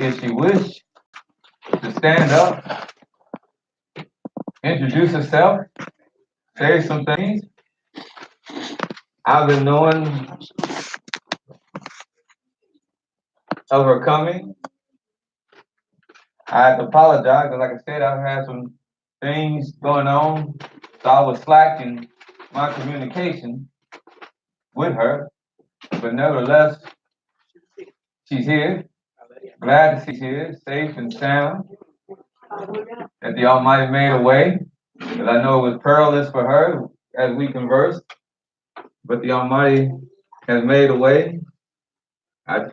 if she wish to stand up, introduce herself, say some things. I've been knowing of her coming. I have to apologize because, like I said, I've had some things going on, so I was slacking my communication with her. But nevertheless, she's here. Glad to see she's here, safe and sound. That the Almighty made a way. Because I know it was perilous for her as we conversed, but the Almighty has made a way. I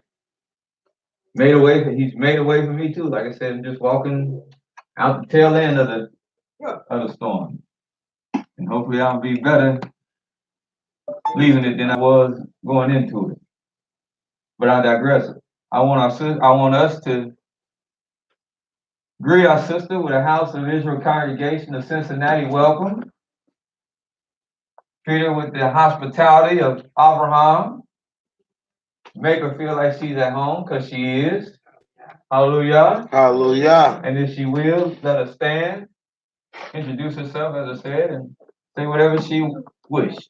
made a way for He's made a way for me too. Like I said, I'm just walking out the tail end of the storm, and hopefully I'll be better leaving it than I was going into it. But I digress. I want us to greet our sister with a House of Israel congregation of Cincinnati welcome. Treat her with the hospitality of Abraham. Make her feel like she's at home, because she is. Hallelujah. Hallelujah. And if she will, let her stand, introduce herself, as I said, and say whatever she wished.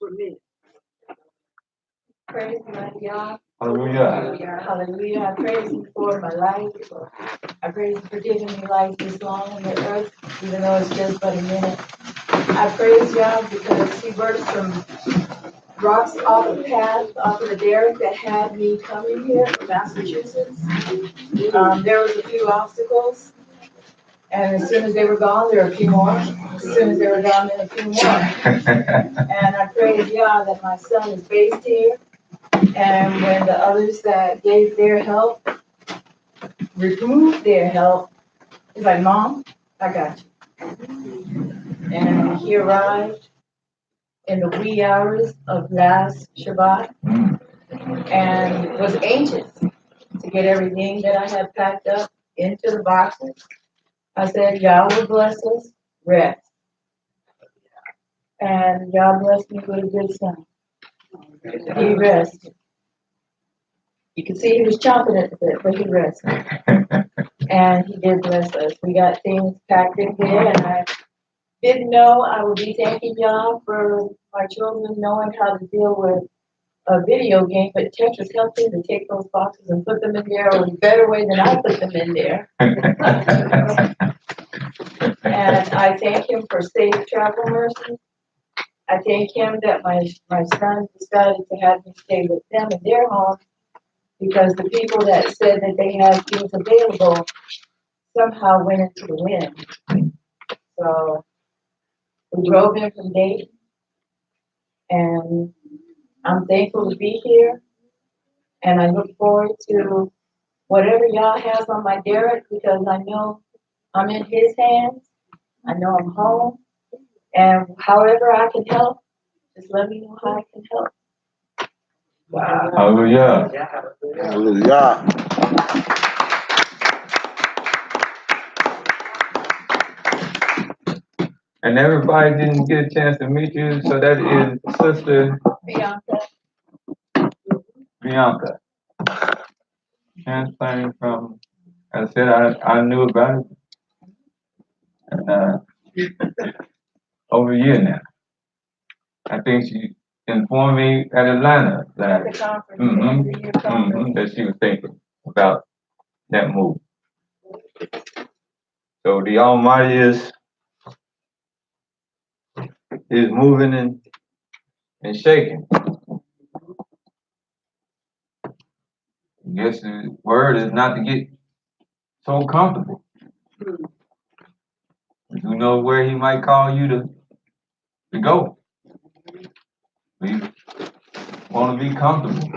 Praise God. Hallelujah. Hallelujah. I praise Him for my life. I praise Him for giving me life this long on the earth, even though it's just but a minute. I praise God because He worked some rocks off the path, off of the derrick that had me coming here from Massachusetts. There was a few obstacles, and as soon as they were gone, there were a few more. As soon as they were gone, then a few more. And I praise God that my son is based here. And when the others that gave their help removed their help, he's like, Mom, I got you. And he arrived in the wee hours of last Shabbat and was anxious to get everything that I had packed up into the boxes. I said, God will bless us, rest. And God blessed me with a good son. He rested. You can see he was chomping at the bit, but he rested. And he did bless us. We got things packed in there, and I didn't know I would be thanking y'all for my children knowing how to deal with a video game, but Tetris helped me to take those boxes and put them in there in a better way than I put them in there. And I thank him for safe travel mercy. I thank him that my son decided to have me stay with them in their home, because the people that said that they had things available somehow went into the wind. So we drove in from Dayton, and I'm thankful to be here. And I look forward to whatever y'all has on my derrick, because I know I'm in his hands. I know I'm home. And however I can help, just let me know how I can help. Wow. Hallelujah. Hallelujah. And everybody didn't get a chance to meet you, so that is Sister Bianca. Transplanting from, as I said, I knew about it, and over a year now. I think she informed me at Atlanta that that she was thinking about that move. So the Almighty is moving and shaking. I guess the word is not to get so comfortable. You know where He might call you to go. We want to be comfortable.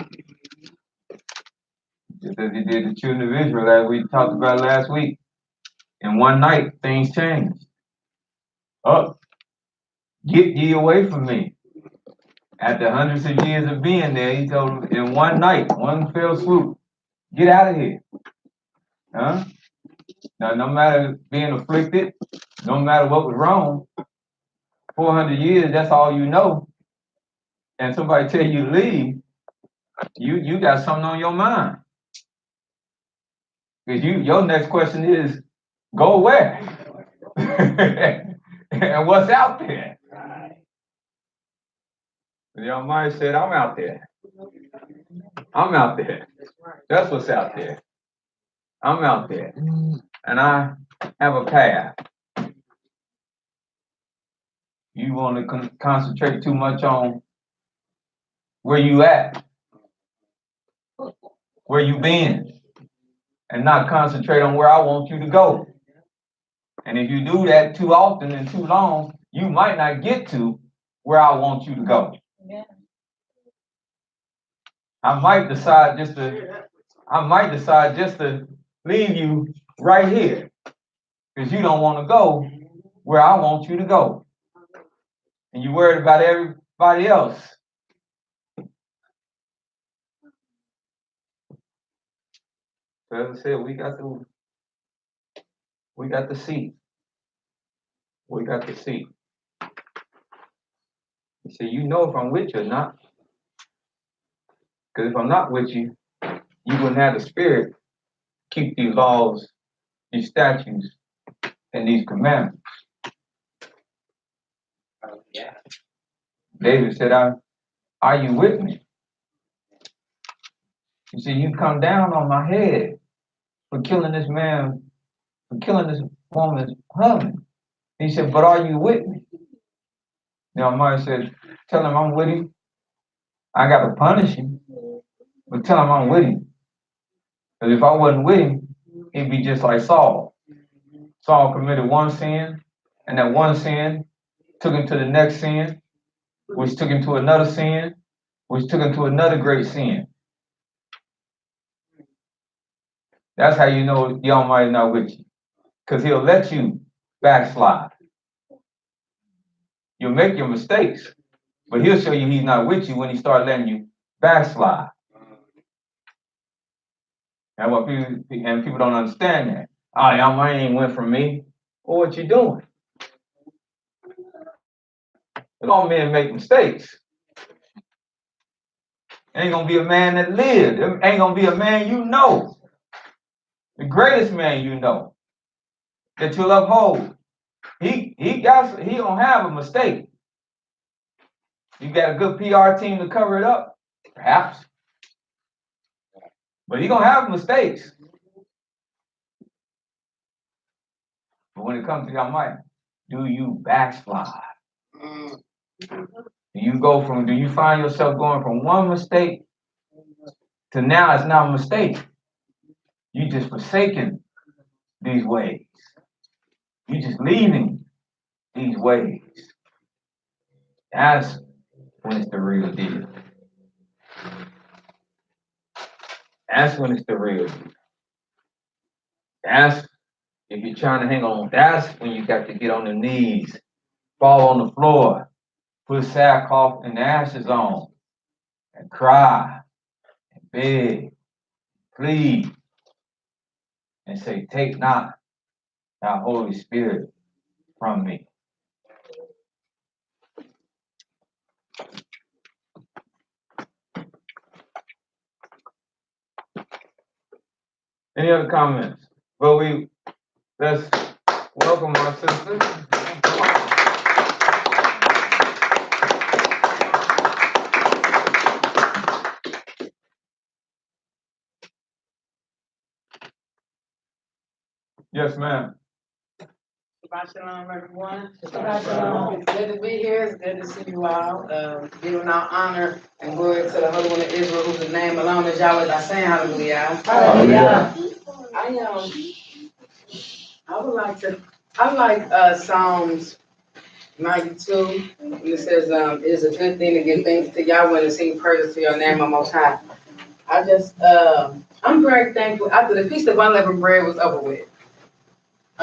Just as He did the children of Israel, as we talked about last week. In one night, things changed. Up, get ye away from me. After hundreds of years of being there, He told them in one night, one fell swoop, get out of here. Huh? Now, no matter being afflicted, no matter what was wrong, 400 years, that's all you know. And somebody tell you to leave, you got something on your mind. Because your next question is, go where? And what's out there? The Almighty said, I'm out there. I'm out there. That's what's out there. I'm out there. And I have a path. You want to concentrate too much on where you at, where you been, and not concentrate on where I want you to go. And if you do that too often and too long, you might not get to where I want you to go. Yeah. I might decide just to leave you right here because you don't want to go where I want you to go. And you're worried about everybody else. So as I said, we got the seat. We got the seat. You say, you know if I'm with you or not. Because if I'm not with you, you wouldn't have the spirit to keep these laws, these statutes, and these commandments. Yeah. David said, are you with me? You see, you come down on my head for killing this man, for killing this woman's husband. He said, but are you with me? Now, Almighty said, tell him I'm with him. I got to punish him, but tell him I'm with him. Because if I wasn't with him, he'd be just like Saul. Saul committed one sin, and that one sin took him to the next sin, which took him to another sin, which took him to another great sin. That's how you know the Almighty not with you. Because he'll let you backslide. You'll make your mistakes, but he'll show you he's not with you when he starts letting you backslide. And people don't understand that. Oh, Almighty ain't went from me. Well, what you doing? All men make mistakes. Ain't gonna be a man that lived. Ain't gonna be a man you know. The greatest man you know that you'll uphold. He don't have a mistake. You got a good PR team to cover it up, perhaps. But he gonna have mistakes. But when it comes to your mind, do you backslide? Do you find yourself going from one mistake to now it's not a mistake? You just forsaken these ways. You just leaving these ways. That's when it's the real deal. That's when it's the real deal. That's if you're trying to hang on. That's when you got to get on the knees, fall on the floor, put sackcloth and ashes on, and cry, and beg, plead, and say, take not thy Holy Spirit from me. Any other comments? Well, let's welcome our sisters. Yes, ma'am. Shabbat shalom, everyone. Shabbat shalom. It's good to be here. It's good to see you all. Giving our honor and glory to the Holy One of Israel, whose name alone is Yahweh. I saying hallelujah. Hallelujah. I like Psalms 92. And it says, it is a good thing to give thanks to Yahweh and to sing praises to your name, O Most High. I'm very thankful. After the Feast of Unleavened Bread was over with,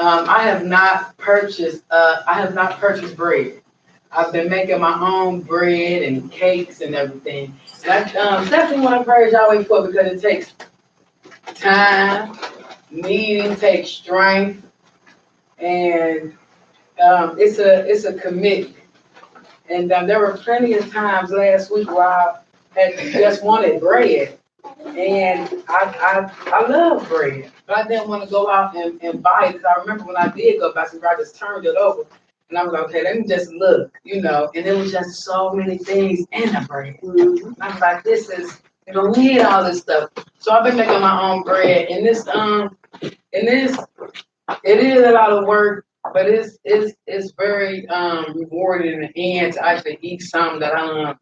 I have not purchased bread. I've been making my own bread and cakes and everything. That's definitely want to praise Yahweh for, because it takes time, kneading takes strength, and it's a commitment. And there were plenty of times last week where I had just wanted bread, And I love bread, but I didn't want to go out and buy it. 'Cause I remember when I did go buy some bread, I just turned it over. And I was like, okay, let me just look, and there was just so many things in the bread. And I was like, you don't need all this stuff. So I've been making my own bread, and it is a lot of work, but it's very rewarding in the end to actually eat something that I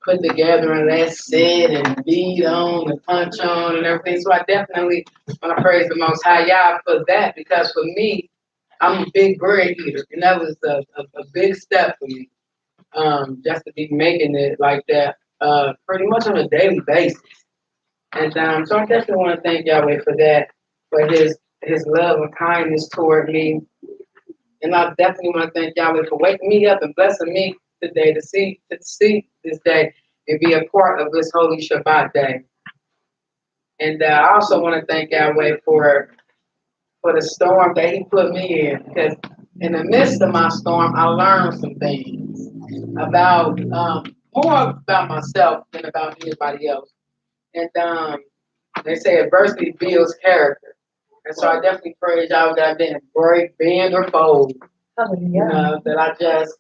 put together and let sit and beat on and punch on and everything. So I definitely want to praise the Most High Yah for that, because for me, I'm a big bread eater, and that was a big step for me, just to be making it like that pretty much on a daily basis. And so I definitely want to thank Yahweh for that, for his love and kindness toward me. And I definitely want to thank Yahweh for waking me up and blessing me today to see this day and be a part of this holy Shabbat day. And I also want to thank Yahweh for the storm that He put me in, because in the midst of my storm, I learned some things about more about myself than about anybody else. And they say adversity builds character. And so I definitely praise y'all that I didn't break, bend, or fold. That I just,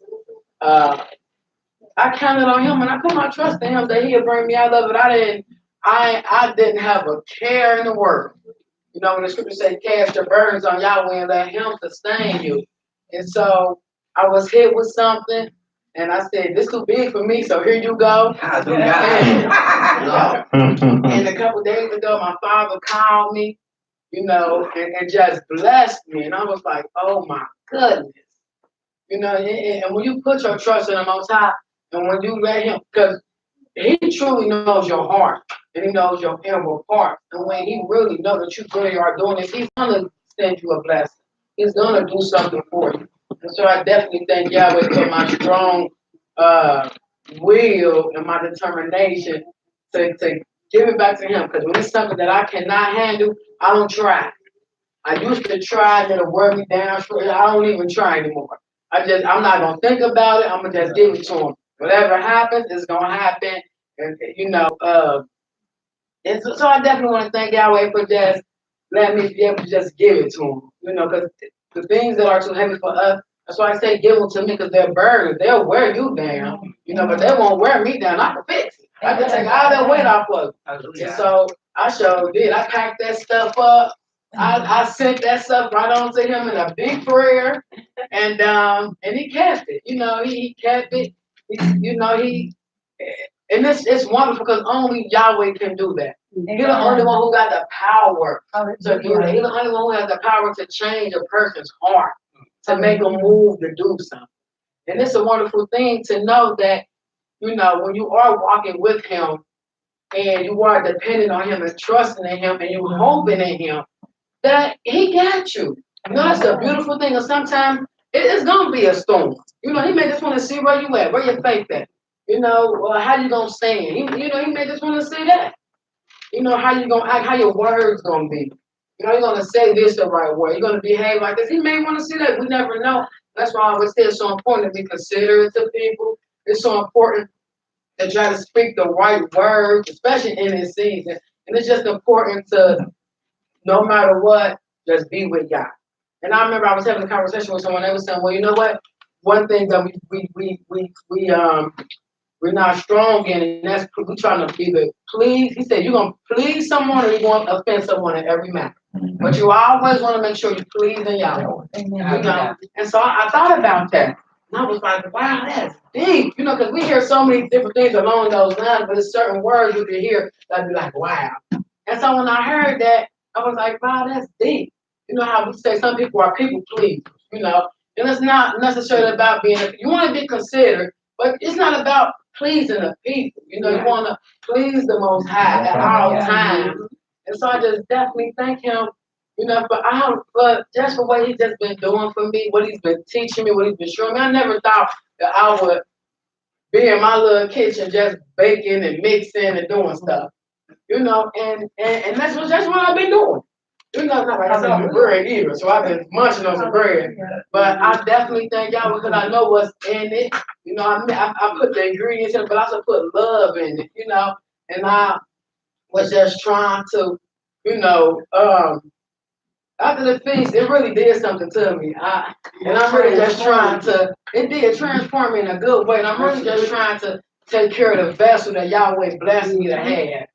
I counted on Him and I put my trust in Him that He'll bring me out of it. I didn't have a care in the world. When the scripture says, cast your burdens on Yahweh and let Him sustain you. And so I was hit with something, and I said, this too big for me, so here you go. And a couple days ago, my father called me, and just blessed me. And I was like, oh my goodness. And when you put your trust in the Most High, and when you let Him, because He truly knows your heart, and He knows your inward part. And when He really knows that you really are doing this, He's going to send you a blessing. He's going to do something for you. And so I definitely thank Yahweh for my strong will and my determination to give it back to Him. Because when it's something that I cannot handle, I don't try. I used to try, and it'll wear me down. I don't even try anymore. I'm not going to think about it. I'm going to just give it to Him. Whatever happens, it's going to happen. And, and so I definitely want to thank Yahweh for just letting me be able to just give it to Him. Because the things that are too heavy for us, that's why I say give them to me, because they're burdens. They'll wear you down, but they won't wear me down. I can fix it. I can take all that weight off of it. And so I sure did. I packed that stuff up. I sent that stuff right on to Him in a big prayer, and He kept it. He kept it. And it's wonderful because only Yahweh can do that. He's the only one who got the power to do that. He's the only one who has the power to change a person's heart, to make them move to do something. And it's a wonderful thing to know that, when you are walking with Him and you are dependent on Him and trusting in Him and you're hoping in Him, that He got you. That's a beautiful thing. And sometimes it's going to be a storm. He may just want to see where you at, where your faith at. How you gonna stand? He may just want to say that. How you gonna act, how your words gonna be. You're gonna say this the right way. You're gonna behave like this. He may want to see that. We never know. That's why I always say it's so important to be considerate to people. It's so important to try to speak the right words, especially in this season. And it's just important to, no matter what, just be with God. And I remember I was having a conversation with someone. They was saying, well, you know what? One thing that we're not strong in, and that's we're trying to either please. He said, you're going to please someone or you're going to offend someone in every matter. But you always want to make sure you please in Yahweh. And so I thought about that. And I was like, wow, that's deep. Because we hear so many different things along those lines, but there's certain words you can hear that be like, wow. And so when I heard that, I was like, wow, that's deep. How we say some people are people pleasers, and it's not necessarily about you want to be considered, but it's not about pleasing the people. You want to please the Most High at all times. And so I just definitely thank Him, for just for what He's just been doing for me, what He's been teaching me, what He's been showing me. I never thought that I would be in my little kitchen just baking and mixing and doing stuff. And that's what I've been doing. Not like I said, I'm bread either, so I've been munching on some bread. But I definitely thank y'all because I know what's in it. I put the ingredients in it, but I also put love in it, And was just trying to, after the feast, it really did something to me. And I'm really just trying to, it did transform me in a good way. And I'm really just trying to take care of the vessel that Yahweh blessed me to have.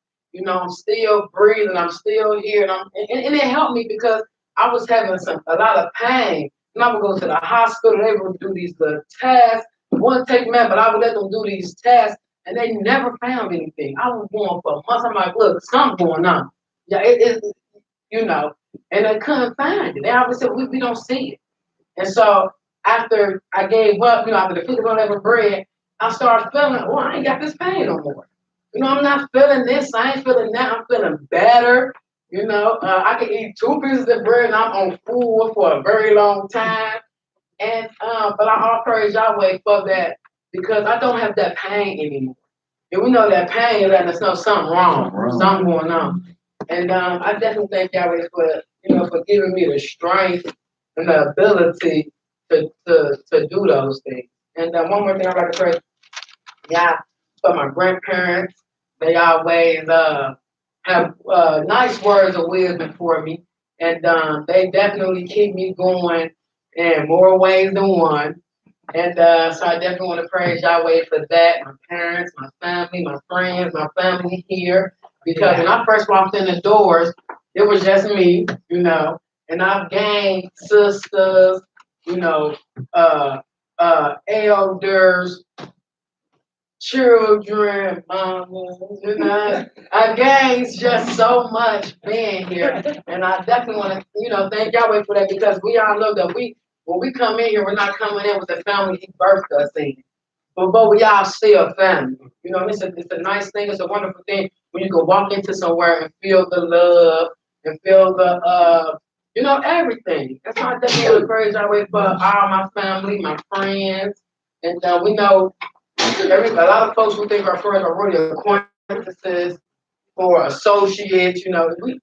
I'm still breathing, I'm still here, and it helped me because I was having a lot of pain. And I would go to the hospital, they would do these little tests. It wouldn't take me, but I would let them do these tests, and they never found anything. I was going for months. I'm like, look, something going on. Yeah, you know, and they couldn't find it. They always said, we don't see it. And so after I gave up, after the 50 level bread, I started feeling, well, I ain't got this pain no more. I'm not feeling this, I ain't feeling that, I'm feeling better. I can eat 2 pieces of bread and I'm on full for a very long time. And but I all praise Yahweh for that because I don't have that pain anymore. And we know that pain is letting us know something wrong, something going on. And I definitely thank Yahweh for giving me the strength and the ability to do those things. And one more thing I'd like to pray, yeah, for my grandparents. They always have nice words of wisdom for me. And they definitely keep me going in more ways than one. And so I definitely want to praise Yahweh for that. My parents, my family, my friends, my family here. Because when I first walked in the doors, it was just me, and I've gained sisters, elders, children, mamas, I gained just so much being here. And I definitely want to, thank Yahweh for that because we all know that when we come in here, we're not coming in with the family He birthed us in. But we all still family. It's a nice thing, it's a wonderful thing when you can walk into somewhere and feel the love and feel the everything. That's why I definitely want to praise Yahweh for all my family, my friends. And we know a lot of folks who think our friends are really acquaintances or associates.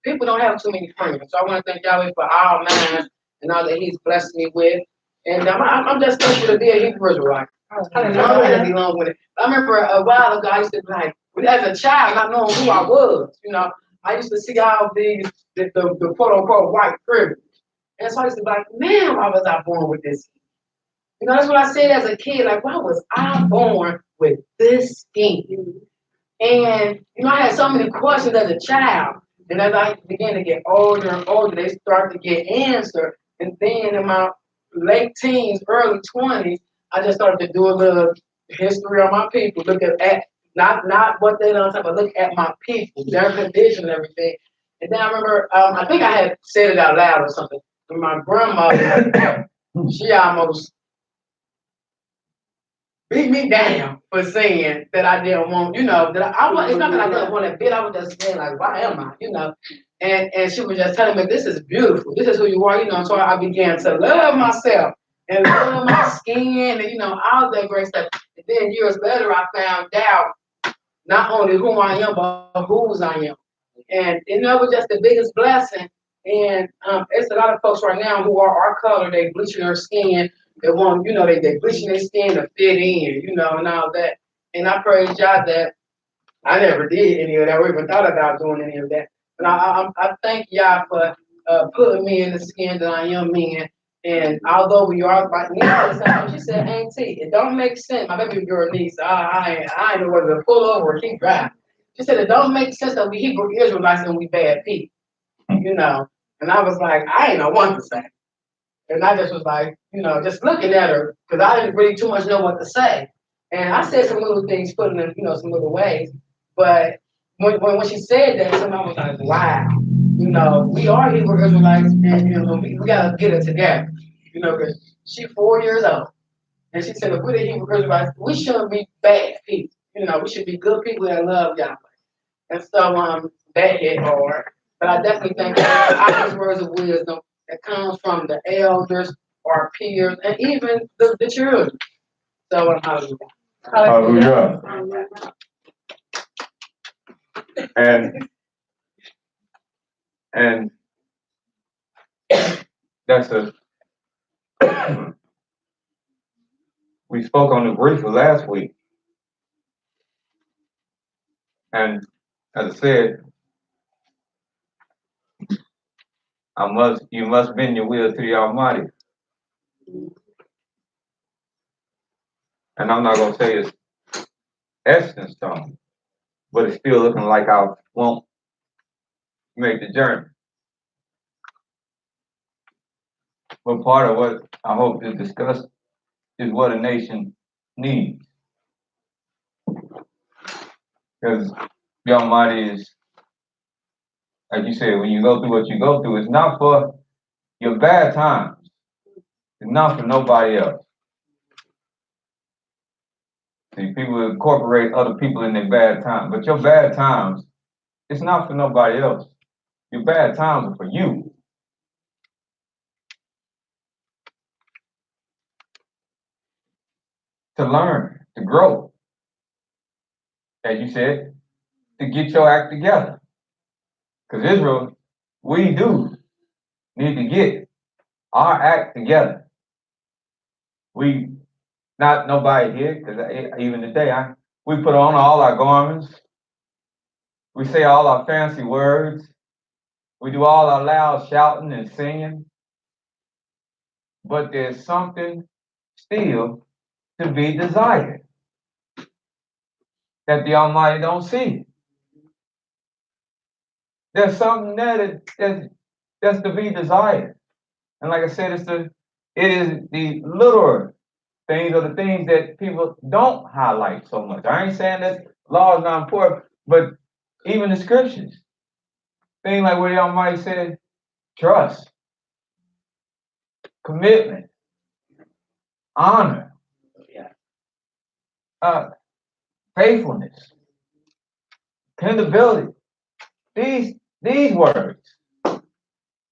People don't have too many friends. So I want to thank Yahweh for all mine and all that He's blessed me with. And I'm just thankful to be a Hebrew Israelite. I don't want to be long with it. I remember a while ago, I used to be like, as a child, not knowing who I was. I used to see all these, the quote unquote white privilege. And so I used to be like, man, why was I born with this? That's what I said as a kid. Like, why was I born with this skin? And, I had so many questions as a child. And as I began to get older and older, they start to get answered. And then in my late teens, early 20s, I just started to do a little history on my people. Look at not what they done, but look at my people, their condition and everything. And then I remember, I think I had said it out loud or something. And my grandmother, she almost beat me down for saying that I didn't want, that I want. It's not that I didn't want to bit. I was just saying like, why am I, And she was just telling me, this is beautiful. This is who you are, So I began to love myself and love my skin and all that great stuff. And then years later, I found out not only who I am, but whose I am. And it was just the biggest blessing. And it's a lot of folks right now who are our color. They bleaching their skin. They want, they bleaching their skin to fit in, and all that. And I praise God that I never did any of that or even thought about doing any of that. But I thank y'all for putting me in the skin that I am in. And although we are like niece, she said, Auntie, it don't make sense. My baby girl niece, I ain't know whether to pull over or keep driving. She said, it don't make sense that we Hebrew Israelites and we bad people, And I was like, I ain't know what to say. And I just was like, just looking at her because I didn't really too much know what to say. And I said some little things, putting in, some little ways. But when she said that, somebody was like, wow, we are Hebrew Israelites and, we got to get it together, because she's 4 years old. And she said, if we're the Hebrew Israelites, we shouldn't be bad people. We should be good people that love Yahweh. And so that hit hard. But I definitely think that all these words of wisdom that comes from the elders, our peers, and even the children. So hallelujah. Hallelujah. And that's we spoke on the briefly last week. And as I said, You must bend your will to the Almighty. And I'm not gonna say it's etched in stone, but it's still looking like I won't make the journey. But part of what I hope to discuss is what a nation needs. Because the Almighty is, like you said, when you go through what you go through, it's not for your bad times. It's not for nobody else. See, people incorporate other people in their bad times, but your bad times, it's not for nobody else. Your bad times are for you. To learn, to grow. As you said, to get your act together. Because Israel, we do need to get our act together. We, not nobody here, because even today, we put on all our garments. We say all our fancy words. We do all our loud shouting and singing. But there's something still to be desired that the Almighty don't see. There's something there that's to be desired. And like I said, it is the little things or the things that people don't highlight so much. I ain't saying that law is not important, but even the scriptures, things like where the Almighty said, trust, commitment, honor, faithfulness, dependability. These words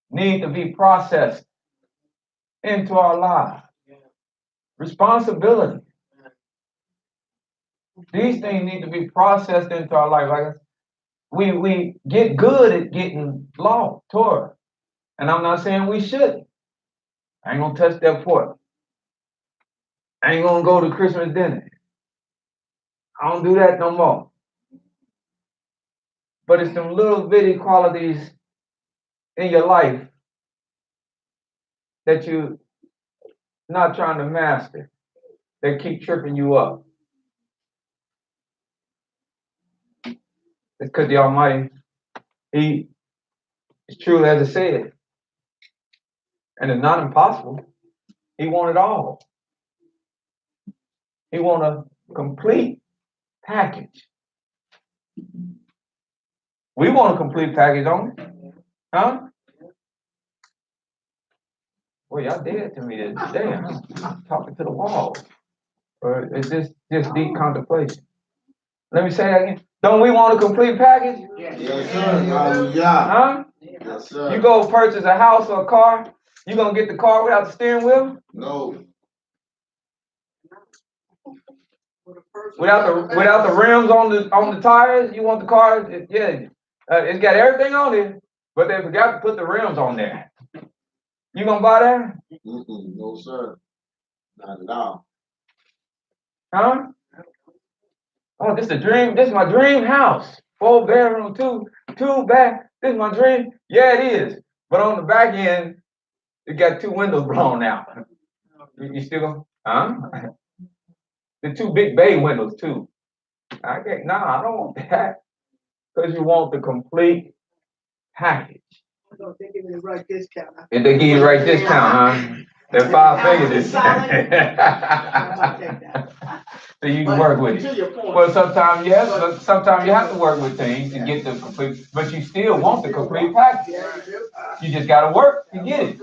need to be processed into our lives. Responsibility. These things need to be processed into our life. Like we get good at getting law, Torah. And I'm not saying we shouldn't. I ain't gonna touch that pork. I ain't gonna go to Christmas dinner. I don't do that no more. But it's some little bitty qualities in your life that you're not trying to master that keep tripping you up. It's because the Almighty, He is true as it said. And it's not impossible. He wants it all. He wants a complete package. We want a complete package, don't we? Huh? Well, y'all dead to me today. I'm talking to the wall. Or is this just deep contemplation? Let me say that again. Don't we want a complete package? Yes, sir. Hallelujah. Huh? Yes, sir. You go purchase a house or a car, you gonna get the car without the steering wheel? No. Without the rims on the tires? You want the car? Yeah, it's got everything on it, but they forgot to put the rims on there. You gonna buy that? No, sir. Not at all. Huh? Oh, this is a dream. This is my dream house. 4 bedroom, two bath. This is my dream. Yeah, it is. But on the back end, it got 2 windows blown out. You still gonna? Huh? The 2 big bay windows too. I don't want that. Because you want the complete package. If they give you the right discount. If they give you the right discount, huh? They're 5 figure discount. So you can work with it. Well, sometimes yes, but sometimes you have to work with things to get the complete, but you still want the complete package. You just gotta work to get it.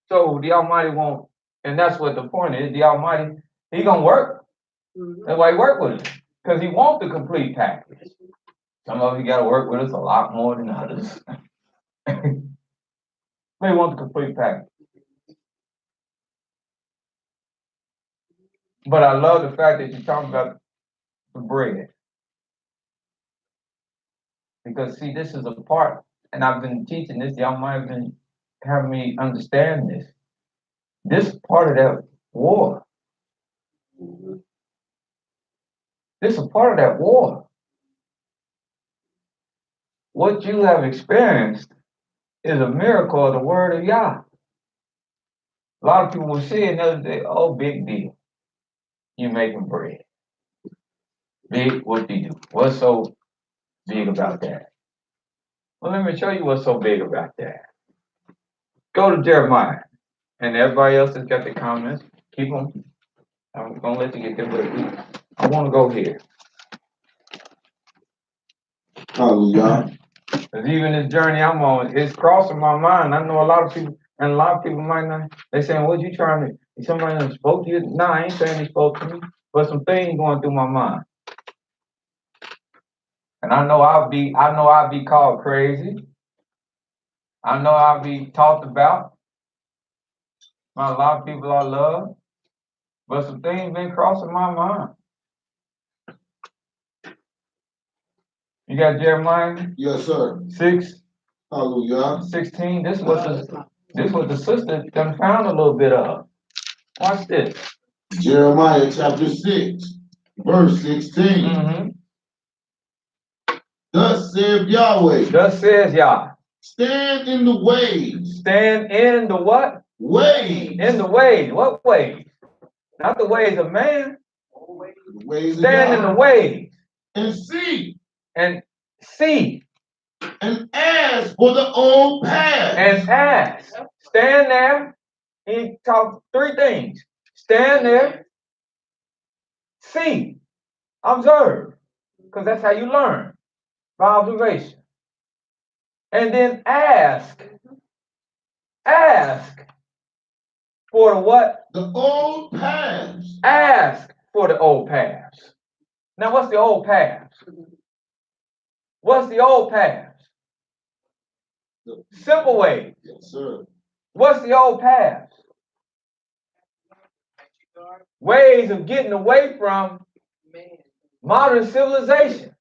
So the Almighty won't, and that's what the point is, the Almighty, He gonna work. That's why He work with us. Because He wants the complete package. Some of you gotta work with us a lot more than others. But He wants the complete package. But I love the fact that you're talking about the bread. Because see, this is a part, and I've been teaching this, y'all might have been having me understand this. This is part of that war. This is part of that war. what you have experienced is a miracle of the word of Yah. A lot of people will see it and they'll say, oh, big deal. You making bread. Big, what do you do? What's so big about that? Well, let me show you what's so big about that. Go to Jeremiah. And everybody else has got the comments. Keep them. I'm going to let you get there, but I want to go here. Hallelujah. Because even this journey I'm on, it's crossing my mind. I know a lot of people, and a lot of people might not, they saying, what you trying to, somebody done spoke to you? No, I ain't saying he spoke to me, but some things going through my mind. And I know I'll be called crazy. I know I'll be talked about by a lot of people I love, but some things been crossing my mind. You got Jeremiah Yes, sir. 6, Hallelujah. 16. This was the sister done found a little bit of. Watch this. Jeremiah chapter 6, verse 16. Mm-hmm. Thus saith Yahweh, Thus says Yah. stand in the ways. Stand in the what? Ways. In the ways. What ways? Not the ways of man. The ways of Stand in the God. ways. And see. And see. And ask for the old paths. And ask. Stand there. He talked 3 things. Stand there. See. Observe. Because that's how you learn. By observation. And then ask. Ask for the what? The old paths. Ask for the old paths. Now, what's the old paths? What's the old paths? Simple ways. Yes, sir. What's the old paths? Ways of getting away from modern civilization.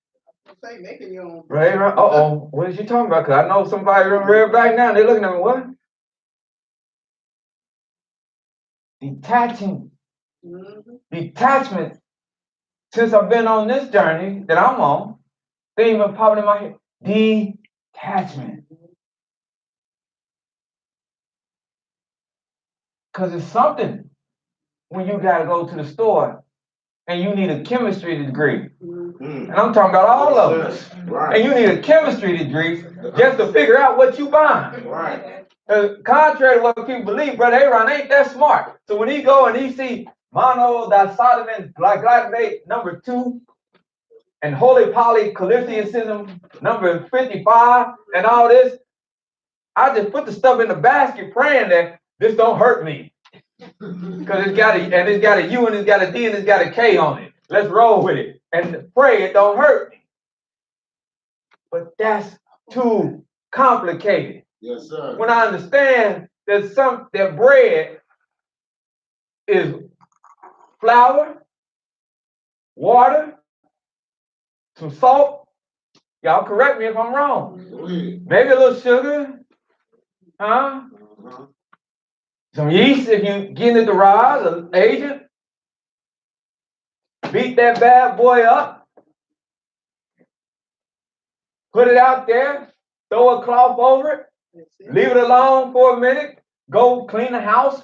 Say making your own. Right. Uh-oh. What is she talking about? Because I know somebody read back now. They're looking at me, what? Detaching. Detachment. Since I've been on this journey that I'm on, thing been popping in my head. Detachment. Because it's something when you got to go to the store and you need a chemistry degree. And I'm talking about all of us. Right. And you need a chemistry degree just to figure out what you buying. Right. Contrary to what people believe, Brother Aaron ain't that smart. So when he go and he see monodisotamine glycinate number 2 and holy polycalithionism number 55 and all this, I just put the stuff in the basket praying that this don't hurt me. Because it's got a U and it's got a D and it's got a K on it. Let's roll with it and pray it don't hurt me. But that's too complicated. Yes, sir. When I understand that bread is flour, water, some salt. Y'all correct me if I'm wrong. Maybe a little sugar, huh? Some yeast if you get it to rise, an agent. Beat that bad boy up. Put it out there. Throw a cloth over it. Leave it alone for a minute. Go clean the house.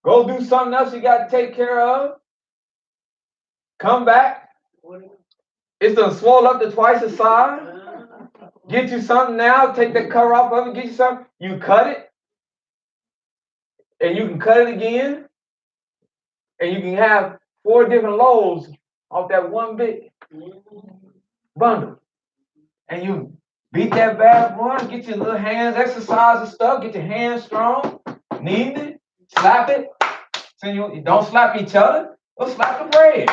Go do something else you got to take care of. Come back. It's done swell up to twice the size. Get you something now. Take the cover off of it. Get you something. You cut it. And you can cut it again. And you can have 4 different loaves off that one big bundle. And you beat that bad boy. Get your little hands, exercise and stuff. Get your hands strong. Knead it. Slap it. So you don't slap each other. Go slap the bread.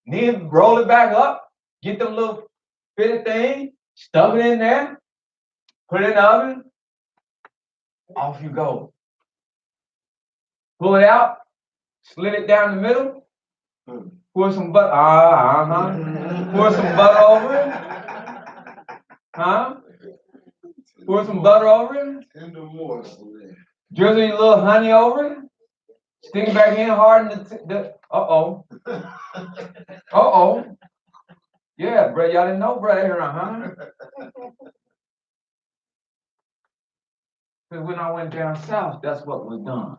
Then roll it back up. Get them little fitted thing. Stuff it in there. Put it in the oven. Off you go. Pull it out. Slit it down the middle. Pour some butter. Pour some butter over it. Huh? Pour some butter over it. In the morsel there. Drizzle your little honey over it. Stick it back in hard in the Yeah, bro, y'all didn't know Brother Aaron, huh? Because when I went down south, that's what was done.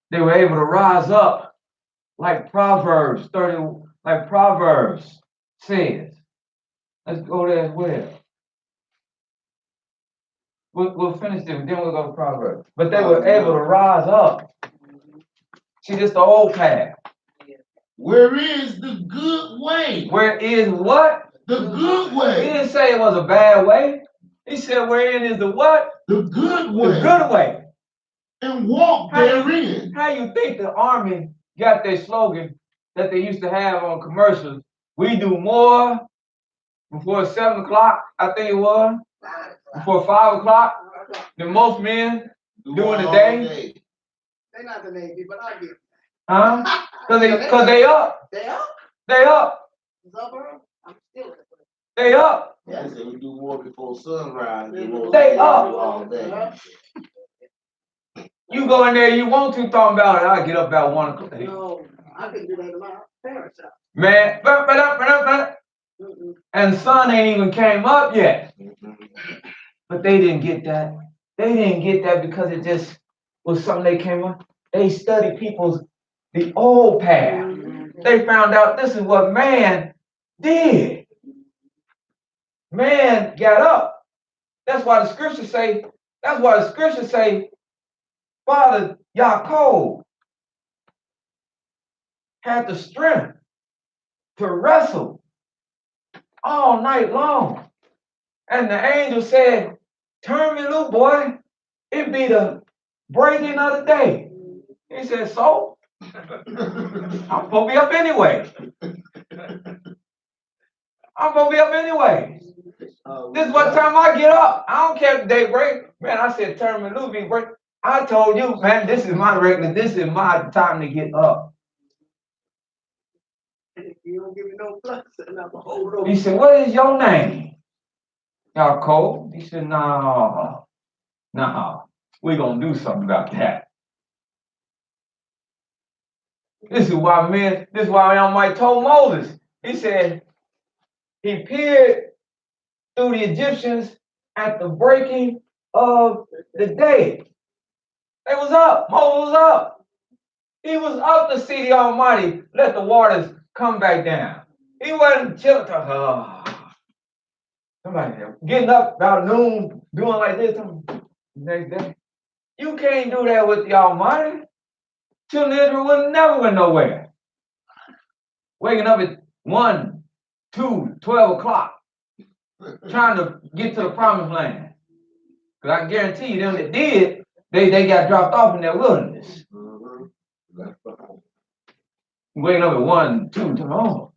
They were able to rise up like Proverbs 30, like Proverbs says. Let's go there as well. We'll finish this, then we'll go to Proverbs. But they were able to rise up. See, this the old path. Where is the good way? Where is what? The good He way. didn't say it was a bad way. He said, wherein is the what? The good The way. good way. And walk therein. How you think the Army got their slogan that they used to have on commercials? We do more before 7 o'clock, I think it was, before 5 o'clock, than most men during the day. They're not the Navy, but I get it. Huh? Cause they up. They up? They up. Suburb? I'm still. They up. They say we do more before sunrise. than most They people up. do all day. You go in there, you want to talk about it. I get up at 1 o'clock. No, I can do that in my parents' house. Man, and the sun ain't even came up yet. But they didn't get that. They didn't get that because it just was something they came up. They studied the old path. They found out this is what man did. Man got up. That's why the scriptures say, Father Yaakov had the strength to wrestle all night long. And the angel said, turn me loose, boy. It be the breaking of the day. He said, so? I'm supposed to be up anyway. This is what time I get up. I don't care if the day break. Man, I said, turn me loose, be break. I told you, man, this is my regular, this is my time to get up. And if you don't give me no plus, then I'm a hold on. He said, what is your name? Yaakov. He said, no, we're going to do something about that. This is why Almighty told Moses. He said, he peered through the Egyptians at the breaking of the day. They was up. Moses was up. He was up to see the Almighty let the waters come back down. He wasn't chilling. Somebody getting up about noon, doing like this the next day. You can't do that with the Almighty. Children of Israel would never went nowhere. Waking up at 1, 2, 12 o'clock, trying to get to the promised land. Because I can guarantee you, them that did, they got dropped off in their wilderness. Waking up at 1, 2, tomorrow.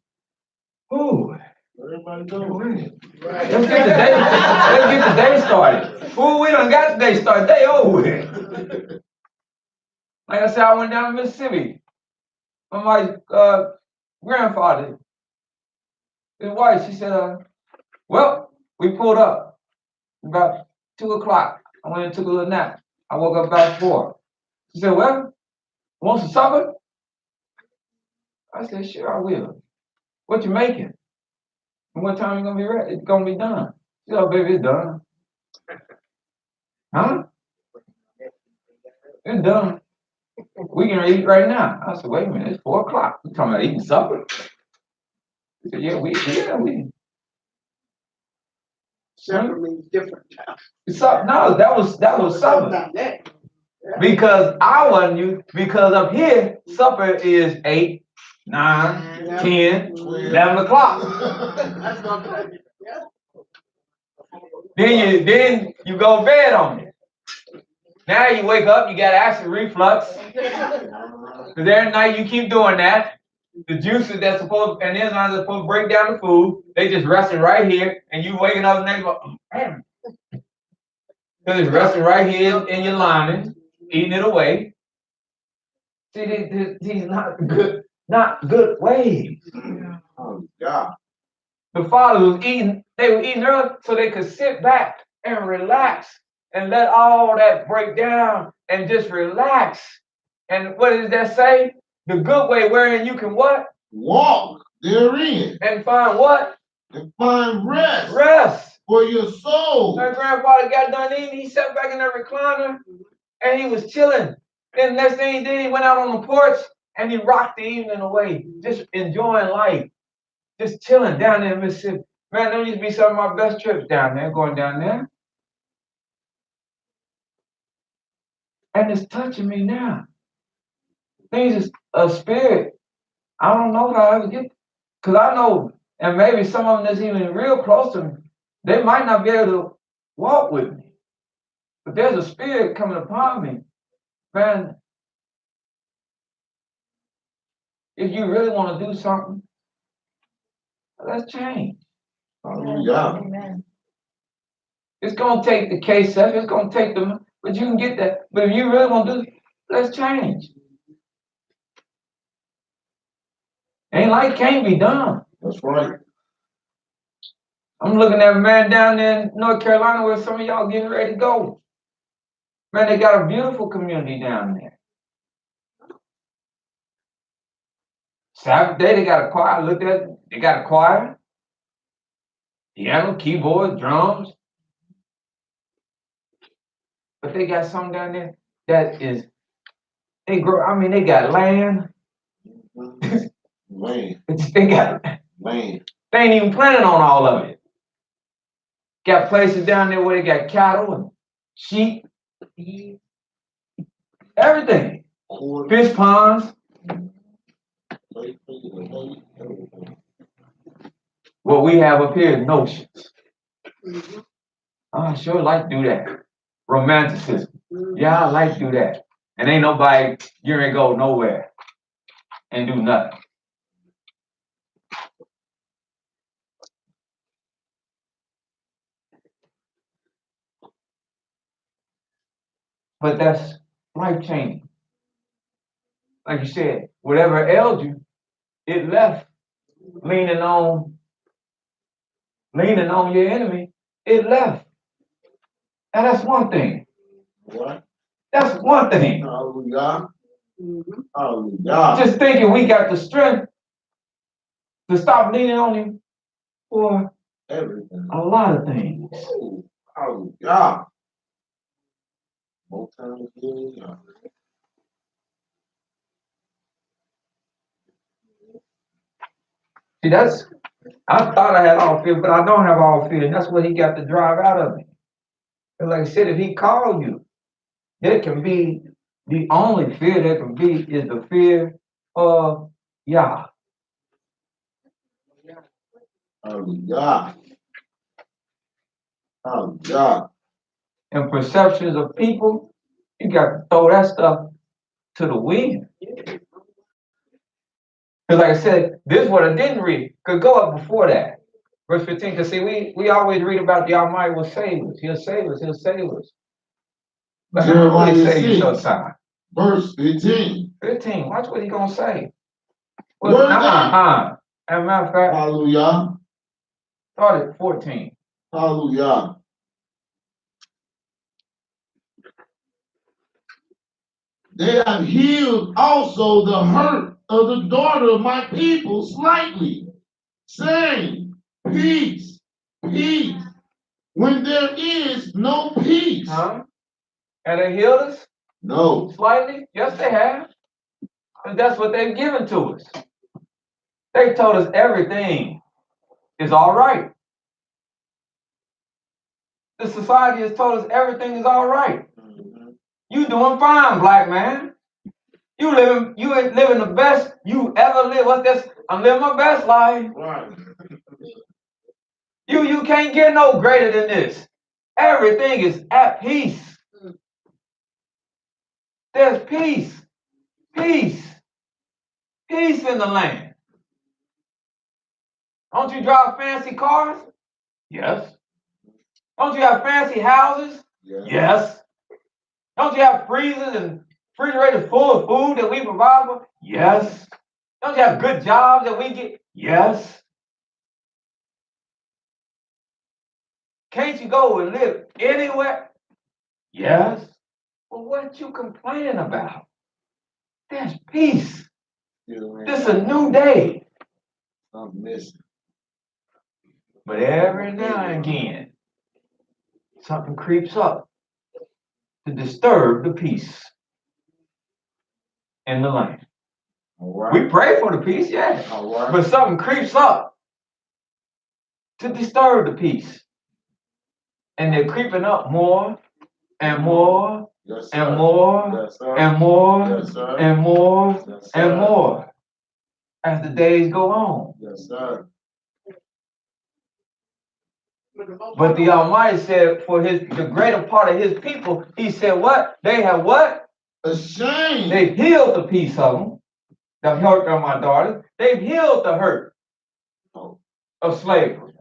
Ooh. Everybody go. Right. Let's get the day started. Ooh, we done got the day started. Day over with. Like I said, I went down to Mississippi. With my grandfather, his wife, she said, well, we pulled up about 2 o'clock. I went and took a little nap. I woke up about 4. She said, well, want some supper? I said, sure, I will. What you making? And what time you gonna be ready? It's gonna be done. She said, oh, baby, it's done. Huh? It's done. We can eat right now. I said, wait a minute, it's 4 o'clock. You talking about eating supper? He said, yeah, we. Supper means different. No, that was supper. Not that. Because I wasn't you, because up here, supper is 8, 9, 10, 11 o'clock. That's not bad. Yeah. Then you go to bed on it. Now you wake up, you got acid reflux. Because every night you keep doing that. The juices that's supposed, and enzymes that's supposed to break down the food, they just resting right here, and you waking up the next morning. Because it's resting right here in your lining, eating it away. See, these not good ways. Oh, God. The father was eating, they were eating early so they could sit back and relax and let all that break down and just relax. And what does that say? The good way wherein you can what? Walk therein, and find what? and find rest Rest. for your soul. My grandfather got done eating, he sat back in that recliner and he was chilling. Then next thing he did, he went out on the porch and he rocked the evening away, just enjoying life, just chilling down there in Mississippi. Man, those used to be some of my best trips down there, going down there. And it's touching me now. Things is a spirit. I don't know how I would get, because I know, and maybe some of them that's even real close to me, they might not be able to walk with me. But there's a spirit coming upon me. Man, if you really want to do something, let's change. Hallelujah. Amen. It's going to take the K7, it's going to take them, but you can get that. But if you really want to do it, let's change. Ain't like it can't be done. That's right. I'm looking at a man down there in North Carolina where some of y'all getting ready to go. Man, they got a beautiful community down there. Saturday, they got a choir. I looked at it, they got a choir, piano, keyboard, drums. But they got something down there that is, they grow, I mean, they got land. Man, They got, man. they ain't even planning on all of it. Got places down there where they got cattle and sheep, everything. Fish ponds. What we have up here is notions. I sure like to do that. Romanticism. Yeah, I like to do that. And ain't nobody getting to go nowhere and do nothing. But that's life changing. Like you said, whatever ailed you, it left. Leaning on your enemy, it left. And that's one thing. What? That's one thing. Hallelujah. Hallelujah. Just thinking we got the strength to stop leaning on him for Everything. a lot of things. Oh, hallelujah. Both times, hallelujah. See, I thought I had all fear, but I don't have all fear. And that's what he got to drive out of me. And like I said, if he called you, there can be, the only fear there can be is the fear of Yah. Hallelujah. Hallelujah. And perceptions of people, you got to throw that stuff to the wind. Because like I said, this is what I didn't read. Could go up before that. Verse 15, because see, we always read about the Almighty will save us. He'll save us. He'll save us. But how will he save you sometime? Verse 15. 15, watch what he's going to say. Well, Well, as a matter of fact, hallelujah. start at 14. Hallelujah. They have healed also the hurt of the daughter of my people slightly, saying, peace, peace, when there is no peace. Huh? And they healed us No. slightly? Yes, they have. And that's what they've given to us. They told us everything is all right. The society has told us everything is all right. You doing fine, black man. You living the best you ever lived. What's this? I'm living my best life. Right. You can't get no greater than this. Everything is at peace. There's peace. Peace. Peace in the land. Don't you drive fancy cars? Yes. Don't you have fancy houses? Yeah. Yes. Don't you have freezers and refrigerators full of food that we provide for? Yes. Don't you have good jobs that we get? Yes. Can't you go and live anywhere? Yes. Well, what you complaining about? There's peace. Yeah. This is a new day. I'm missing. But every now and again, something creeps up to disturb the peace in the land. All We right. pray for the peace, yeah, All right. but something creeps up to disturb the peace. And they're creeping up more and more Yes, sir. and more Yes, sir. and more Yes, sir. and more Yes, and sir. more as the days go on. Yes, sir. But the Almighty said for the greater part of his people, he said what? They have what? Ashamed. They've healed the peace of them, the hurt of my daughters. They've healed the hurt of slavery.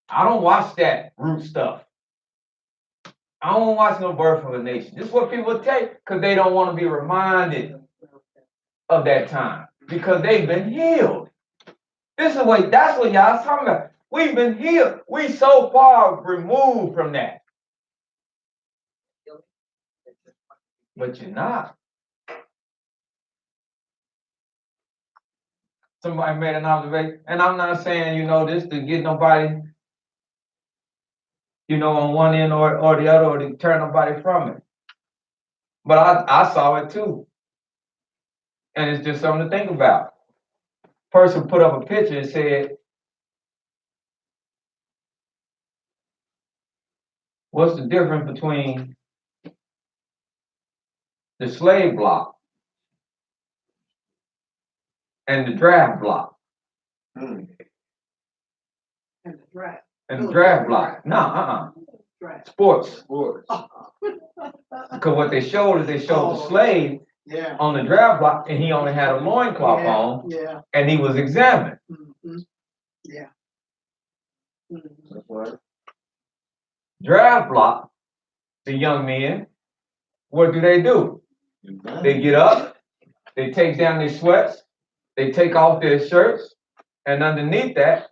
I don't watch that root stuff. I don't watch no Birth of a Nation. This is what people take because they don't want to be reminded of that time because they've been healed. That's what y'all talking about. We've been healed. We so far removed from that. But you're not. Somebody made an observation, and I'm not saying, this to get nobody, on one end or the other, or to turn nobody from it. But I saw it too. And it's just something to think about. Person put up a picture and said, what's the difference between the slave block and the draft block? And the draft. And the draft block. No, Draft. sports. Sports. Because what they showed is they showed the slave Yeah. on the draft block, and he only had a loincloth on, Yeah. and he was examined. Mm-hmm. Yeah. Mm-hmm. That's right. Draft block, the young men, what do? They get up, they take down their sweats, they take off their shirts, and underneath that,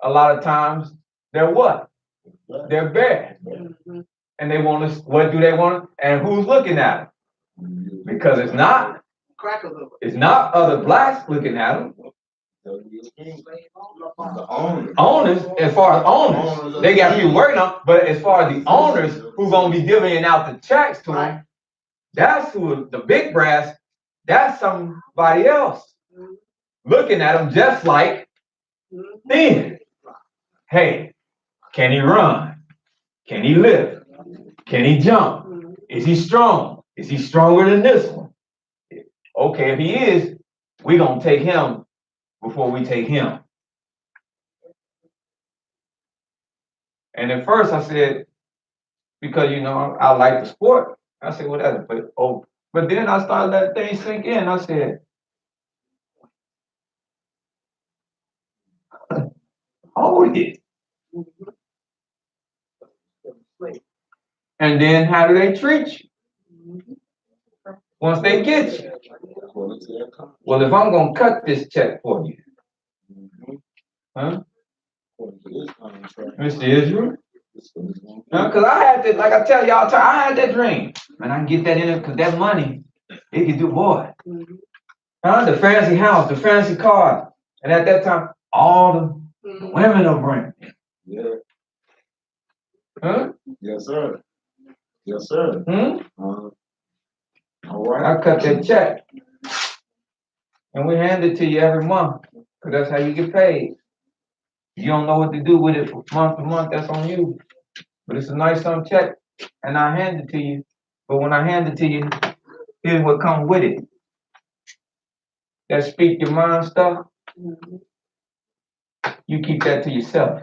a lot of times, they're what? They're bare. Mm-hmm. And they want to, what do they want? And who's looking at them? Because it's not other blacks looking at them. The owners. Owners, as far as owners, they got people working on, but as far as the owners who gonna be divvying out the checks to them, that's who, the big brass, that's somebody else looking at them just like then. Hey, can he run? Can he lift? Can he jump? Is he strong? Is he stronger than this one? Okay, if he is, we're gonna take him before we take him. And at first I said, because I like the sport, I said, well, that's but then I started letting things sink in. I said, hold it. And then how do they treat you? Once they get you. Well, if I'm gonna cut this check for you, huh? Mr. Israel? Because I had that, like I tell y'all, I had that dream. And I can get that in it because that money, it can do boy. The fancy house, the fancy car. And at that time, all the women will bring. Yeah. Huh? Yes, sir. Yes, sir. All right. I cut that check. And we hand it to you every month. Because that's how you get paid. You don't know what to do with it from month to month, that's on you. But it's a nice sum check, and I hand it to you. But when I hand it to you, here's what comes with it. That speak your mind stuff, you keep that to yourself.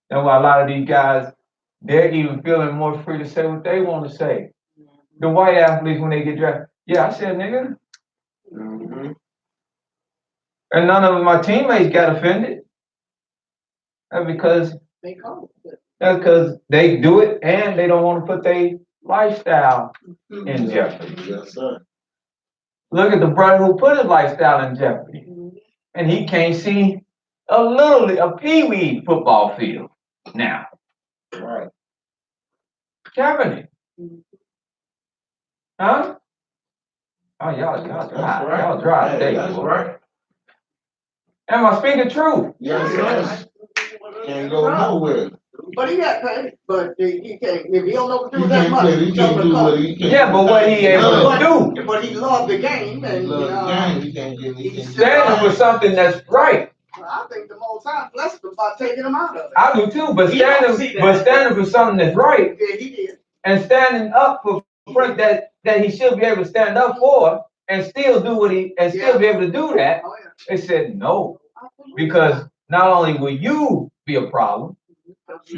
That's why a lot of these guys, they're even feeling more free to say what they want to say. The white athletes, when they get drafted, yeah, I said nigga. Mm-hmm. And none of my teammates got offended. That's because they do it and they don't want to put their lifestyle in jeopardy. Yes, sir. Look at the brother who put his lifestyle in jeopardy. And he can't see a pee-wee football field now. Right. Kaepernick. Huh? Oh, y'all That's dry. right. Y'all dry Hey, today. that's boy. right. Am I speaking truth? Yes, sir. Can't go nowhere. But he got paid, but he can't, if he don't know what to do He with that can't money. tell, he tell can't him to do come. what he can't. Yeah, but what he able love. to do? But he loved the game He and, you love the know, game, he can't get, he can't Standing for something that's right. I think the most high blessed him by taking him out of it. I do too, but He don't see that. standing for something that's right Yeah, he did. and standing up for front that he should be able to stand up for and still do what he and still be able to do that. Oh, yeah. They said no, because not only will you be a problem,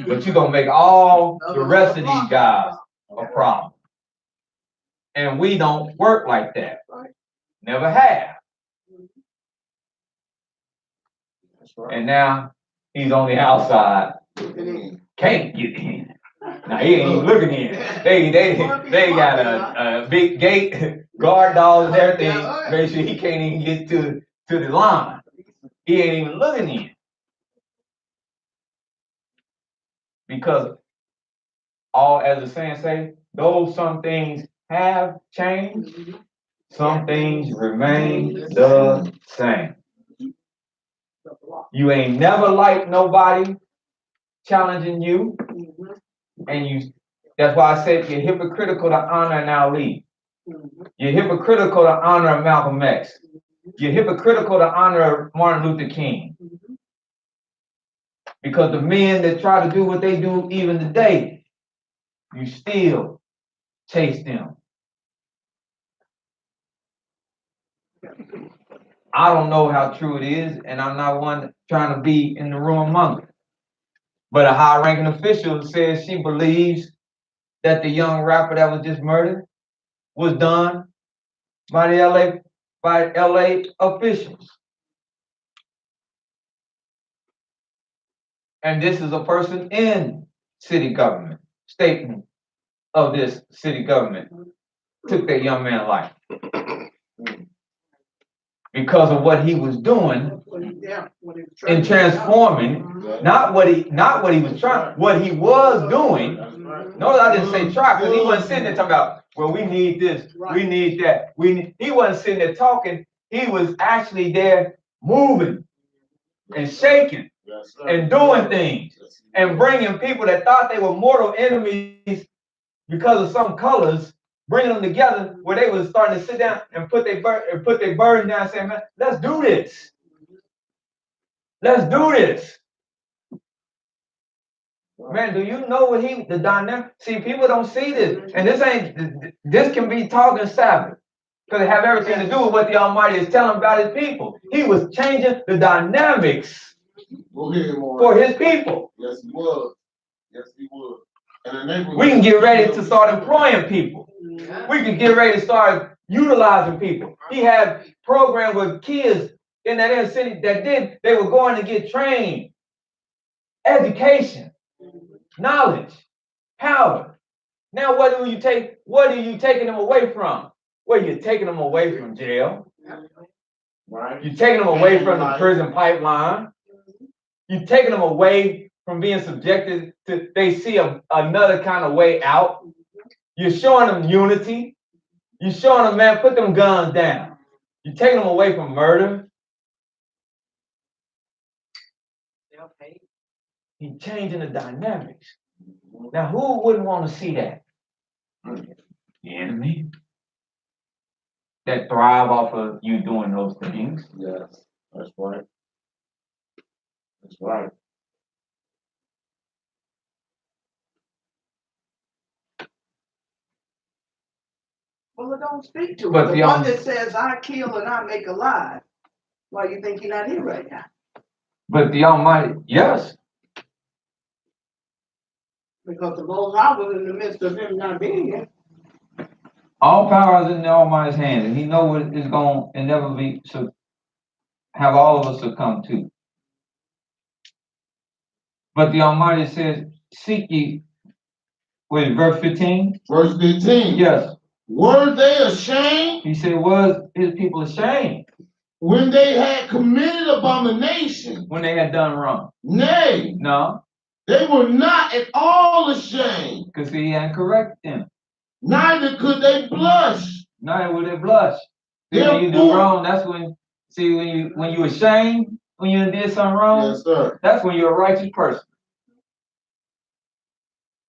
but you're gonna make all the rest of these guys a problem. And we don't work like that. Never have. And now he's on the outside. Can't get in. Now he ain't even looking in. They got a big gate, guard dogs and everything. Make sure he can't even get to the line. He ain't even looking in. Because all, as the saying say, though some things have changed, some things remain the same. You ain't never liked nobody challenging you, and that's why I said you're hypocritical to honor an Ali. You're hypocritical to honor Malcolm X. You're hypocritical to honor Martin Luther King. Because the men that try to do what they do even today, you still chase them. I don't know how true it is, and I'm not one trying to be in the room monger. But a high-ranking official says she believes that the young rapper that was just murdered was done by the LA officials. And this is a person in city government, statement of this city government took that young man's life because of what he was doing in transforming, not what he was trying, what he was doing. No, I didn't say try, because he wasn't sitting there talking about, well, we need this, we need that. He wasn't sitting there talking. He was actually there moving and shaking and doing things and bringing people that thought they were mortal enemies because of some colors, bringing them together where they was starting to sit down and put their burden down, saying, man, let's do this. Let's do this. Man, do you know what the dynamic? See, people don't see this. And this can be talking Sabbath. Because it have everything to do with what the Almighty is telling about his people. He was changing the dynamics for his people. Yes, he was. Yes, he was. We can get ready to start employing people. We can get ready to start utilizing people. He had programs with kids in that inner city they were going to get trained. Education, knowledge, power. Now what are you taking them away from? Well, you're taking them away from jail. Right. You're taking them away from the prison pipeline. You're taking them away from being subjected to, they see another kind of way out. You're showing them unity. You're showing them, man, put them guns down. You're taking them away from murder. He's changing the dynamics. Now, who wouldn't want to see that? The enemy. That thrive off of you doing those things. Yes, that's right. That's right. Well, it don't speak to But it. The one that says, I kill and I make alive. Why you think he's not here right now? But the Almighty, yes. Because the Most High was in the midst of him not being here. All power is in the Almighty's hands, and he knows what is going to inevitably have all of us succumb to. But the Almighty says, seek ye, wait, verse 15? Verse 15. Yes. Were they ashamed? He said, was his people ashamed? When they had committed abomination. When they had done wrong? Nay. No. They were not at all ashamed. Because he hadn't corrected them. Neither could they blush. Neither would they blush. When you do Therefore, wrong, that's when, see, when you ashamed, when you did something wrong, yes, sir. that's when you're a righteous person.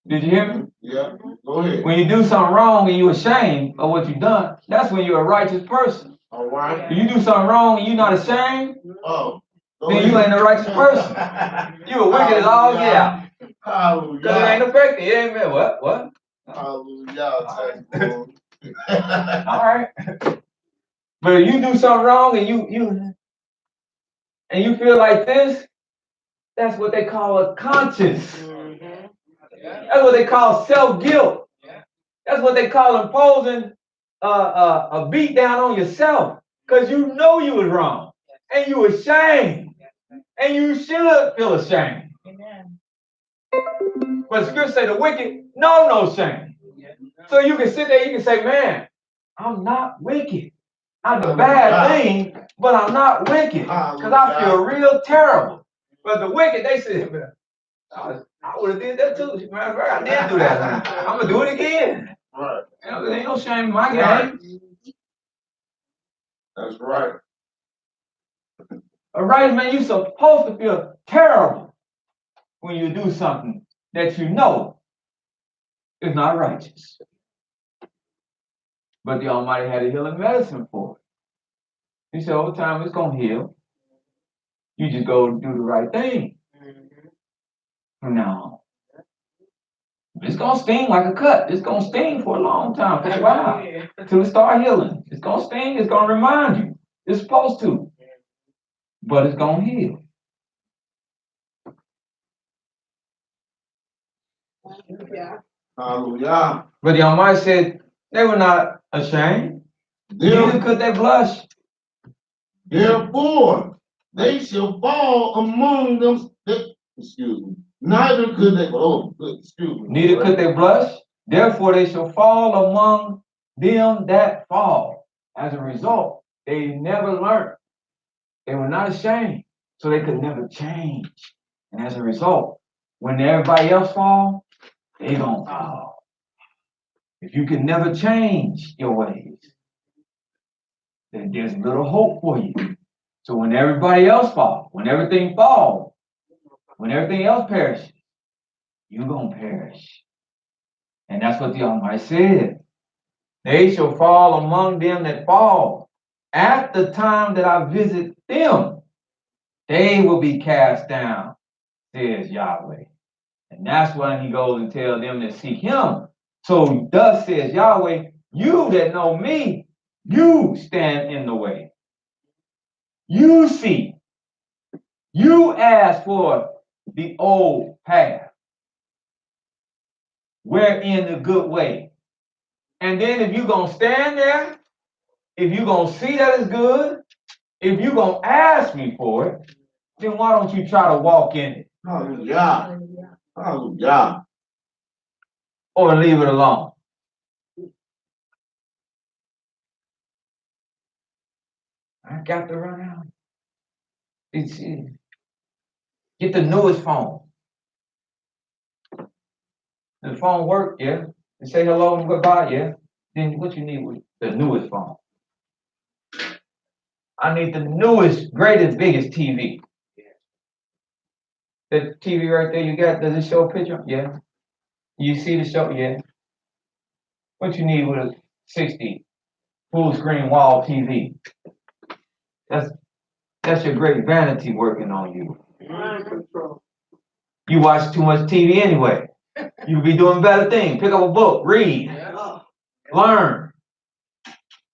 Did you hear me? Yeah, go ahead. When you do something wrong and you ashamed of what you've done, that's when you're a righteous person. All right. If you do something wrong and you're not ashamed, Oh, go then you ahead. ain't a righteous person. You a wicked as all get out. Hallelujah. Because it ain't affected. It ain't been, what? Hallelujah. All right. But if you do something wrong and you feel like this, that's what they call a conscience. That's what they call self-guilt. That's what they call imposing a beat down on yourself. Because you know you was wrong. And you ashamed. And you should feel ashamed. Amen. But the scripture say the wicked know no shame. So you can sit there, you can say, man, I'm not wicked. I'm the bad thing, but I'm not wicked. Because I feel real terrible. But the wicked, they say, I would have did that too. Matter of fact, I did do that. I'm going to do it again. Right. There ain't no shame in my game. That's right. A righteous man, you're supposed to feel terrible when you do something that you know is not righteous. But the Almighty had a healing medicine for it. He said, over time, it's going to heal. You just go do the right thing. From now on. It's going to sting like a cut. It's going to sting for a long time, for a while, until it start healing. It's going to sting. It's going to remind you. It's supposed to. But it's going to heal. Hallelujah. But the Almighty said they were not ashamed. Neither could they blush. Therefore, they shall fall among them. Excuse me. Neither could they. Oh, excuse me. Neither could they blush. Therefore, they shall fall among them that fall. As a result, they never learned. They were not ashamed, so they could never change. And as a result, when everybody else fall, they gonna fall. If you can never change your ways, then there's little hope for you. So when everybody else falls, when everything falls, when everything else perishes, you're gonna perish. And that's what the Almighty said. They shall fall among them that fall. At the time that I visit them, they will be cast down, says Yahweh. And that's when he goes and tells them that seek him. So thus says Yahweh, you that know me, you stand in the way. You see, you ask for the old path. We're in the good way. And then if you're going to stand there, if you're going to see that it's good, if you're going to ask me for it, then why don't you try to walk in it? Hallelujah. Hallelujah. Or leave it alone? I got to run out. Get the newest phone. The phone work, yeah. And say hello and goodbye, yeah. Then what you need with the newest phone? I need the newest, greatest, biggest TV. The TV right there you got, does it show a picture? Yeah. You see the show? Yeah. What you need with a 60 full screen wall TV? That's your great vanity working on you. Mind control. You watch too much TV anyway. You be doing better things. Pick up a book, read, learn.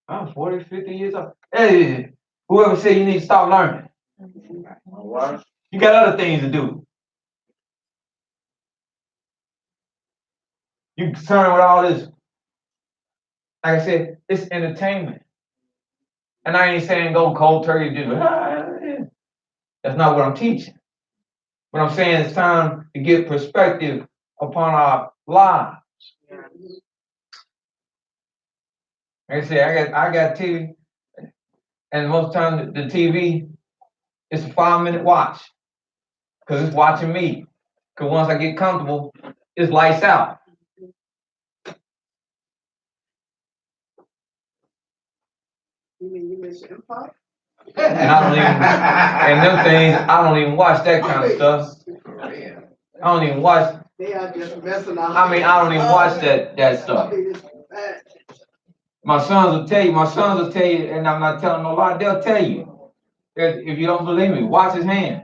I'm 40, 50 years old. Hey, whoever said you need to stop learning. All right. You got other things to do. You concerned with all this. Like I said, it's entertainment. And I ain't saying go cold turkey. That's not what I'm teaching. What I'm saying it's time to get perspective upon our lives. Like I said, I got TV, and most times the TV, it's a 5-minute watch. Because it's watching me. Because once I get comfortable, it's lights out. You mean you miss your empire? And I don't even, and them things, I don't even watch that kind of stuff. I don't even watch, They are just messing up. I mean, I don't even watch that stuff. My sons will tell you, and I'm not telling no lie, they'll tell you. If you don't believe me, watch his hand.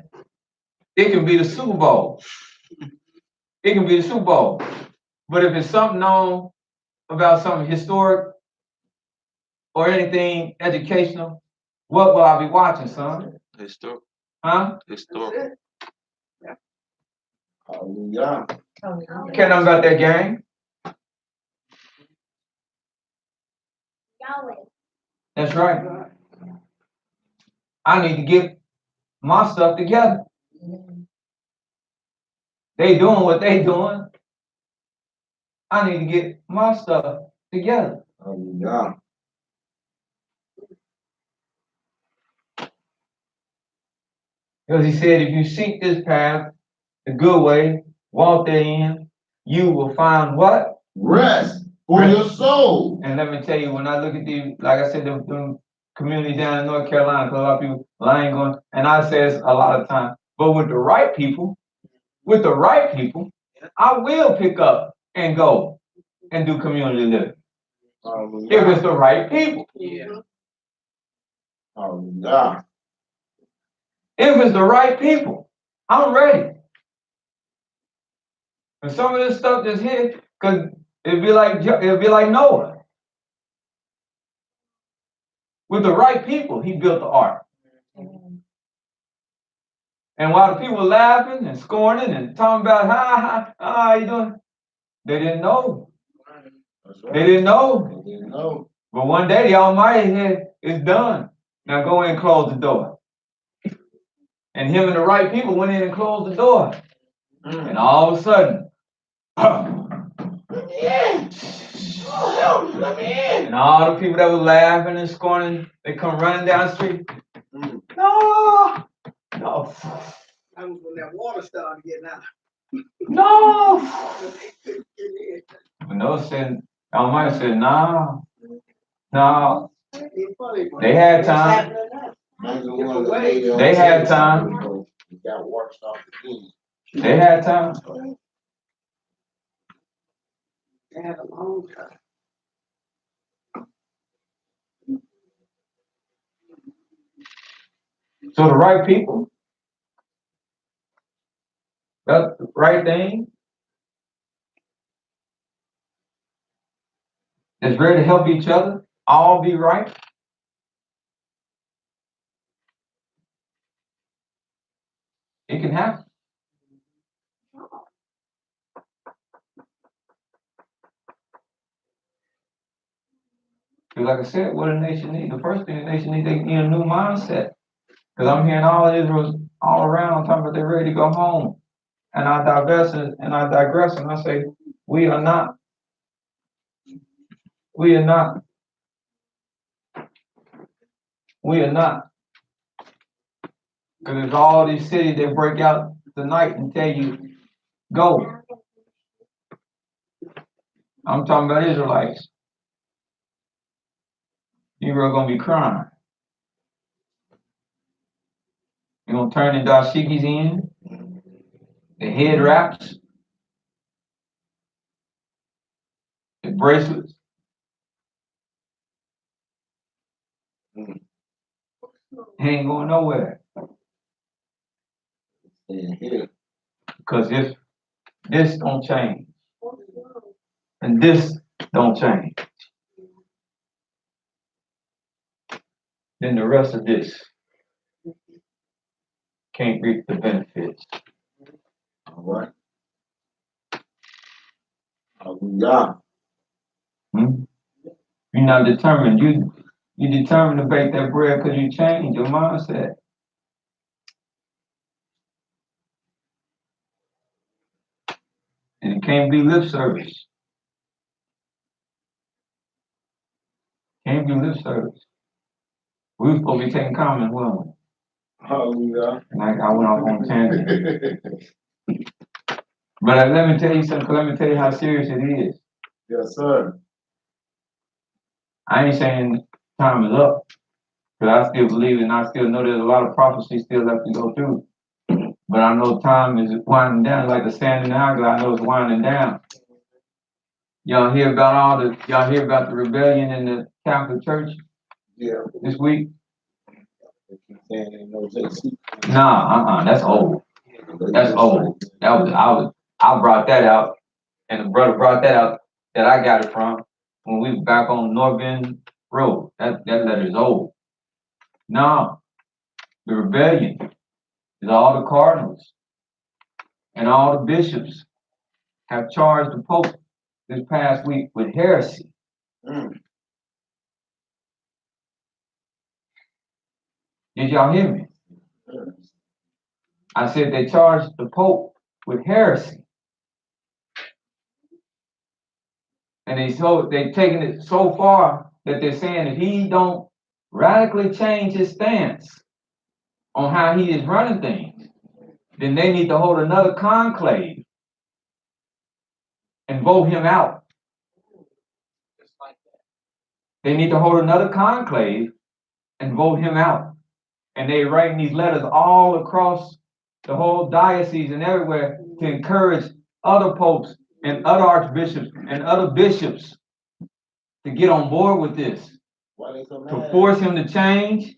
It can be the Super Bowl. It can be the Super Bowl. But if it's something known about something historic or anything educational, what will I be watching, son? Historic. Huh? Historic. Hallelujah. Care nothing about that game. That's right. I need to get my stuff together. They doing what they doing. I need to get my stuff together. Hallelujah. Because he said, if you seek this path, the good way, walk therein, you will find what? Rest for your soul. And let me tell you, when I look at the, like I said, the community down in North Carolina, because a lot of people lying going, and I say this a lot of times, but with the right people, I will pick up and go and do community living. If it's the right people. Hallelujah. If it's the right people, I'm ready. And some of this stuff just hit, because it'd be like Noah. With the right people, he built the ark. And while the people were laughing and scorning and talking about how you doing, they didn't know. Right. They didn't know. They didn't know. But one day the Almighty said, it's done. Now go in and close the door. And him and the right people went in and closed the door. And all of a sudden, and all the people that were laughing and scorning, they come running down the street. No. That was when that water started getting out. No. But Noah said, Almighty said, no. They had time. They had time. They had time. They had a long time. So the right people, that's the right thing, that's ready to help each other, all be right. It can happen. Because like I said, what a nation needs, the first thing the nation needs, they need a new mindset. Because I'm hearing all of Israel all around talking about they're ready to go home. And I digress and I say, we are not. We are not. We are not. Because there's all these cities that break out tonight and tell you, go. I'm talking about Israelites. You're going to be crying. You're going to turn the dashikis in, the head wraps, the bracelets. Ain't going nowhere. Because if this don't change, and this don't change, then the rest of this can't reap the benefits. All right. Hallelujah. You're not determined. You determined to bake that bread because you changed your mindset. And it can't be lip service. Can't be lip service. We were supposed to be taking comments, weren't we? Hallelujah. And I went off on a tangent. But let me tell you something, 'cause let me tell you how serious it is. Yes, sir. I ain't saying time is up. Because I still believe and I still know there's a lot of prophecy still left to go through. But I know time is winding down like the sand in the hourglass. I know it's winding down. Y'all hear about the rebellion in the Catholic Church Yeah. this week? They keep saying ain't no JC. Nah, that's old. That's old. I brought that out, and the brother brought that out that I got it from when we was back on North Bend Road. That letter is old. No, the rebellion is all the cardinals and all the bishops have charged the Pope this past week with heresy. Mm. Did y'all hear me? I said they charged the Pope with heresy. And they've taken it so far that they're saying if he don't radically change his stance on how he is running things, then they need to hold another conclave and vote him out. They need to hold another conclave and vote him out. And they're writing these letters all across the whole diocese and everywhere to encourage other popes and other archbishops and other bishops to get on board with this, Why they so to mad? force him to change,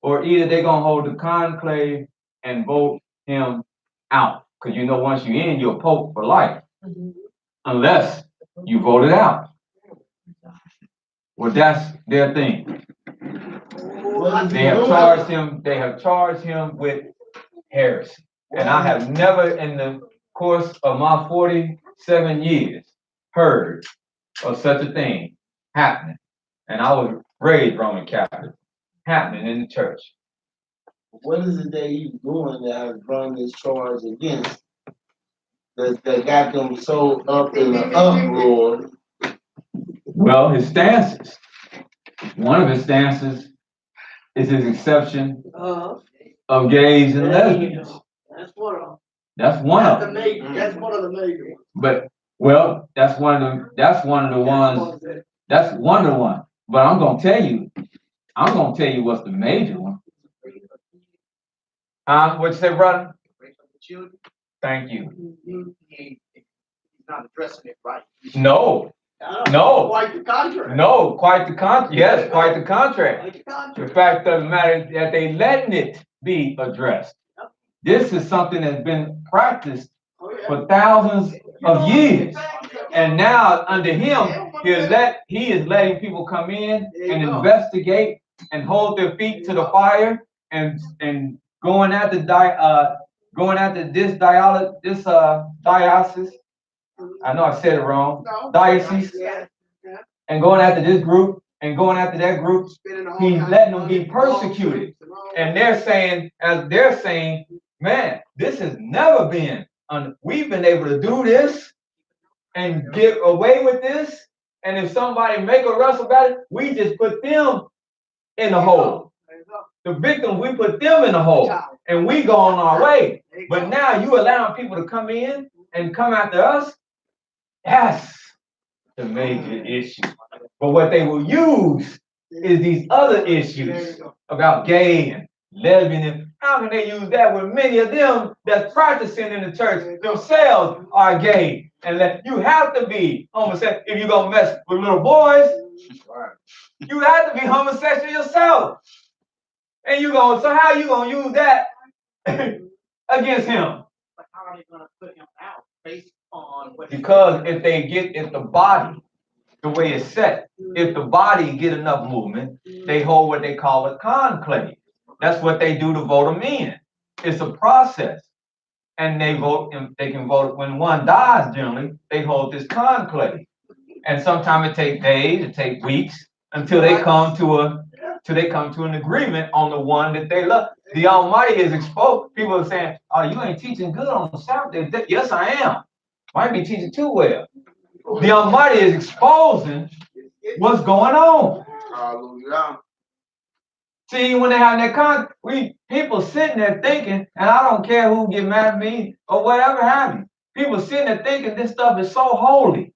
or either they're gonna hold the conclave and vote him out. Because you know once you're in, you're a pope for life. Unless you vote it out. Well, that's their thing. They have charged him with heresy. And I have never in the course of my 47 years heard of such a thing happening. And I was raised Roman Catholic, happening in the church. What is it that he's doing that has brought this charge against that got them so up in the uproar? Well, his stances. One of his stances is his exception of gays and lesbians. That's one of them. That's one of them. That's one of the major. But well, that's one of the ones. That's one of the ones. But I'm gonna tell you what's the major one. What'd you say, brother? Thank you. He's not addressing it right. No. Quite the contrary. No, quite the contrary. Yes, quite the contrary. Quite the contrary. The fact of the matter is that they letting it be addressed. This is something that's been practiced for thousands of years. And now under him, he is letting people come in and investigate and hold their feet to the fire and going after this diocese. I know I said it wrong. Diocese. And going after this group and going after that group. He's letting them be persecuted. And they're saying, man, this has never been. We've been able to do this and get away with this. And if somebody make a rush about it, we just put them in the hole. The victims, we put them in the hole. And we go on our way. But now you allowing people to come in and come after us. That's the major issue. But what they will use is these other issues about gay and lesbian. How can they use that when many of them that's practicing in the church themselves are gay? And that you have to be homosexual if you're gonna mess with little boys. You have to be homosexual yourself. And so how you gonna use that against him? But how are they gonna put him out based on what? Because if the body, the way it's set, if the body get enough movement, they hold what they call a conclave. That's what they do to vote them in. It's a process. And they can vote when one dies generally, they hold this conclave. And sometimes it takes days, it takes weeks until they come to an agreement on the one that they love. The Almighty is exposed. People are saying, oh, you ain't teaching good on the Sabbath day. Yes, I am. Might be teaching too well. The Almighty is exposing what's going on. Hallelujah. See, when they have that people sitting there thinking, and I don't care who get mad at me or whatever have you. People sitting there thinking this stuff is so holy.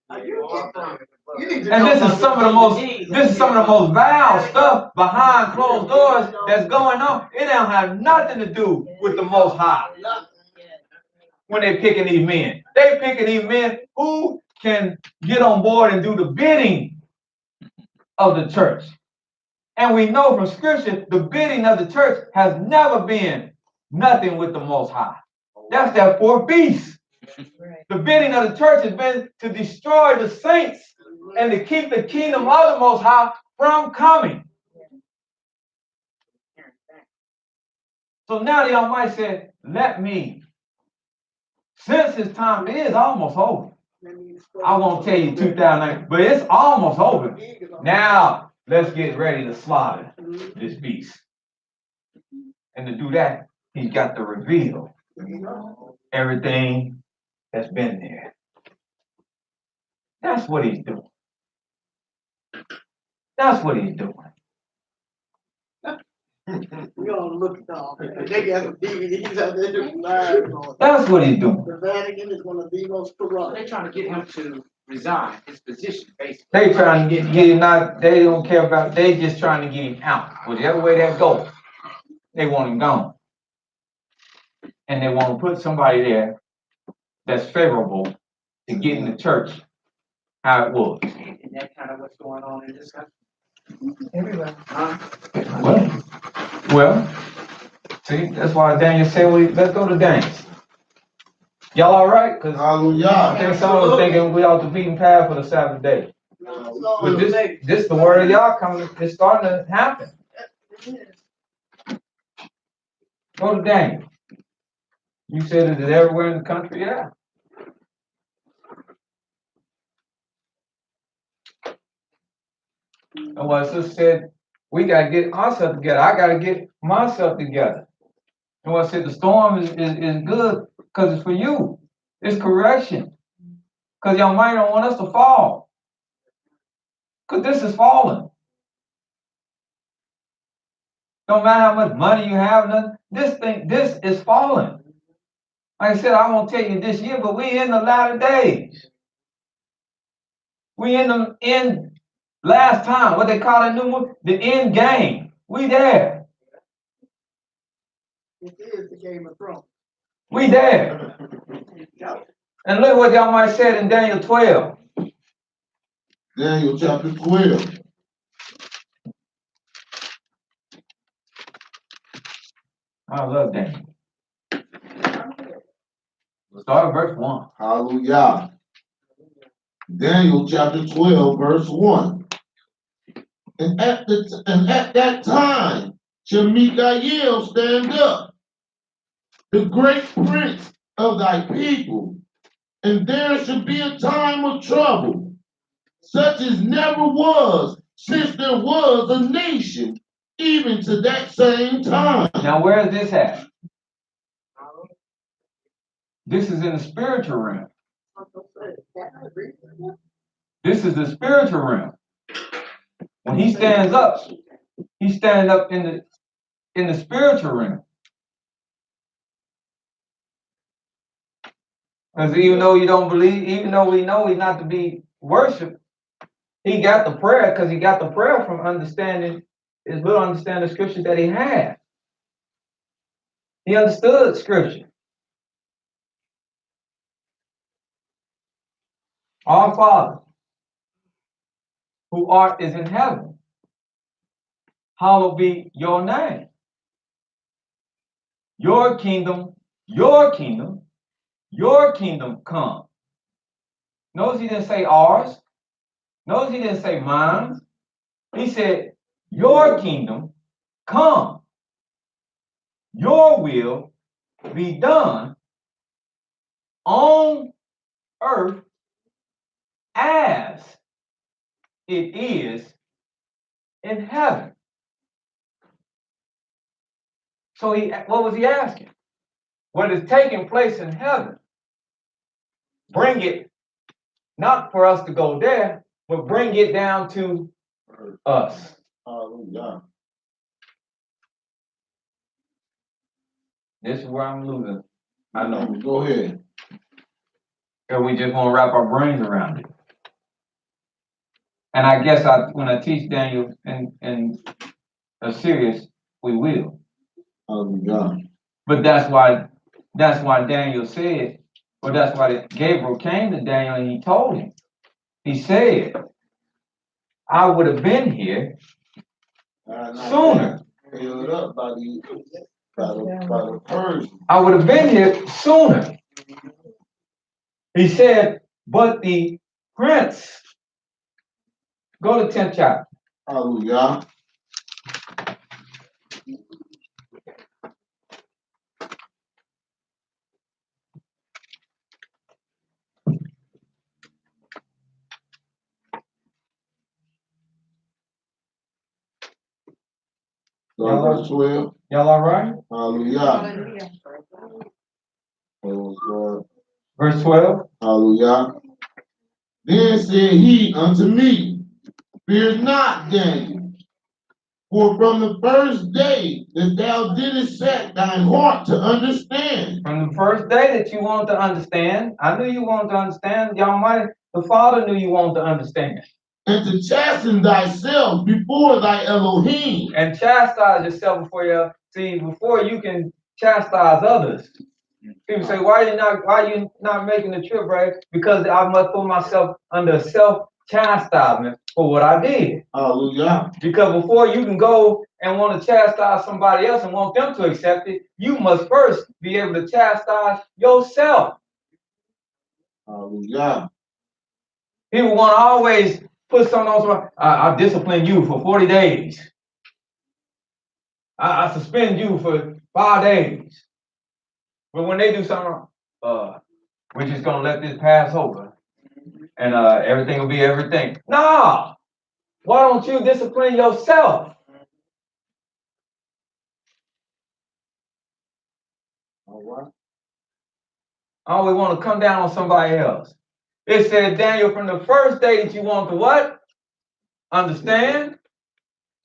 You need to And know this is about some of the most, this is some of the most vile stuff behind closed doors that's going on. It don't have nothing to do with the Most High. When they picking these men, they picking these men who can get on board and do the bidding of the church. And we know from scripture, the bidding of the church has never been nothing with the Most High. That's that fourth beast. The bidding of the church has been to destroy the saints and to keep the kingdom of the Most High from coming. So now the Almighty said, let me, since his time is almost over, I won't tell you 2009, but it's almost over. Now, let's get ready to slaughter this beast. And to do that, he's got to reveal everything that's been there. That's what he's doing. That's what he's doing. We gonna look at all. They got some DVDs out there. That's what he's doing. The Vatican is one of the most corrupt. They're trying to get him to resign his position, basically. They trying to get him not, they don't care about, they just trying to get him out. Whichever way that goes, they want him gone. And they want to put somebody there that's favorable to getting the church how it was. And that's kind of what's going on in this country. Everywhere. Well, see, that's why Daniel said, let's go to Daniel. Y'all all right? Because I Hallelujah. think someone was thinking we off the beaten path for the Sabbath day. But this the word of y'all coming, it's starting to happen. Go to Daniel. You said it is everywhere in the country, yeah. And what sister said, we gotta get ourselves together. I gotta get myself together. And what I said, the storm is good because it's for you. It's correction. Because y'all might don't want us to fall. Because this is falling. Don't matter how much money you have, nothing. This is falling. Like I said, I won't tell you this year, but we in the latter days. We in the end last time, what they call it new one, the end game. We there. It is the Game of Thrones. We there. And look what y'all might said in Daniel 12. Daniel chapter 12. I love Daniel. We'll start at verse 1. Hallelujah. Daniel chapter 12, verse 1. And at that time shall Mikael stand up, the great prince of thy people, and there shall be a time of trouble, such as never was since there was a nation, even to that same time. Now, where is this at? This is in the spiritual realm. This is the spiritual realm. When he stands up, he's standing up in the spiritual realm. Because even though you don't believe, even though we know he's not to be worshipped, he got the prayer because he got the prayer from understanding his little understanding scripture that he had. He understood scripture. Our Father, who art is in heaven, hallowed be your name. Your kingdom come. Notice he didn't say ours. Notice he didn't say mine. He said, your kingdom come. Your will be done on earth as it is in heaven. So what was he asking? What is taking place in heaven, bring it, not for us to go there, but bring it down to us. Hallelujah. This is where I'm losing. I know. Go ahead. And we just want to wrap our brains around it. And I guess when I teach Daniel in a serious, we will. Hallelujah. But that's why Daniel said, or that's why Gabriel came to Daniel and he told him. He said, I would have been here sooner. Held up by the Persians. I would have been here sooner. He said, but the prince, go to 10th chapter. Hallelujah. Verse 12. Y'all all right? Hallelujah. Hallelujah. Praise God. Verse 12. Hallelujah. Then said he unto me, fear not, Daniel, for from the first day that thou didst set thine heart to understand. From the first day that you wanted to understand, I knew you wanted to understand. The Father knew you wanted to understand. And to chasten thyself before thy Elohim. And chastise yourself before you can chastise others. People say, why are you not making the trip, right? Because I must put myself under self-chastisement for what I did. Hallelujah. Because before you can go and want to chastise somebody else and want them to accept it, you must first be able to chastise yourself. Hallelujah. People want to always put something on somebody. I'll discipline you for 40 days. I suspend you for 5 days. But when they do something wrong, we're just going to let this pass over. And everything will be everything. No! Why don't you discipline yourself? All right. I always want to come down on somebody else. It said, Daniel, from the first day that you want to what? Understand?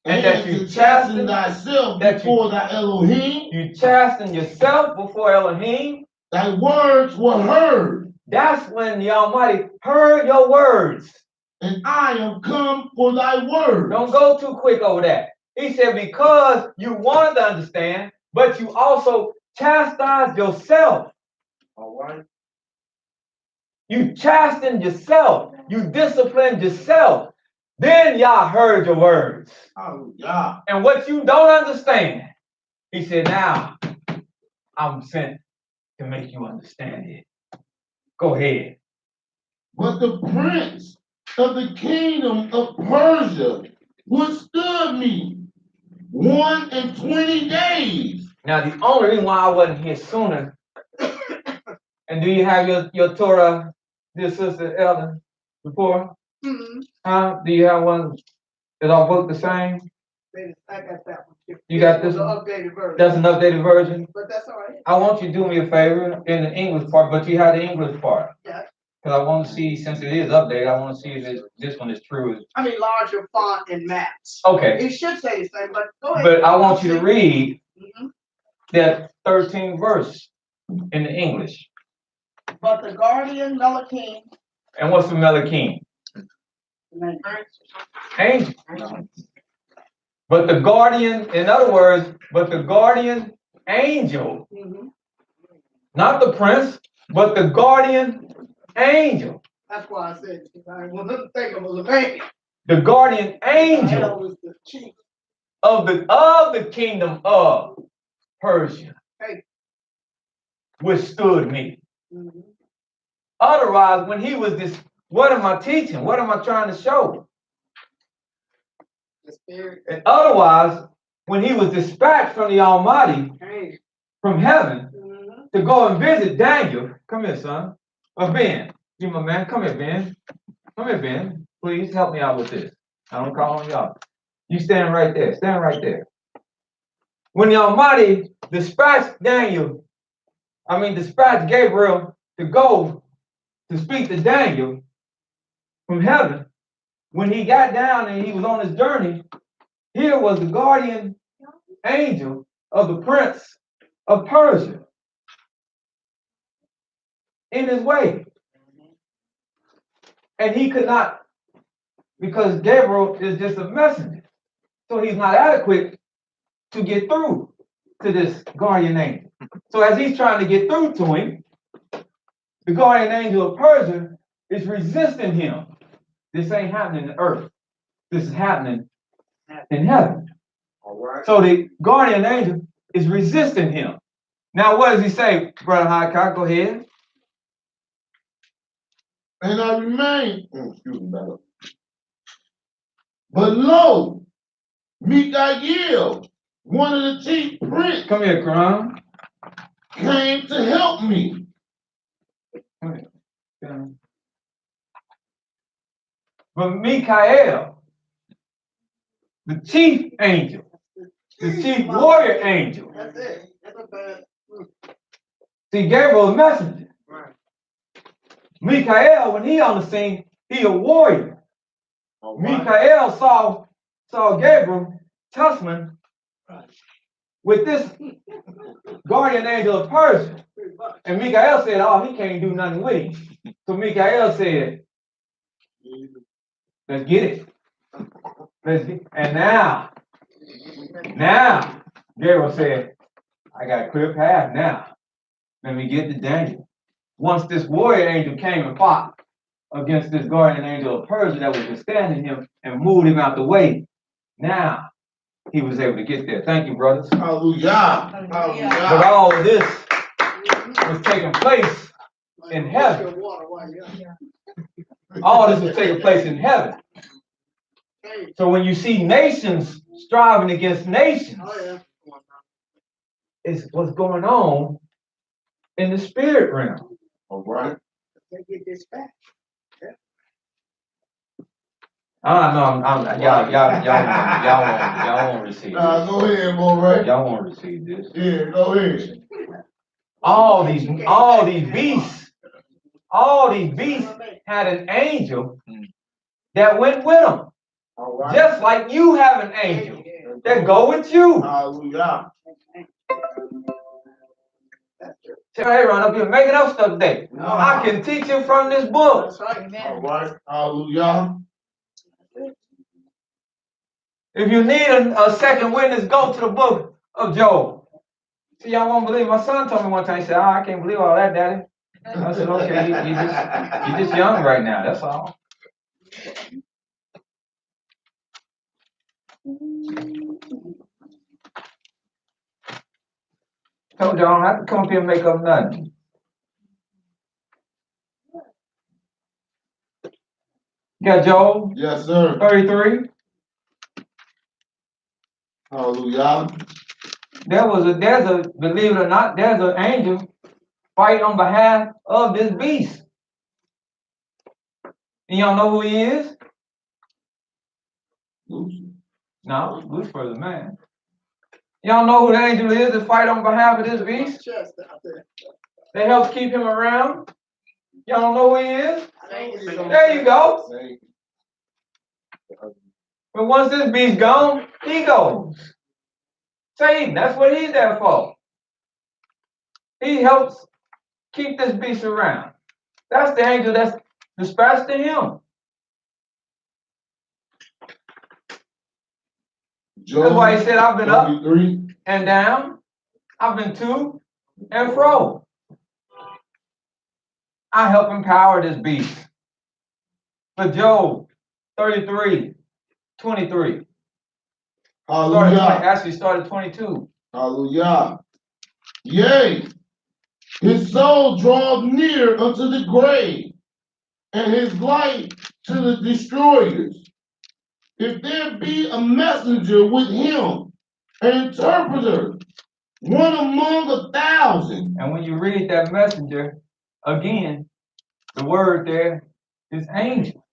And that you chasten thyself before thy Elohim. You chasten yourself before Elohim. Thy words were heard. That's when the Almighty heard your words. And I am come for thy word. Don't go too quick over that. He said, because you wanted to understand, but you also chastised yourself. All right. You chastened yourself. You disciplined yourself. Then y'all heard your words. Hallelujah. And what you don't understand, he said, now I'm sent to make you understand it. Go ahead. But the prince of the kingdom of Persia withstood me 21 days. Now, the only reason why I wasn't here sooner, and do you have your Torah, dear sister Elder, before? Mm-hmm. Huh? Do you have one? Is our book the same? I got that one. You got this The one? updated version. That's an updated version? But that's all right. I want you to do me a favor in the English part, but you have the English part. Yeah. Because I want to see, since it is updated, I want to see if this one is true. I mean, larger font and maps. Okay. It should say the same, but go ahead. But I want you to read Mhm. that 13th verse in the English. But the guardian Melachim. And what's the Melachim? Angel. But the guardian, in other words, but the guardian angel, Mm-hmm. not the prince, but the guardian angel. That's why I said, I wasn't thinking it was a man. The guardian angel I was the chief. of the kingdom of Persia Hey. withstood me. Mm-hmm. Otherwise, when he was this, what am I teaching? What am I trying to show? The spirit. And otherwise, when he was dispatched from the Almighty, Hey. from heaven, Mm-hmm. to go and visit Daniel, come here, son, or Ben, you my man, come here, Ben. Come here, Ben. Please help me out with this. I don't call on y'all. You stand right there. Stand right there. When the Almighty dispatched Gabriel to go to speak to Daniel from heaven, when he got down and he was on his journey, here was the guardian angel of the prince of Persia in his way. And he could not because Gabriel is just a messenger. So he's not adequate to get through to this guardian angel. So as he's trying to get through to him, the guardian angel of Persia is resisting him. This ain't happening on earth. This is happening in heaven. All right. So the guardian angel is resisting him. Now, what does he say, Brother Highcock? Go ahead. And I remain, excuse me, brother. But lo, Mikael, one of the chief prince, Come here, Quran. came to help me. Come here. But Mikael, the chief angel, the chief warrior angel. That's it. That's a bad. See, Gabriel is a messenger. Right. Mikael, when he on the scene, he a warrior. All right. Mikael saw Gabriel tussling with this guardian angel of Persia. And Mikael said, oh, he can't do nothing with him. So Mikael said, let's get it. And now, Gabriel said, I got a clear path now. Let me get to Daniel. Once this warrior angel came and fought against this guardian angel of Persia that was withstanding him and moved him out the way, now he was able to get there. Thank you, brothers. Hallelujah. But Hallelujah. all of this was taking place in heaven. All this was taking place in heaven. So when you see nations striving against nations, it's what's going on in the spirit realm. All right. They get this back. Y'all won't receive this. Go ahead, boy, right? Y'all won't receive this. Yeah, go ahead. All these beasts had an angel that went with them. All right. Just like you have an angel that go with you. Hallelujah. Tell Aaron up here making up stuff today. I can teach him from this book. All right. Hallelujah. If you need a second witness, go to the book of Job. See, y'all won't believe. My son told me one time, he said, I can't believe all that, Daddy. I said, okay, you're just young right now, that's all. Told you I don't have to come up here and make up nothing. You got Job Yes, sir. 33. Hallelujah. Believe it or not, there's an angel fighting on behalf of this beast. And y'all know who he is? No, Lucifer is a man. Y'all know who the angel is that fight on behalf of this beast? That helps keep him around. Y'all know who he is? There you go. But once this beast gone, he goes. Satan, that's what he's there for. He helps keep this beast around. That's the angel that's dispatched to him. That's why he said, I've been up and down. I've been to and fro. I help empower this beast. But Job 33, 23. Started 22. Hallelujah. Yea, his soul draweth near unto the grave, and his life to the destroyers. If there be a messenger with him, an interpreter, one among 1,000. And when you read that messenger, again, the word there is angel.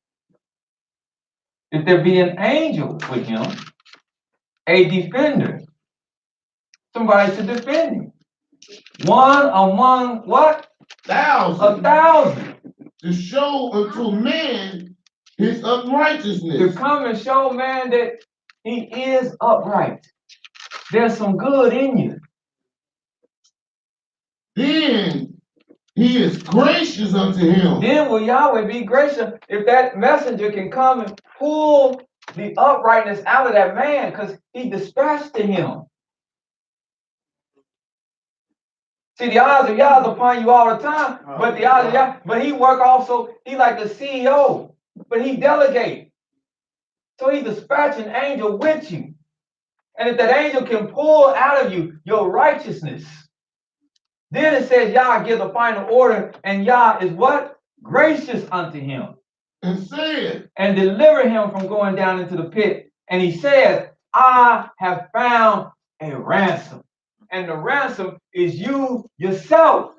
If there be an angel with him, a defender, somebody to defend him. One among what? 1,000. 1,000. To show unto man his uprighteousness. To come and show man that he is upright. There's some good in you. Then he is gracious unto him. Then will Yahweh be gracious if that messenger can come and pull the uprightness out of that man because he dispatched to him. See, the eyes of Yah is upon you all the time, but the eyes of Yah, but he work also, he like the CEO, but he delegate. So he dispatch an angel with you. And if that angel can pull out of you your righteousness, then it says Yah gives a final order, and Yah is what? Gracious unto him. And said, And deliver him from going down into the pit. And he says, I have found a ransom. And the ransom is you yourself.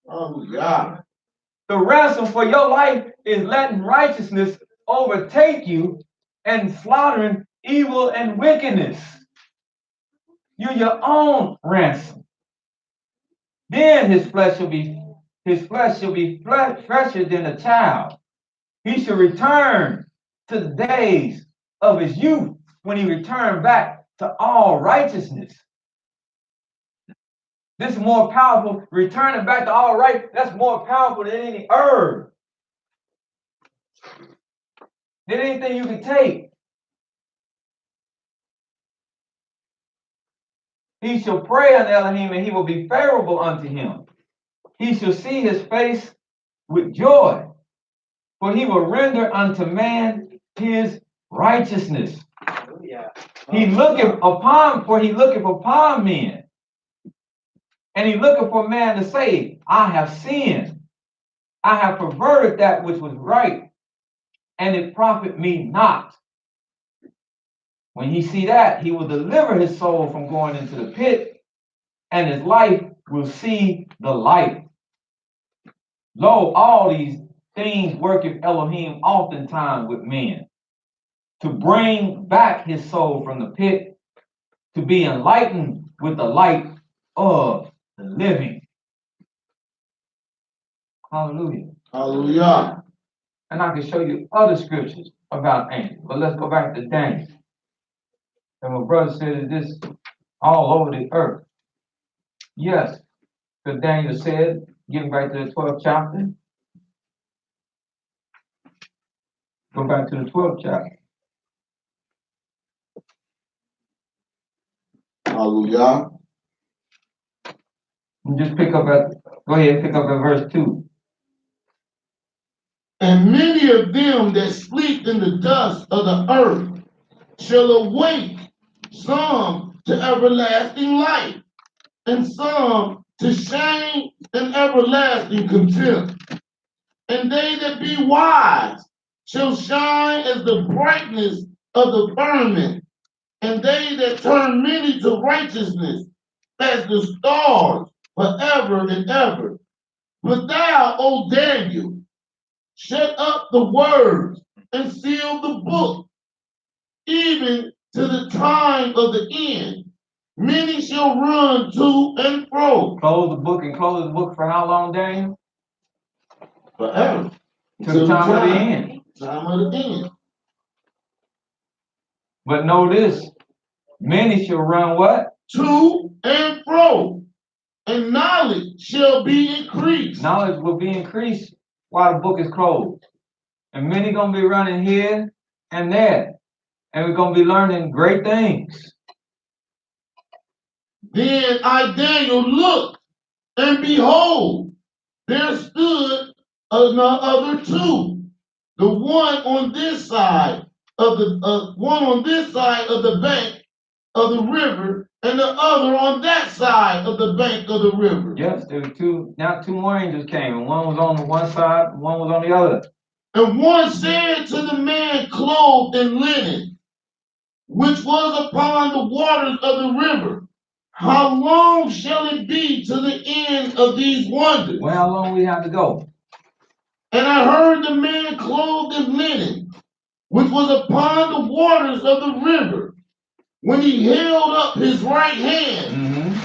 hallelujah. The ransom for your life is letting righteousness overtake you and slaughtering evil and wickedness. You're your own ransom. Then his flesh shall be fresher than a child. He shall return to the days of his youth when he returned back to all righteousness. This is more powerful. Returning back to all right, that's more powerful than any herb. Than anything you can take. He shall pray unto Elohim, and he will be favorable unto him. He shall see his face with joy, for he will render unto man his righteousness. Hallelujah. He looketh upon men. And he looketh for man to say, I have sinned. I have perverted that which was right, and it profit me not. When he see that, he will deliver his soul from going into the pit, and his life will see the light. Lo, all these things worketh Elohim oftentimes with men, to bring back his soul from the pit, to be enlightened with the light of the living. Hallelujah. Hallelujah. And I can show you other scriptures about angels, but let's go back to Daniel. And my brother said this all over the earth. Yes, because Daniel said, getting back to the 12th chapter. Go back to the 12th chapter. Hallelujah. And just pick up at verse 2. And many of them that sleep in the dust of the earth shall awake, some to everlasting life, and some to shame and everlasting contempt. And they that be wise shall shine as the brightness of the firmament, and they that turn many to righteousness as the stars forever and ever. But thou, O Daniel, shut up the words and seal the book, even to the time of the end. Many shall run to and fro. Close the book for how long, Daniel? Forever. To the time of the end. Time of the end. But know this, many shall run what? To and fro. And knowledge shall be increased. Knowledge will be increased while the book is closed. And many gonna be running here and there. And we're gonna be learning great things. Then I, Daniel, looked, and behold, there stood another two. The one on this side of the bank of the river, and the other on that side of the bank of the river. Yes, there were two more angels came, and one was on the one side, and one was on the other. And one said to the man clothed in linen, which was upon the waters of the river, how long shall it be to the end of these wonders? Well, how long we have to go? And I heard the man clothed in linen, which was upon the waters of the river, when he held up his right hand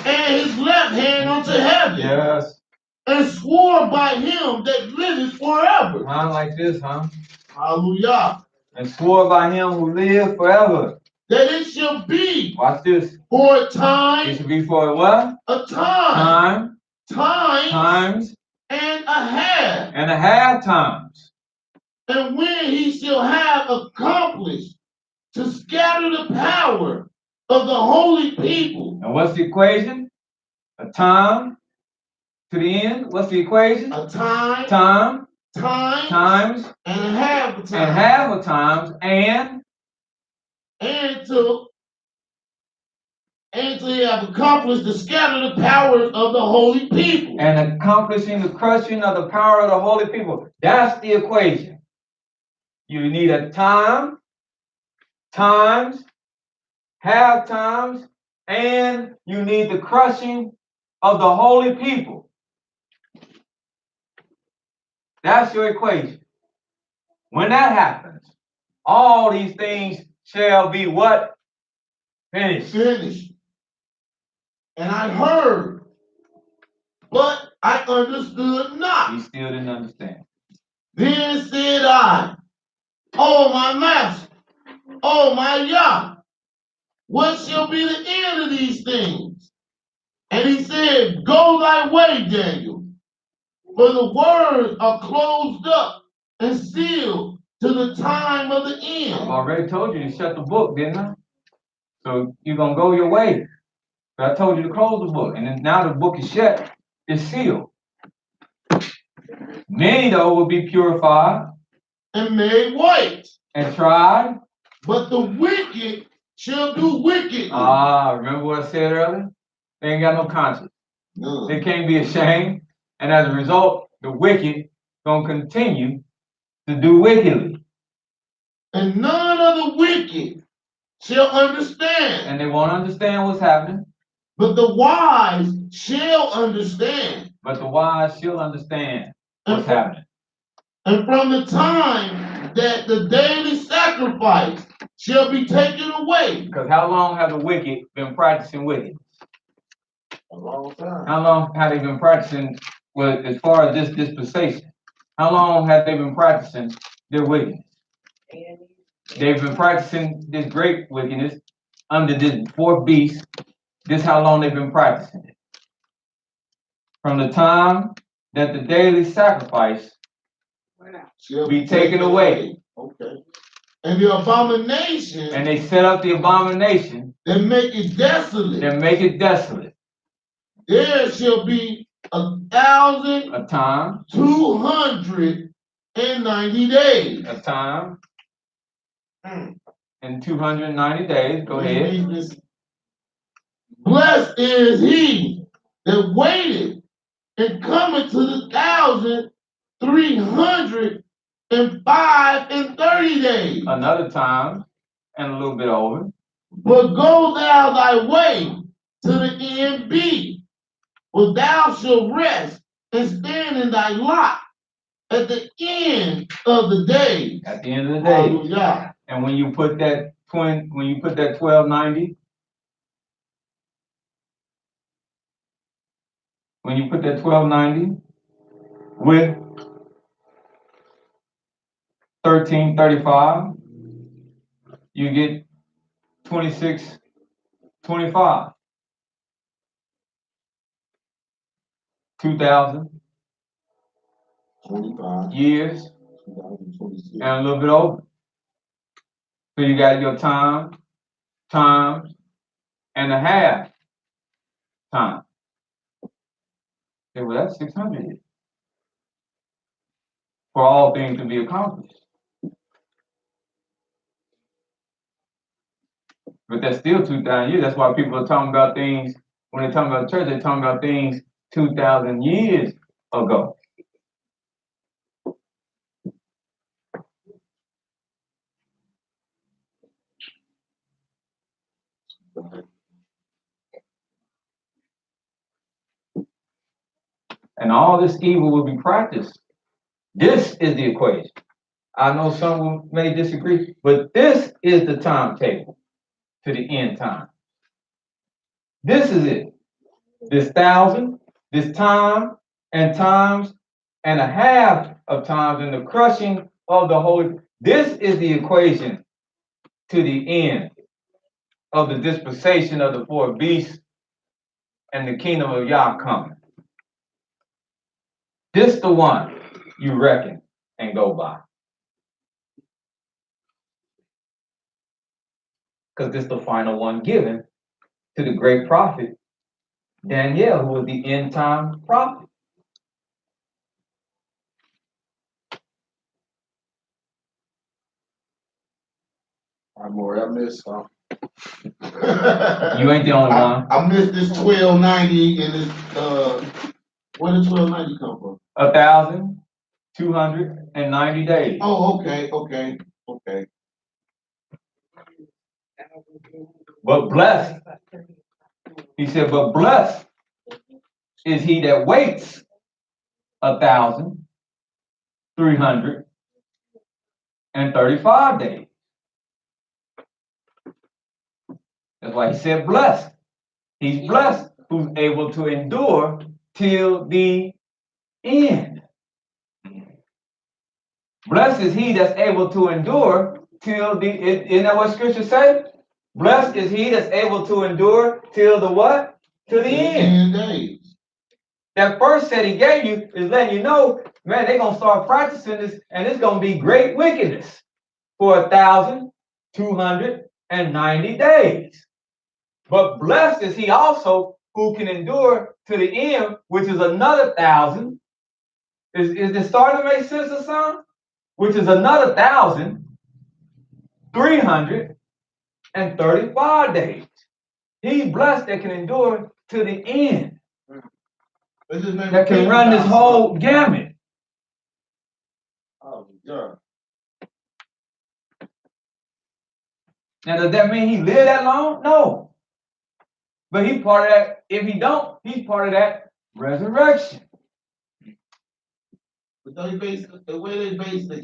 and his left hand unto heaven, Yes. and swore by him that liveth forever. Like this, huh? Hallelujah. And swore by him who lives forever. That it shall be. Watch this. For a time. It should be for what? A time. Times. And a a a half times. and when he shall have accomplished to scatter the power of the holy people. And what's the equation? A time to the end. What's the equation? A time, Time times, times and a half a time. and half of times And to he have accomplished to scatter the powers of the holy people. and accomplishing the crushing of the power of the holy people. That's the equation. You need a time, times, half times, and you need the crushing of the holy people. That's your equation. When that happens, all these things shall be what? Finished. Finished. And I heard, but I understood not. He still didn't understand. Then said I, oh my master, oh my Yah, what shall be the end of these things? And he said, go thy way, Daniel, for the words are closed up and sealed to the time of the I've end. already told you to shut the book, didn't I? So you're going to go your way. But I told you to close the book. And then now the book is shut, it's sealed. Many, though, will be purified And made white, and tried. but the wicked shall do wickedly. Remember what I said earlier? They ain't got no conscience. None. They can't be ashamed. And as a result, the wicked going to continue to do wickedly. And none of the wicked shall understand, And they won't understand what's happening. but the wise shall understand. But the wise shall understand what's happening. And from the time that the daily sacrifice shall be taken away. Because how long have the wicked been practicing wickedness? A long time. How long have they been practicing, well, as far as this dispensation? How long have they been practicing their wickedness? They've been practicing this great wickedness under this fourth beast. This how long they've been practicing it. From the time that the daily sacrifice Shall be taken away. Okay. And the abomination And they set up the abomination that make it desolate. and make it desolate. There shall be 1,290 A time, days. a time, Mm. in 290 days. Go ahead. Blessed is he that waited and cometh to the 1,305 days. Another time, and a little bit over. But go thou thy way to the end be, for thou shalt rest and stand in thy lot at the end of the day. At the end of the day. Hallelujah. And when you put that 1290, when you put that 1290 with 1335, you get 2625. 2,000 years 2026. and a little bit over. So you got your time, times, and a half time. Okay, well, that's 600 years for all things to be accomplished. But that's still 2,000 years. That's why people are talking about things, when they're talking about church, they're talking about things 2,000 years ago. And all this evil will be practiced. This is the equation. I know some may disagree, but this is the timetable to the end time. This is it. This 1,000, this time, and times, and a half of times, and the crushing of the holy. This is the equation to the end of the dispensation of the four beasts and the kingdom of Yah coming. This the one you reckon and go by. Because this the final one given to the great prophet Daniel, who was the end time prophet. I'm more, I missed some. You ain't the only one. I missed this 1290 and this, where did 1290 come from? 1,290 days. Oh, okay. But blessed, he said, but blessed is he that waits 1,335 days. That's why he said blessed. He's blessed who's able to endure till the end. Blessed is he that's able to endure till the, isn't that what scripture say? Blessed is he that's able to endure till the what? Till the end. 10 days. That first set he gave you is letting you know, man, they're going to start practicing this and it's going to be great wickedness for 1,290 days. But blessed is he also who can endure to the end, which is another 1,000. Is this starting to make sense or something? Which is another 1,335 days. He's blessed that can endure to the end. That can run this whole gamut. Oh, God. Now, does that mean he lived that long? No. But he's part of that. If he don't, he's part of that resurrection. But the way they base the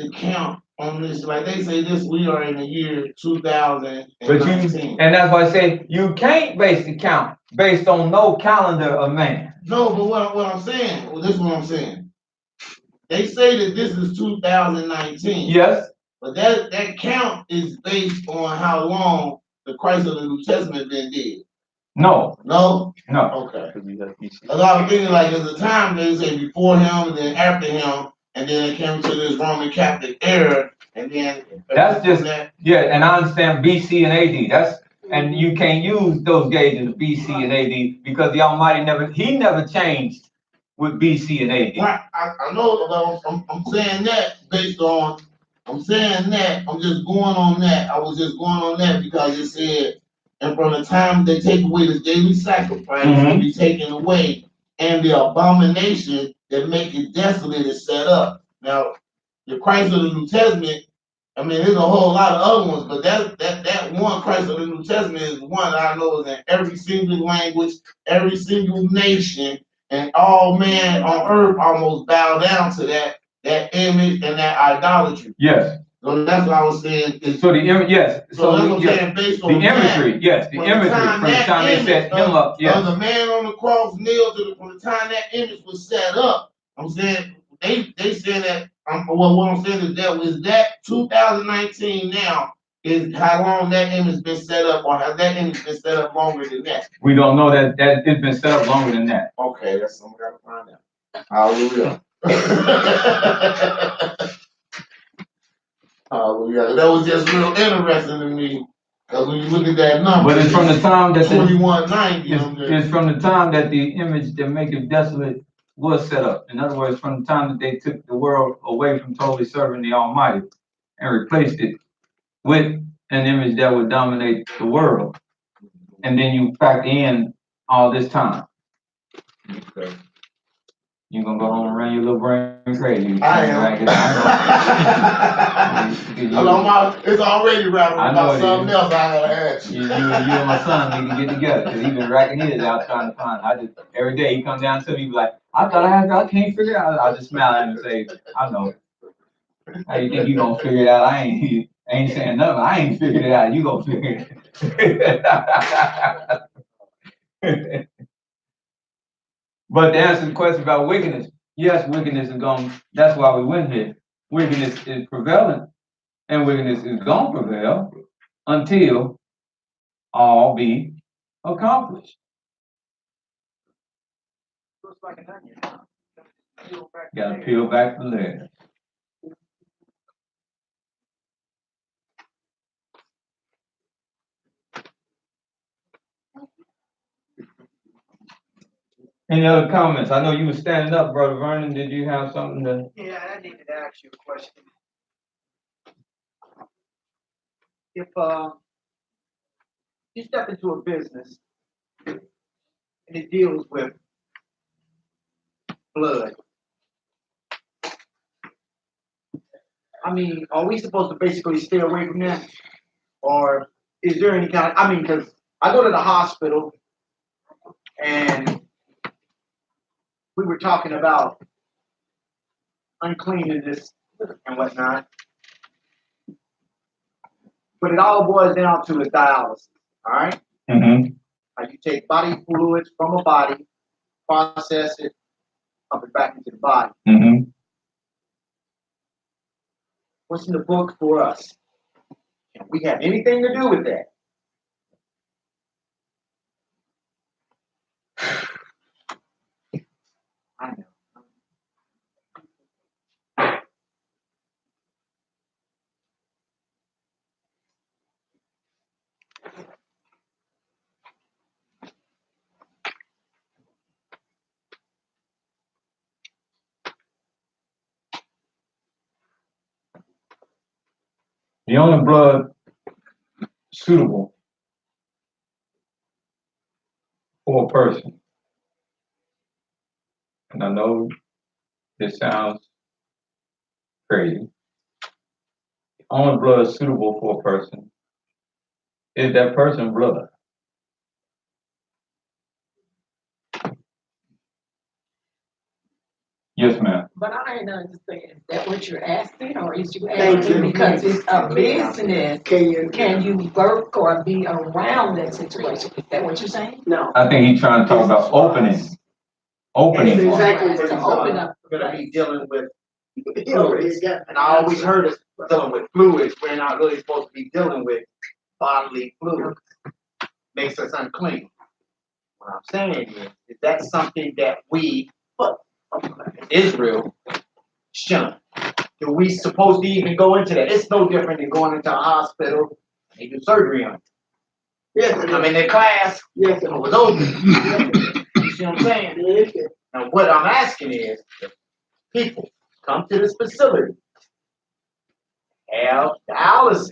count on this, like they say this, we are in the year 2019. And that's why I say you can't base the count based on no calendar of man. No, but what I'm saying, this is what I'm saying. They say that this is 2019. Yes. But that count is based on how long the Christ of the New Testament been dead. No. No? No. Okay. A lot of thinking like there's a time they say before him and then after him, and then it came to this Roman Catholic era, and then that's just yeah, and I understand BC and AD. That's and you can't use those gauges BC and AD because the Almighty never changed with BC and AD. Right, I know, but I'm saying that based on I'm just going on that. I was just going on that because it said, and from the time they take away the daily sacrifice, will be taken away, and the abomination that make it desolate is set up. Now, the Christ of the New Testament, I mean, there's a whole lot of other ones, but that one Christ of the New Testament is one that I know is in every single language, every single nation, and all man on earth almost bow down to that image and that idolatry. Yes. So that's what I was saying. So the image, yes. So that's what I'm saying, based on the imagery, yes, the imagery from the time they set him up, yes. The man on the cross nailed to from the time that image was set up. I'm saying they saying that. What I'm saying is that 2019 now is how long that image been set up, or has that image been set up longer than that? We don't know that it's been set up longer than that. Okay, that's something we gotta find out. Hallelujah. Hallelujah. That was just real interesting to me. Because when you look at that number, but it's from the time that 2190. It's from the time that the image that maketh desolate was set up. In other words, from the time that they took the world away from totally serving the Almighty and replaced it with an image that would dominate the world. And then you factor in all this time. Okay. You gonna go home and run your little brain crazy. I am. It's already rapping about something else I gotta ask you. You and my son need to get together because he's been racking his out trying to find. Every day he comes down to me like, I can't figure it out. I just smile at him and say, I know. How you think you gonna figure it out? I ain't saying nothing. I ain't figured it out. You gonna figure it. But to answer the question about wickedness, yes, wickedness is gone. That's why we went here. Wickedness is prevalent, and wickedness is gonna prevail until all be accomplished. Looks like an onion. Gotta peel back the layer. Any other comments? I know you were standing up, Brother Vernon. Did you have something to? Yeah, I needed to ask you a question. If, you step into a business and it deals with blood, I mean, are we supposed to basically stay away from that? Or is there any kind of, I mean, because I go to the hospital and we were talking about uncleanliness and whatnot. But it all boils down to is dialysis, all right? Mm-hmm. How you take body fluids from a body, process it, pump it back into the body. Mm-hmm. What's in the book for us? Can we have anything to do with that? I know. The only blood suitable for a person, and I know this sounds crazy, the only blood suitable for a person is that person's blood. Yes, ma'am. But I ain't understand, is that what you're asking, or is you Thank asking you. because it's a business? Can you work or be around that situation? Is that what you're saying? No. I think he's trying to talk about opening. Opening. That's exactly what To it's open up. We're gonna be dealing with He already fluids. got. And I always heard us dealing with fluids. We're not really supposed to be dealing with bodily fluids. Makes us unclean. What I'm saying is that something that we, Israel, shun? Do we supposed to even go into that? It's no different than going into a hospital and they do surgery on you. Yes, I'm in their class, yes, it was open. You see what I'm saying? yes. Now, what I'm asking is, if people come to this facility, have dialysis.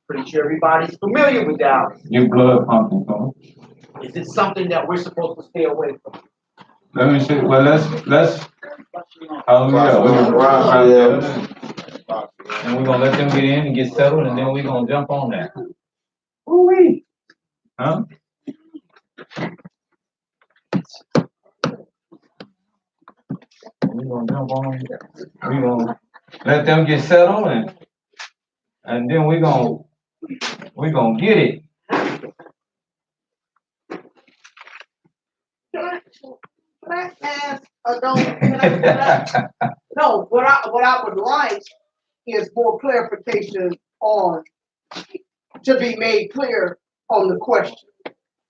Pretty sure everybody's familiar with dialysis. Your blood pumping from. Is it something that we're supposed to stay away from? Let me see. Well, let's. Hallelujah. And we're gonna let them get in and get settled, and then we're gonna jump on that. Ooh-wee. Huh? We're gonna jump on. We're gonna let them get settled, and then we're gonna get it. Can I ask, no, what I would like is more clarification on, to be made clear on the question.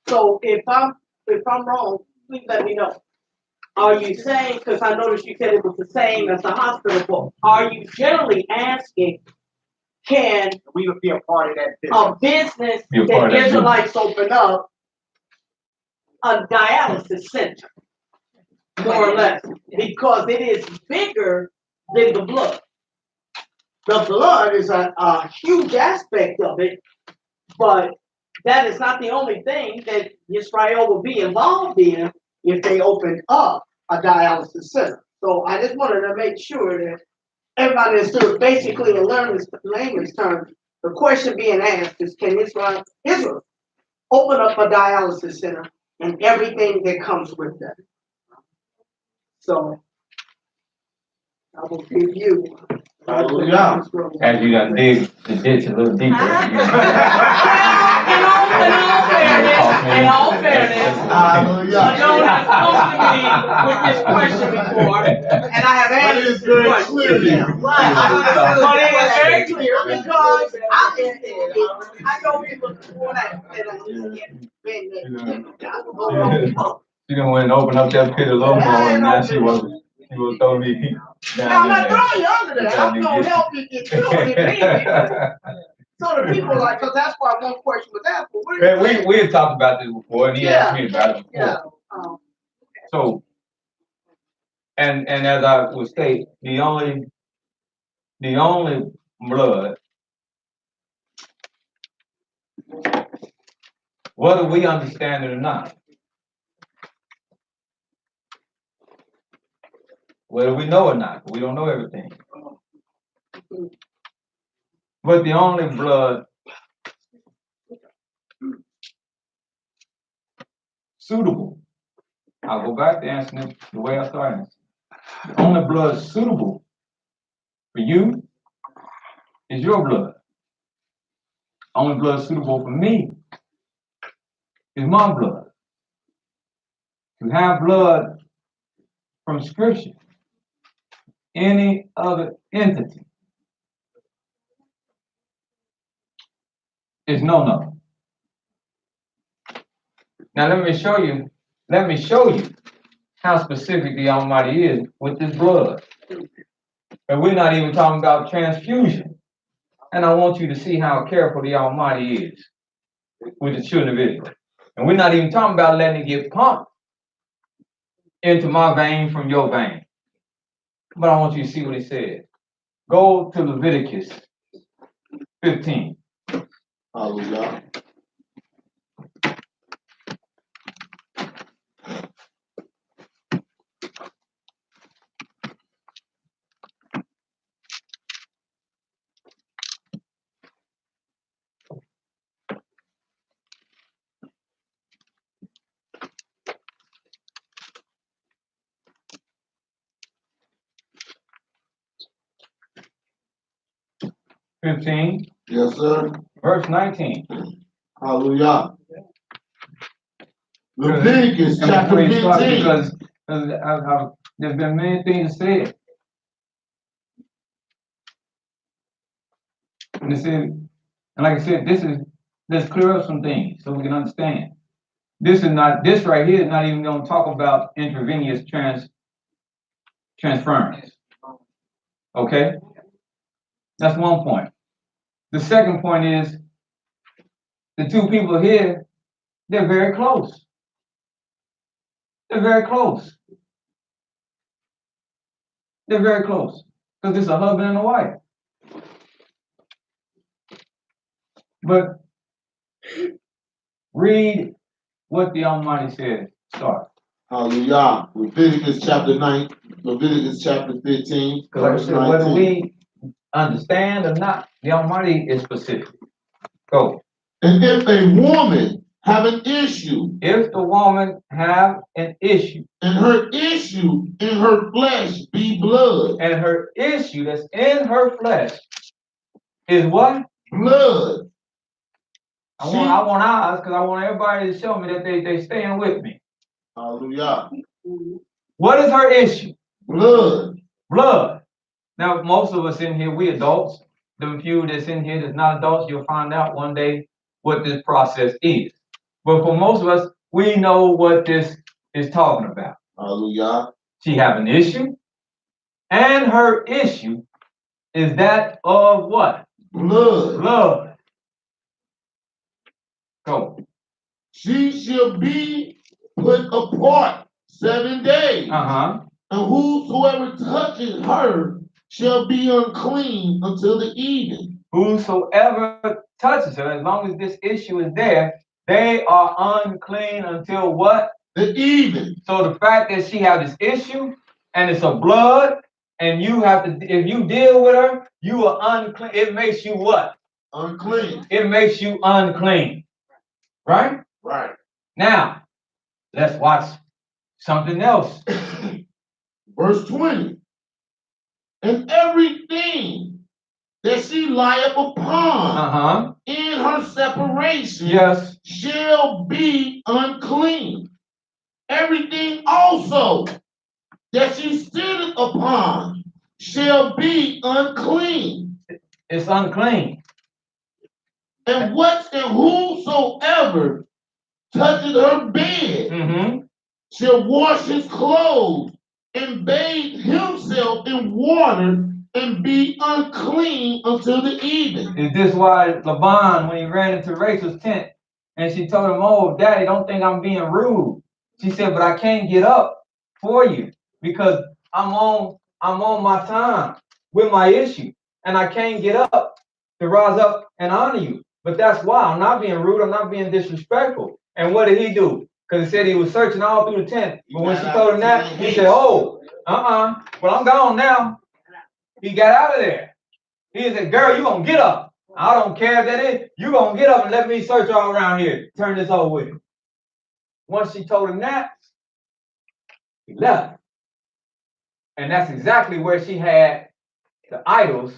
So if I'm wrong, please let me know. Are you saying, because I noticed you said it was the same as the hospital book, are you generally asking, can We would be a part of that business. a business Be a part of that that Israelites open up a dialysis center? More or less, because it is bigger than the blood. The blood is a huge aspect of it, but that is not the only thing that Israel will be involved in if they open up a dialysis center. So I just wanted to make sure that everybody understood, basically in layman's terms, the question being asked is, can Israel open up a dialysis center and everything that comes with that? So I will give you. Hallelujah. As you gotta dig the ditch a little deeper. In all fairness, I know that's supposed to be with this question before, and I have But answered it's this very question. clear now. But it is very clear because I know people before that She done went and opened up that pit a little more, and now she wasn't. You will throw me Now, down I'm not in there. throwing you under there, I'm gonna help you get through it. So the people are like, cause that's why one question was asked, well, what Man, do you we had talked about this before, and he asked me about it Yeah, before. So, and as I would state, the only blood, whether we understand it or not, whether we know or not, we don't know everything. But the only blood suitable, I'll go back to answering it the way I started. The only blood suitable for you is your blood. Only blood suitable for me is my blood. To have blood from Scripture, any other entity is no. Now let me show you how specific the Almighty is with this blood. And we're not even talking about transfusion. And I want you to see how careful the Almighty is with the children of Israel. And we're not even talking about letting it get pumped into my vein from your vein. But I want you to see what he said. Go to Leviticus 15. Hallelujah. Yes, sir. Verse 19. Hallelujah. Leviticus And chapter before you start, 15. because there's been many things said. And it said, and like I said, let's clear up some things so we can understand. This right here is not even going to talk about intravenous transference. Okay? That's one point. The second point is the two people here, they're very close. They're very close. They're very close. Because it's a husband and a wife. But read what the Almighty said. Start. Hallelujah. Leviticus chapter 9, Leviticus chapter 15. Because like I Verse said, whether 19. we understand or not, the Almighty is specific. Go. And if a woman have an issue, If the woman have an issue, and her issue in her flesh be blood, and her issue that's in her flesh is what? blood. I want eyes, because I want everybody to show me that they staying with me. Hallelujah. What is her issue? Blood. Blood. Now, most of us in here, we adults. The few that's in here that's not adults, you'll find out one day what this process is. But for most of us, we know what this is talking about. Hallelujah. She have an issue, and her issue is that of what? Blood. Blood. Go. She shall be put apart 7 days. Uh-huh. And whosoever touches her shall be unclean until the evening. Whosoever touches her, as long as this issue is there, they are unclean until what? The evening. So the fact that she has this issue, and it's a blood, and you have to, if you deal with her, you are unclean. It makes you what? Unclean. It makes you unclean. Right? Right. Now, let's watch something else. Verse 20. And everything that she lieth upon in her separation Yes. shall be unclean. Everything also that she sitteth upon shall be unclean. It's unclean. And whosoever touches her bed shall wash his clothes and bathe himself in water and be unclean until the evening. Is this why Laban, when he ran into Rachel's tent, and she told him, "Oh, Daddy, don't think I'm being rude." She said, "But I can't get up for you because I'm on my time with my issue, and I can't get up to rise up and honor you. But that's why I'm not being rude. I'm not being disrespectful." And what did he do? Because he said he was searching all through the tent. But when she told him that, he said, "Oh, well, I'm gone now." He got out of there. He said, "Girl, you gonna get up. I don't care if that is. You gonna get up and let me search all around here. Turn this over with." Once she told him that, he left. And that's exactly where she had the idols.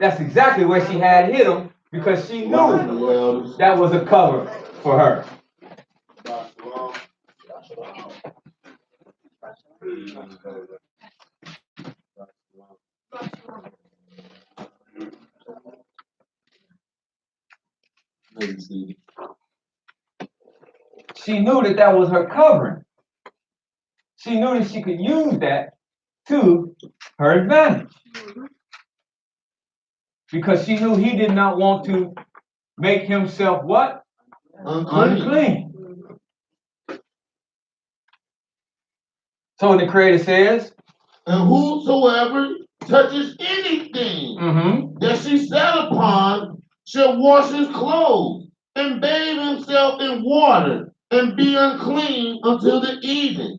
That's exactly where she had hid them because she knew that was a cover for her. She knew that that was her covering. She knew that she could use that to her advantage. Because she knew he did not want to make himself what? Unclean. So the Creator says, and whosoever touches anything that she set upon shall wash his clothes and bathe himself in water and be unclean until the evening.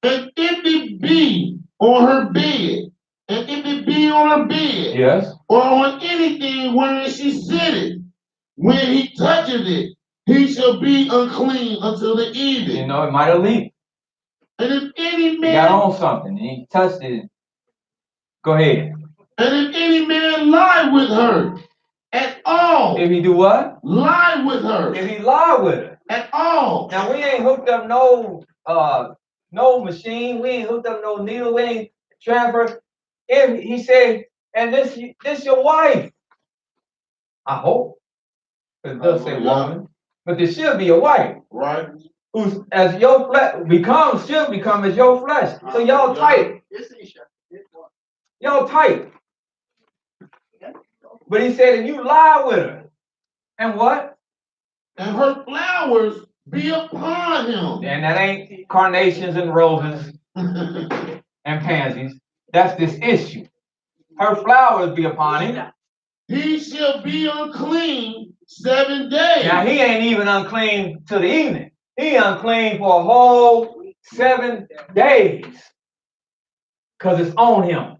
And if it be on her bed, and if it be on her bed, yes, or on anything wherein she sitteth, when he toucheth it, he shall be unclean until the evening. You know, it might have leaked. And if any man he got on something and he touched it. Go ahead. And if any man lie with her at all. If he do what? Lie with her. If he lie with her. At all. Now we ain't hooked up no machine, we ain't hooked up no needle, we ain't transfer. If he said, and this your wife. I hope. It does say woman. But this should be your wife. Right. Who's as your flesh should become as your flesh. So y'all tight. Y'all tight. But he said, if you lie with her, and what? And her flowers be upon him. And that ain't carnations and roses and pansies. That's this issue. Her flowers be upon him. He shall be unclean 7 days. Now he ain't even unclean till the evening. He unclean for a whole 7 days. Because it's on him.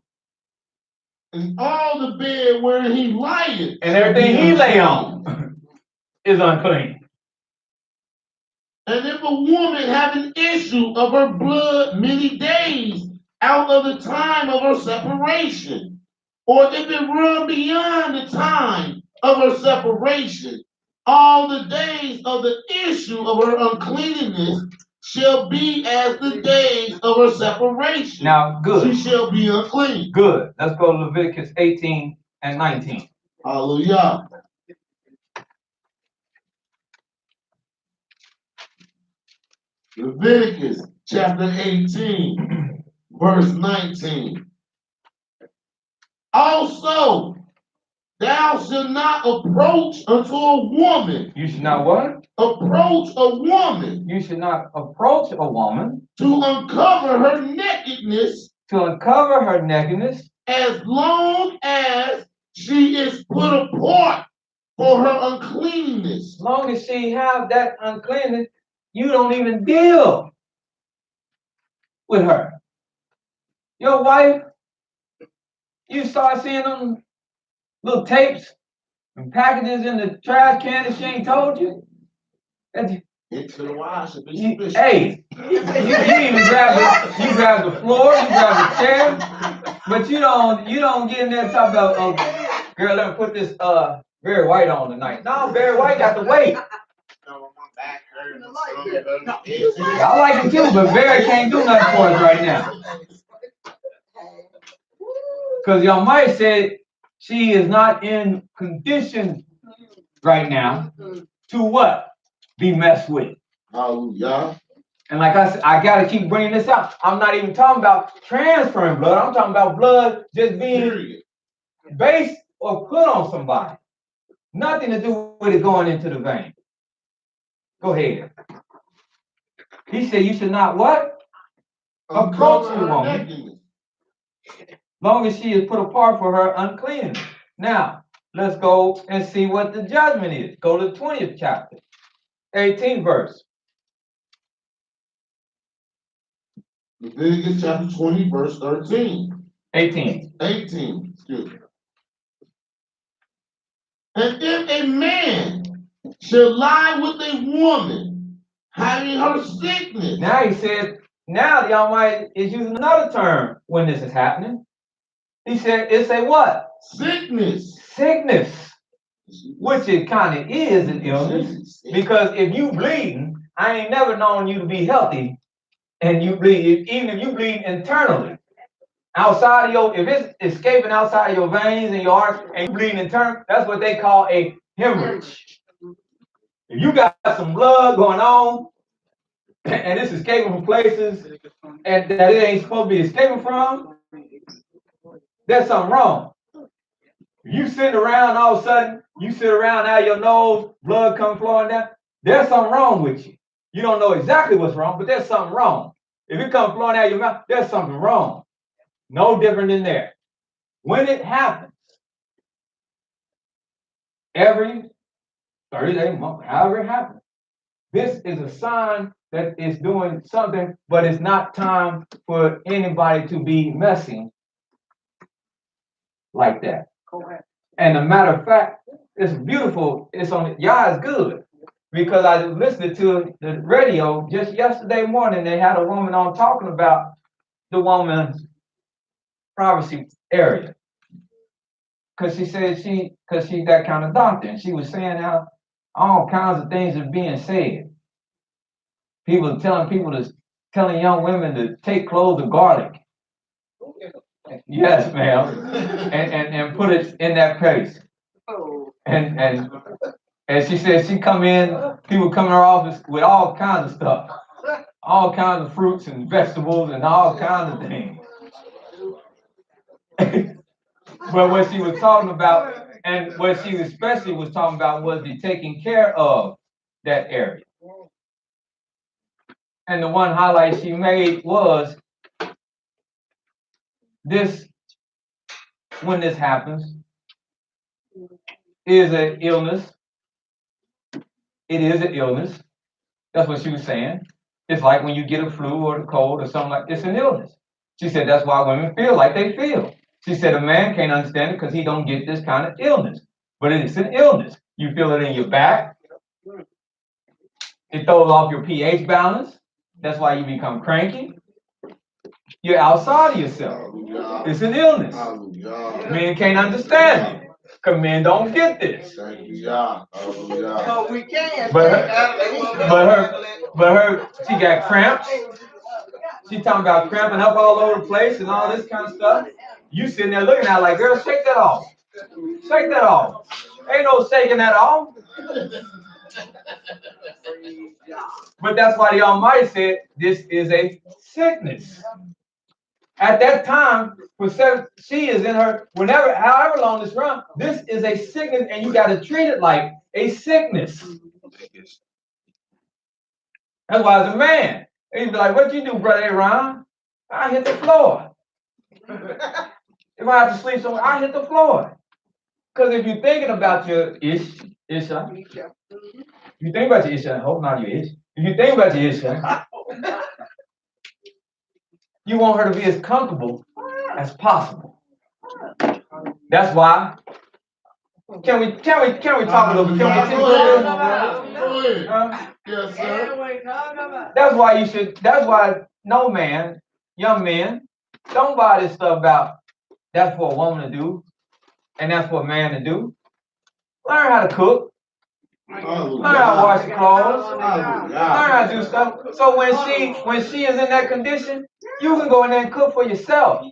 And all the bed where he lieth. And everything he lay on is unclean. And if a woman have an issue of her blood many days out of the time of her separation, or if it run beyond the time of her separation, all the days of the issue of her uncleanness shall be as the days of her separation. Now, good. She shall be unclean. Good. Let's go to Leviticus 18 and 19. Hallelujah. Leviticus chapter 18, verse 19. Also, thou shalt not approach unto a woman. You should not what? Approach a woman. You should not approach a woman. To uncover her nakedness. To uncover her nakedness. As long as she is put apart for her uncleanness. As long as she have that uncleanness, you don't even deal with her. Your wife, you start seeing them little tapes and packages in the trash can that she ain't told you. Into the wash. Hey, you even grab the floor, you grab the chair, but you don't get in there and talk about, oh, girl, let me put this Barry White on tonight. No, Barry White got to wait. I like it too, but Barry can't do nothing for us right now. Because your might said she is not in condition right now to what? Be messed with. Hallelujah. And like I said, I gotta keep bringing this out. I'm not even talking about transferring blood. I'm talking about blood just being Period. based or put on somebody. Nothing to do with it going into the vein. Go ahead. He said you should not what? Approach the Uncover her woman. nakedness. Long as she is put apart for her uncleanness. Now, let's go and see what the judgment is. Go to the 20th chapter, 18th verse. Leviticus chapter 20, verse 13. 18. 18, excuse me. And if a man shall lie with a woman, having her sickness, Now he said, now the Almighty is using another term when this is happening. He said, it's a what? sickness, Sickness, which it kind of is an illness. Because if you bleeding, I ain't never known you to be healthy, and you bleed, even if you bleed internally. Outside of your, if it's escaping outside of your veins and your arteries and you bleeding internal, that's what they call a hemorrhage. If you got some blood going on and it's escaping from places and that it ain't supposed to be escaping from, there's something wrong. If you sitting around, all of a sudden, you sit around out your nose, blood comes flowing down, there's something wrong with you. You don't know exactly what's wrong, but there's something wrong. If it comes flowing out your mouth, there's something wrong. No different than there. When it happens, every 30 day month, however it happens, this is a sign that it's doing something, but it's not time for anybody to be messing like that. Correct. And a matter of fact, it's beautiful. It's on y'all is good because I listened to the radio just yesterday morning. They had a woman on talking about the woman's privacy area. Because she said because she's that kind of doctor, and she was saying how all kinds of things are being said. People telling young women to take cloves of garlic. Yes, ma'am, and put it in that paste. And she said she come in, people come in her office with all kinds of stuff, all kinds of fruits and vegetables and all kinds of things. But what she was talking about, and what she especially was talking about, was the taking care of that area. And the one highlight she made was this: when this happens, is an illness. It is an illness. That's what she was saying. It's like when you get a flu or a cold or something like it's an illness. She said that's why women feel like they feel. She said a man can't understand it because he don't get this kind of illness. But it's an illness. You feel it in your back. It throws off your pH balance. That's why you become cranky. You're outside of yourself. It's an illness. Men can't understand it because men don't get this. So we can. But her, she got cramps. She talking about cramping up all over the place and all this kind of stuff. You sitting there looking at her like, girl, shake that off. Shake that off. Ain't no shaking that off. But that's why the Almighty said this is a sickness. At that time, she is in her, whenever, however long this runs, this is a sickness and you got to treat it like a sickness. That's why as a man, he'd be like, what you do, brother Aaron? I hit the floor. If I have to sleep somewhere, I hit the floor. Because if you're thinking about your Isha, you think about your Isha, I hope not your Isha. If you think about your Isha, you want her to be as comfortable as possible. That's why. Can we talk a little bit? Can we Go ahead. Yes, sir. That's why no man, young men, don't buy this stuff about that's for a woman to do and that's for a man to do. Learn how to cook. Learn how to wash your clothes. Learn how to do stuff. So when she is in that condition, you can go in there and cook for yourself.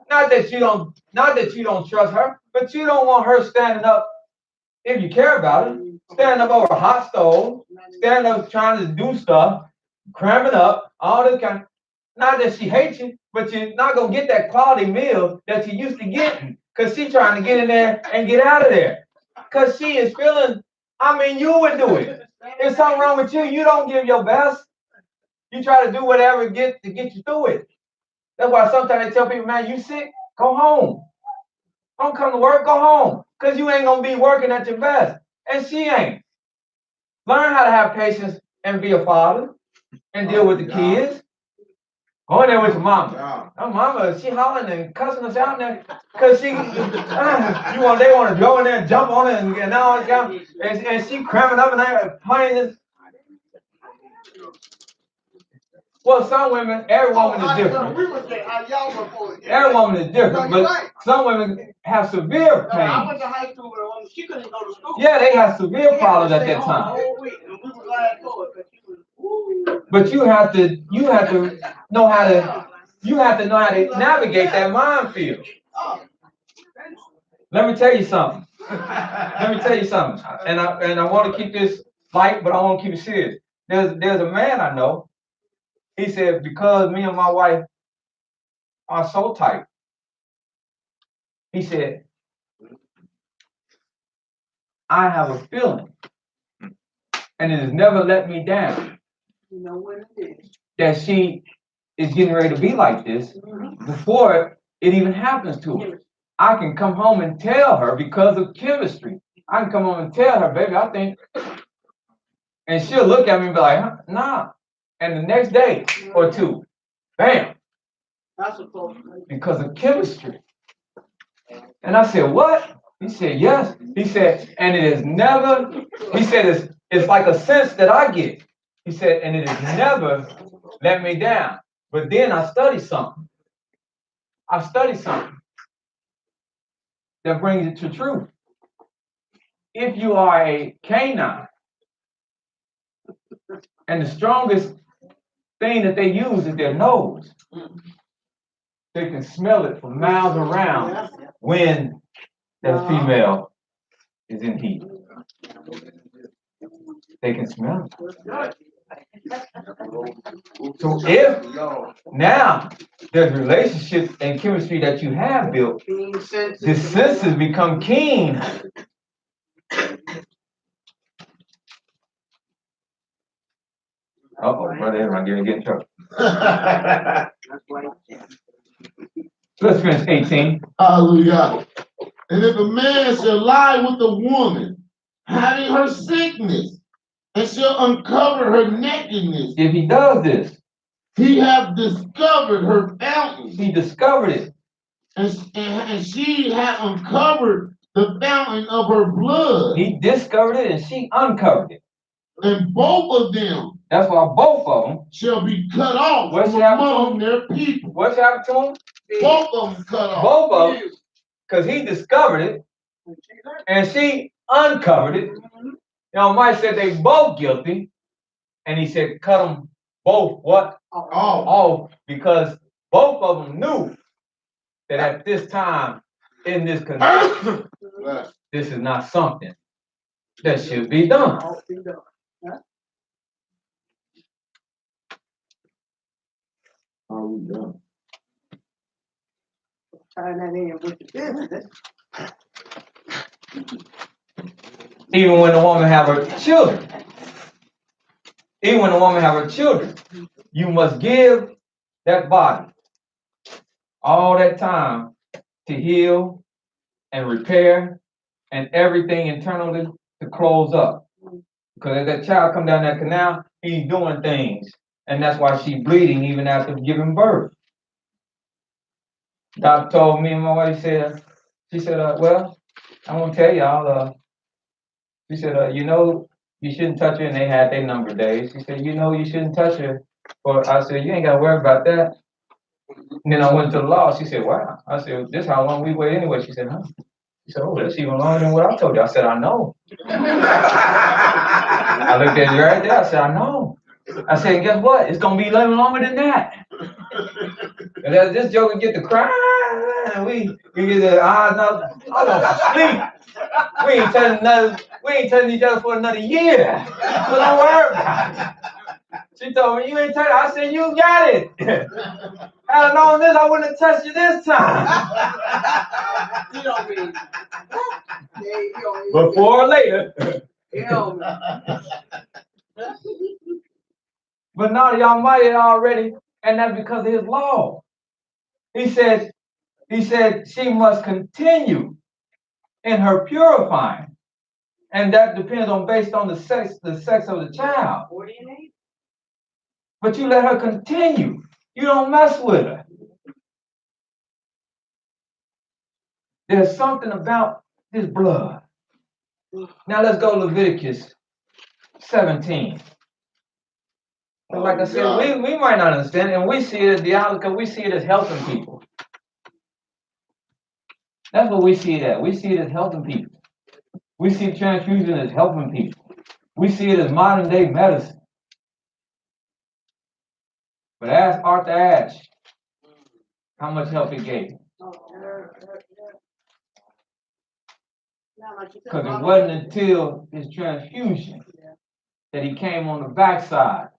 Not that you don't trust her, but you don't want her standing up, if you care about it, standing up over a hot stove, standing up trying to do stuff, cramming up, all this kind. Not that she hates you, but you're not gonna get that quality meal that you used to getting, cause she trying to get in there and get out of there. Cause she is feeling. I mean, you would do it. If something wrong with you, you don't give your best. You try to do whatever to get you through it. That's why sometimes I tell people, man, you sick, go home. Don't come to work, go home. Cause you ain't gonna be working at your best. And she ain't. Learn how to have patience and be a father and deal with the kids. Go in there with your mama. Her mama, she hollering and cussing us out there because they want to go in there and jump on it and all that kind of, and she cramming up and there playing this. Well, some women, every woman is different. Every woman is different, but some women have severe pain. I went to high school with a woman, she couldn't go to school. Yeah, they have severe problems at that time. But you have to know how to navigate that minefield. Let me tell you something. And I want to keep this light, but I want to keep it serious. There's a man I know. He said, because me and my wife are so tight, he said, I have a feeling, and it has never let me down, that she is getting ready to be like this before it even happens to her. I can come home and tell her because of chemistry. I can come home and tell her, baby, I think, and she'll look at me and be like, huh? Nah. And the next day or two, bam, because of chemistry. And I said, what? He said, yes. He said, and it is never, he said, it's like a sense that I get. He said, and it has never let me down. But then I studied something that brings it to truth. If you are a canine, and the strongest thing that they use is their nose, they can smell it from miles around when that female is in heat. They can smell it. So if now there's relationships and chemistry that you have built, the senses become keen. Uh-oh, brother, I'm gonna get in trouble. Let's finish 18. Hallelujah. And if a man shall lie with a woman, having her sickness, and shall uncover her nakedness, If he does this, he have discovered her fountain, he discovered it. and she hath uncovered the fountain of her blood. He discovered it and she uncovered it. And both of them, that's why both of them shall be cut off from among their people. What's happened to them? Both of them cut off. Both of them, because he discovered it and she uncovered it. You know, Mike said they both guilty, and he said cut them both what? Off, because both of them knew that at this time in this condition, this is not something that should be done. Even when the woman have her children, you must give that body all that time to heal and repair and everything internally to close up. Because as that child come down that canal, he's doing things. And that's why she's bleeding even after giving birth. Doctor told me and my wife, she said, well, I'm gonna tell y'all, she said, you know, you shouldn't touch her, and they had their number of days. She said, you know, you shouldn't touch her. But I said, you ain't gotta worry about that. And then I went to the law. She said, wow. I said, this is how long we wait anyway. She said, huh? She said, oh, that's even longer than what I told you. I said, I know. I looked at you right there. I said, I know. I said, guess what? It's gonna be even longer than that. And as this joker get to cry, we get the eyes up. I want to sleep. We ain't touching each other for another year. So don't worry about it. She told me, you ain't touch it. I said, you got it. Had I known this, I wouldn't have touched you this time. You don't mean. You don't mean. Before or later. You don't But now the Almighty already, and that's because of his law. He said she must continue in her purifying. And that depends on based on the sex of the child. 48. But you let her continue. You don't mess with her. There's something about this blood. Now let's go to Leviticus 17. But like I said, we might not understand it, and we see it as because we see it as helping people. That's what we see it as. We see it as helping people. We see transfusion as helping people. We see it as modern day medicine. But ask Arthur Ashe how much help it gave. Because it wasn't until his transfusion that he came on the backside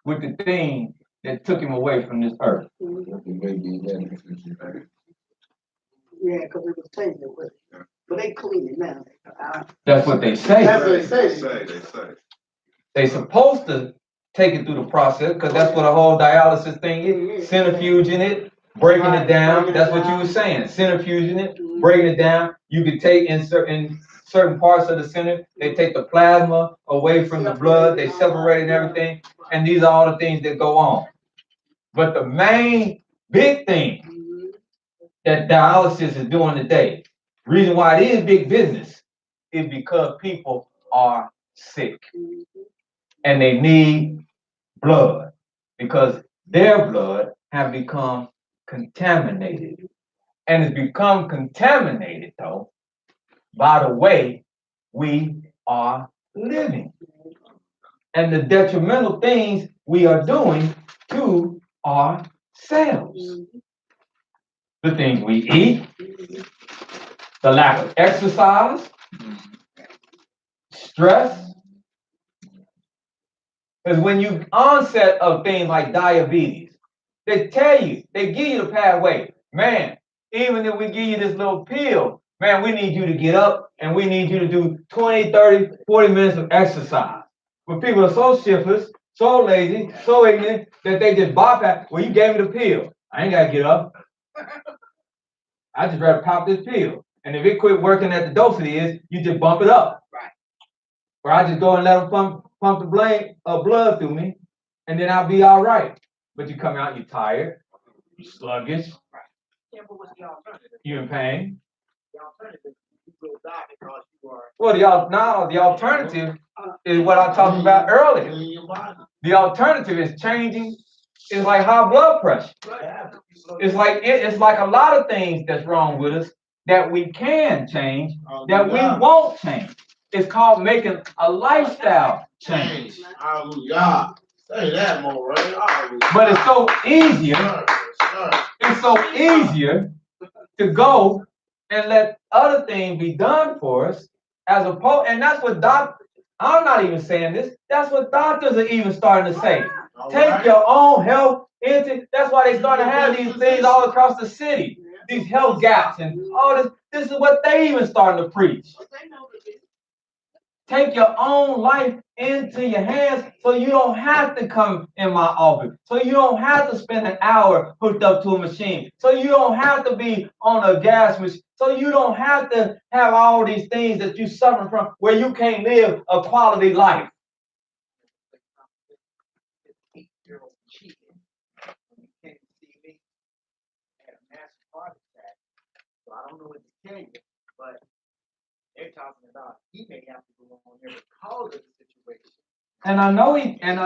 with the thing that took him away from this earth. Yeah, because it was taken away. But they clean it now. That's what they say. That's what they say. They're supposed to take it through the process because that's what a whole dialysis thing is. Centrifuging it, breaking it down. That's what you were saying. Centrifuging it, breaking it down. You could take in certain parts of the center. They take the plasma away from the blood. They separate and everything. And these are all the things that go on. But the main big thing that dialysis is doing today, reason why it is big business, is because people are sick and they need blood because their blood have become contaminated. And it's become contaminated, though, by the way we are living and the detrimental things we are doing to ourselves. The things we eat, the lack of exercise, stress. Because when you onset of things like diabetes, they tell you, they give you the pathway. Man, even if we give you this little pill, man, we need you to get up and we need you to do 20, 30, 40 minutes of exercise. But people are so shiftless, so lazy, so ignorant that they just bypass. Well, you gave me the pill. I ain't got to get up. I just rather pop this pill. And if it quit working at the dose it is, you just bump it up. Right. Or I just go and let them pump the blood through me, and then I'll be all right. But you come out, you're tired, you're sluggish, you're in pain. Well, the alternative is what I talked about earlier. The alternative is changing. It's like high blood pressure. It's like a lot of things that's wrong with us that we can change, that we won't change. It's called making a lifestyle change. Hallelujah. Say that more, right? But it's so easier. It's so easier to go and let other things be done for us as opposed, and that's what I'm not even saying this. That's what doctors are even starting to say. Take your own health into. That's why they start to have these things all across the city. These health gaps and all this. This is what they even starting to preach. Take your own life into your hands so you don't have to come in my office. So you don't have to spend an hour hooked up to a machine. So you don't have to be on a gas machine. So you don't have to have all these things that you suffer from where you can't live a quality life. I don't know what to tell you, but they're talking about he may have to go on there because of the situation. And I know and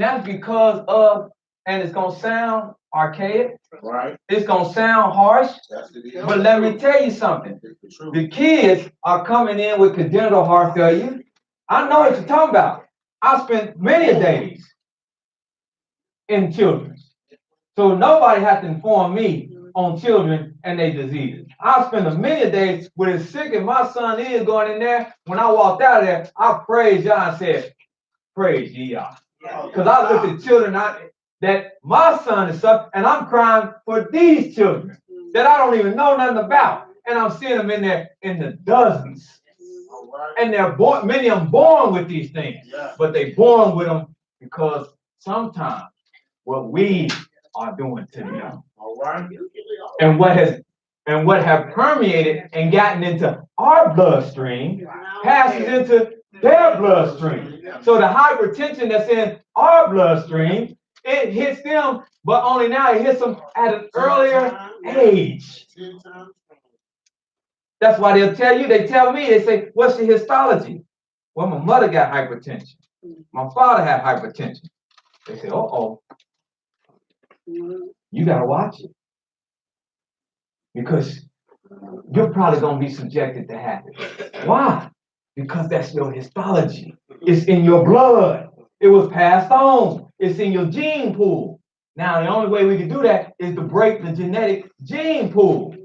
that's because of, and it's gonna sound archaic, Right. it's gonna sound harsh, but let me tell you something. The kids are coming in with congenital heart failure. I know what you're talking about. I spent many days in children's. So nobody has to inform me on children and their diseases. I spent many days with as sick as my son is going in there. When I walked out of there, I praised y'all and said, praise ye y'all. Because I looked at children that my son is suffering, and I'm crying for these children that I don't even know nothing about. And I'm seeing them in there in the dozens. And they're born, many of them born with these things, but they born with them because sometimes what we are doing to them. And what have permeated and gotten into our bloodstream passes into their bloodstream. So the hypertension that's in our bloodstream, it hits them, but only now it hits them at an earlier age. That's why they tell me, they say, what's the histology? Well, my mother got hypertension. My father had hypertension. They say, uh-oh, you gotta watch it. Because you're probably gonna be subjected to have it. Why? Because that's your histology. It's in your blood. It was passed on. It's in your gene pool. Now, the only way we can do that is to break the genetic gene pool.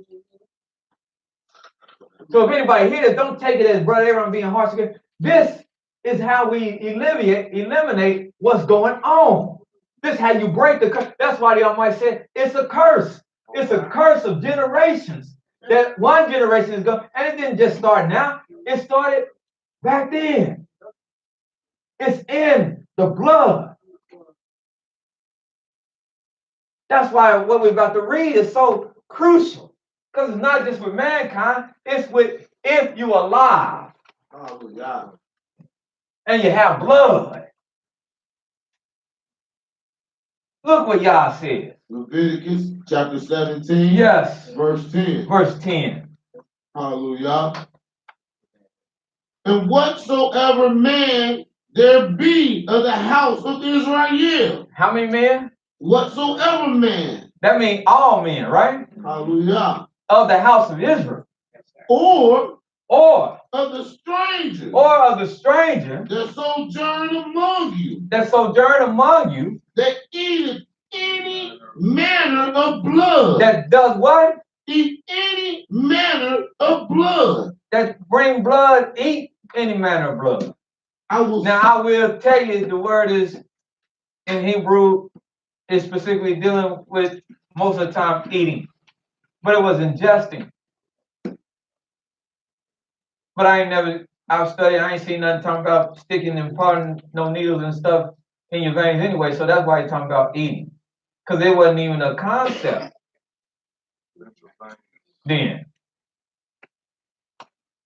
So if anybody here, don't take it as Brother Aaron being harsh again. This is how we eliminate what's going on. This is how you break the curse. That's why the Almighty said it's a curse. It's a curse of generations. That one generation is going, and it didn't just start now. It started back then. It's in the blood. That's why what we're about to read is so crucial. Because it's not just with mankind, it's with if you are alive and you have blood. Look what Yah says. Leviticus chapter 17. Yes. Verse 10. Verse 10. Hallelujah. And whatsoever man there be of the house of Israel. How many men? Whatsoever man. That means all men, right? Hallelujah. Of the house of Israel. Or of the stranger. That sojourn among you. That eateth any manner of blood. That does what? Eat any manner of blood. That bring blood, eat any manner of blood. I will tell you the word is in Hebrew is specifically dealing with most of the time eating. But it was ingesting. But I've studied, I ain't seen nothing talking about sticking and parting no needles and stuff in your veins anyway, so that's why you're talking about eating. Because it wasn't even a concept then.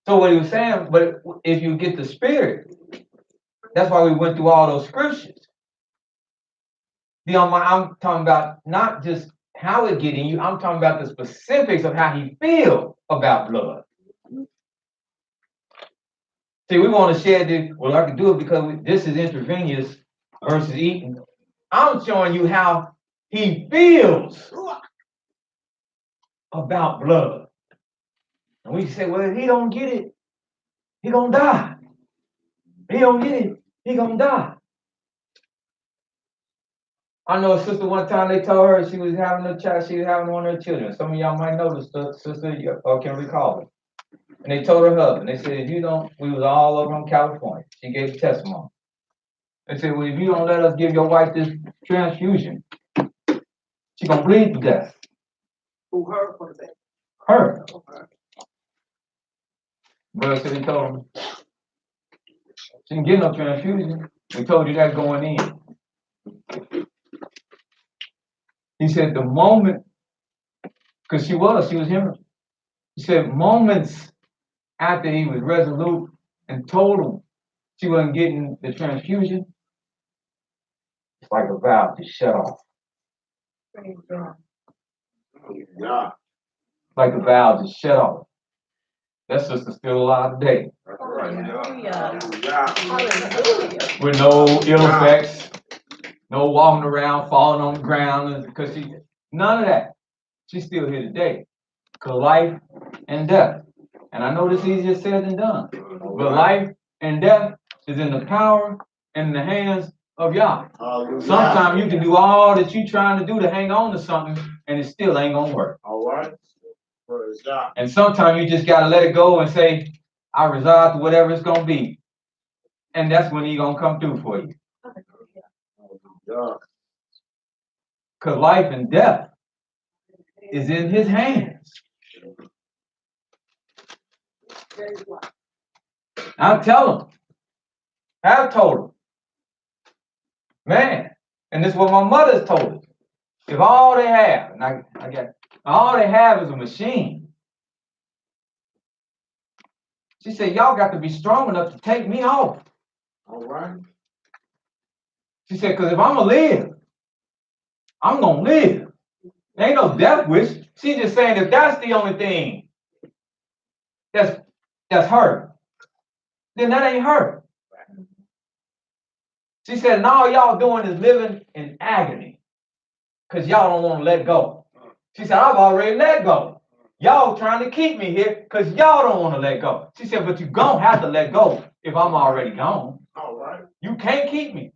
So what he was saying, but if you get the spirit, that's why we went through all those scriptures. I'm talking about not just how it get in you, I'm talking about the specifics of how he feels about blood. See, we want to share this. Well, I can do it because this is intravenous versus eating. I'm showing you how he feels about blood. And we say, well, if he don't get it, he gonna die. He don't get it, he gonna die. I know a sister one time they told her she was having a child, she was having one of her children. Some of y'all might know this sister, or can recall it. And they told her husband, they said, if you don't, we was all over in California. She gave a testimony. They said, well, if you don't let us give your wife this transfusion, she gonna bleed to death. Who her for that? Her. Brother said he told him, she didn't get no transfusion. We told you that going in. He said the moment, because she was him. He said moments after he was resolute and told him she wasn't getting the transfusion, it's like a valve to shut off. Yeah. Like a valve to shut off. That sister's still alive today. Hallelujah. With no ill effects, no walking around, falling on the ground, because none of that. She's still here today. Because life and death. And I know this is easier said than done. But life and death is in the power and in the hands of Yah. Sometimes you can do all that you're trying to do to hang on to something, and it still ain't gonna work. All right. Praise God. And sometimes you just gotta let it go and say, I resolve to whatever it's gonna be. And that's when He's gonna come through for you. God. Because life and death is in His hands. I'll tell him. I've told him. Man, and this is what my mother's told us. If all they have, and I got, all they have is a machine. She said, y'all got to be strong enough to take me off. All right. She said, because if I'm going to live, I'm going to live. There ain't no death wish. She's just saying if that's the only thing that's her, then that ain't her. She said, and all y'all doing is living in agony because y'all don't want to let go. She said, I've already let go. Y'all trying to keep me here because y'all don't want to let go. She said, but you going to have to let go if I'm already gone. All right. You can't keep me.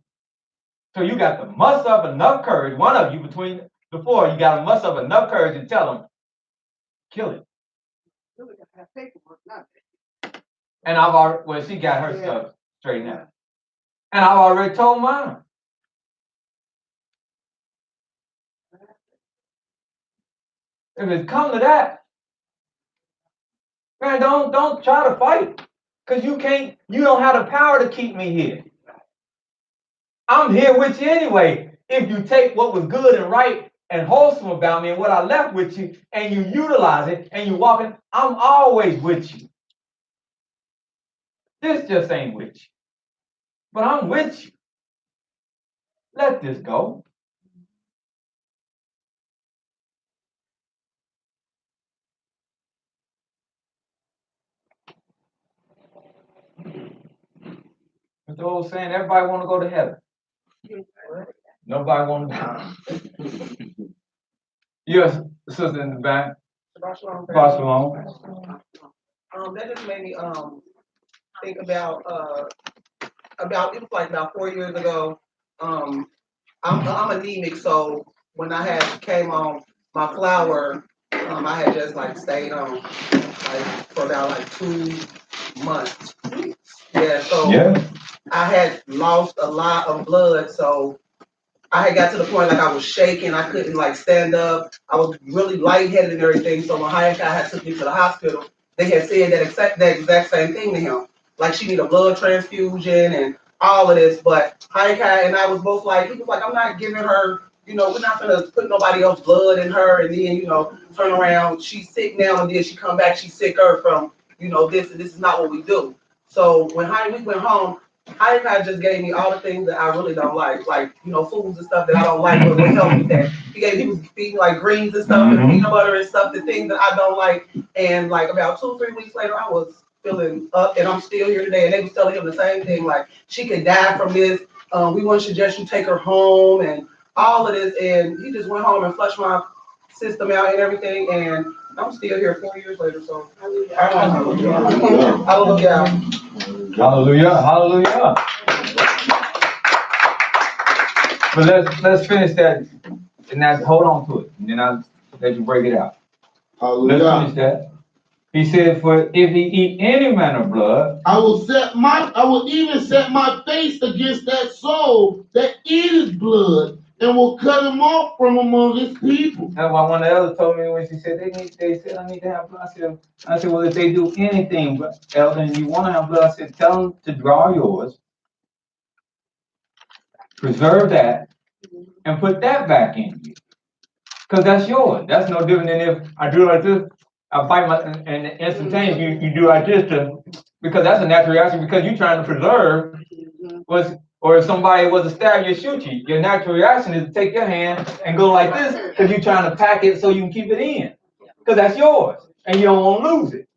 So you got to muster up enough courage. One of you between the four, you got to muster up enough courage and tell them, kill it. And I've already, well, she got her stuff straightened out. And I've already told mine. If it come to that, man, don't try to fight. Because you don't have the power to keep me here. I'm here with you anyway. If you take what was good and right and wholesome about me and what I left with you and you utilize it and you walk in, I'm always with you. This just ain't with you. But I'm with you. Let this go. It's the old saying, everybody want to go to heaven. Nobody want to go. Yes, sister in the back. Barcelona. That just made me think about it was like about 4 years ago. I'm anemic, so when I had came on my flower, I had just like stayed on like for about like 2 months. Yeah, so Yeah. I had lost a lot of blood, so I had got to the point like I was shaking, I couldn't like stand up, I was really lightheaded and everything. So when Hayaka had took me to the hospital, they had said that exact same thing to him. Like she need a blood transfusion and all of this, but Hayaka and I was both like, he was like, I'm not giving her, we're not gonna put nobody else's blood in her and then, turn around, she's sick now and then she come back, she's sicker from, this, and this is not what we do. So when we went home, Hayaka just gave me all the things that I really don't like foods and stuff that I don't like, but would help me that. He was feeding like greens and stuff and peanut butter and stuff, the things that I don't like. And like about 2-3 weeks later, I was feeling up and I'm still here today. And they was telling him the same thing, like she could die from this. We want to suggest you take her home and all of this. And he just went home and flushed my system out and everything. And I'm still here 4 years later. So hallelujah. Hallelujah. Hallelujah. But let's finish that and that hold on to it. And then I'll let you break it out. Hallelujah. Let's finish that. He said, for if he eat any manner of blood, I will even set my face against that soul that eateth blood and will cut him off from among his people. that's why one of the others told me when she said they said I need to have blood. I said, well, if they do anything, elder, and you want to have blood, I said, tell them to draw yours, preserve that, and put that back in you. Because that's yours. That's no different than if I do like this, I bite my, and instantaneously you do like this because that's a natural reaction because you're trying to preserve or if somebody was to stab you or shoot you, your natural reaction is to take your hand and go like this because you're trying to pack it so you can keep it in. Because that's yours and you don't want to lose it.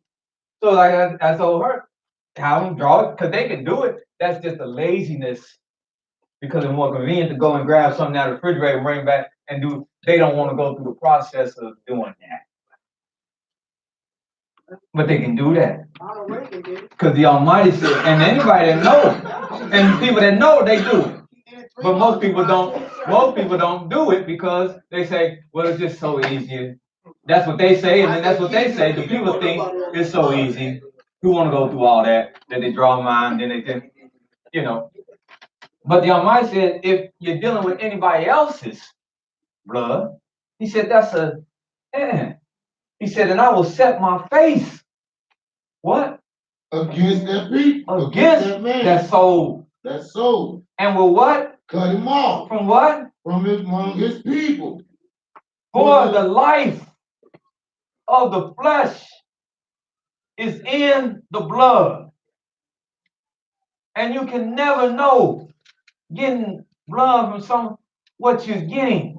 So like I told her, have them draw it because they can do it. That's just a laziness because it's more convenient to go and grab something out of the refrigerator and bring back and do. They don't want to go through the process of doing that. But they can do that. Because the Almighty said, and anybody that knows, and people that know, they do it. But most people don't do it because they say, well, it's just so easy. That's what they say, and then that's what they say. The people think it's so easy. Who want to go through all that? Then they draw a line, then they think, you know. But the Almighty said, if you're dealing with anybody else's blood, he said, that's a, he said, and I will set my face, what? Against that people. Against that man. that soul. That soul. And will what? Cut him off. From what? From among his people. For the life of the flesh is in the blood. And you can never know getting blood from what you're getting.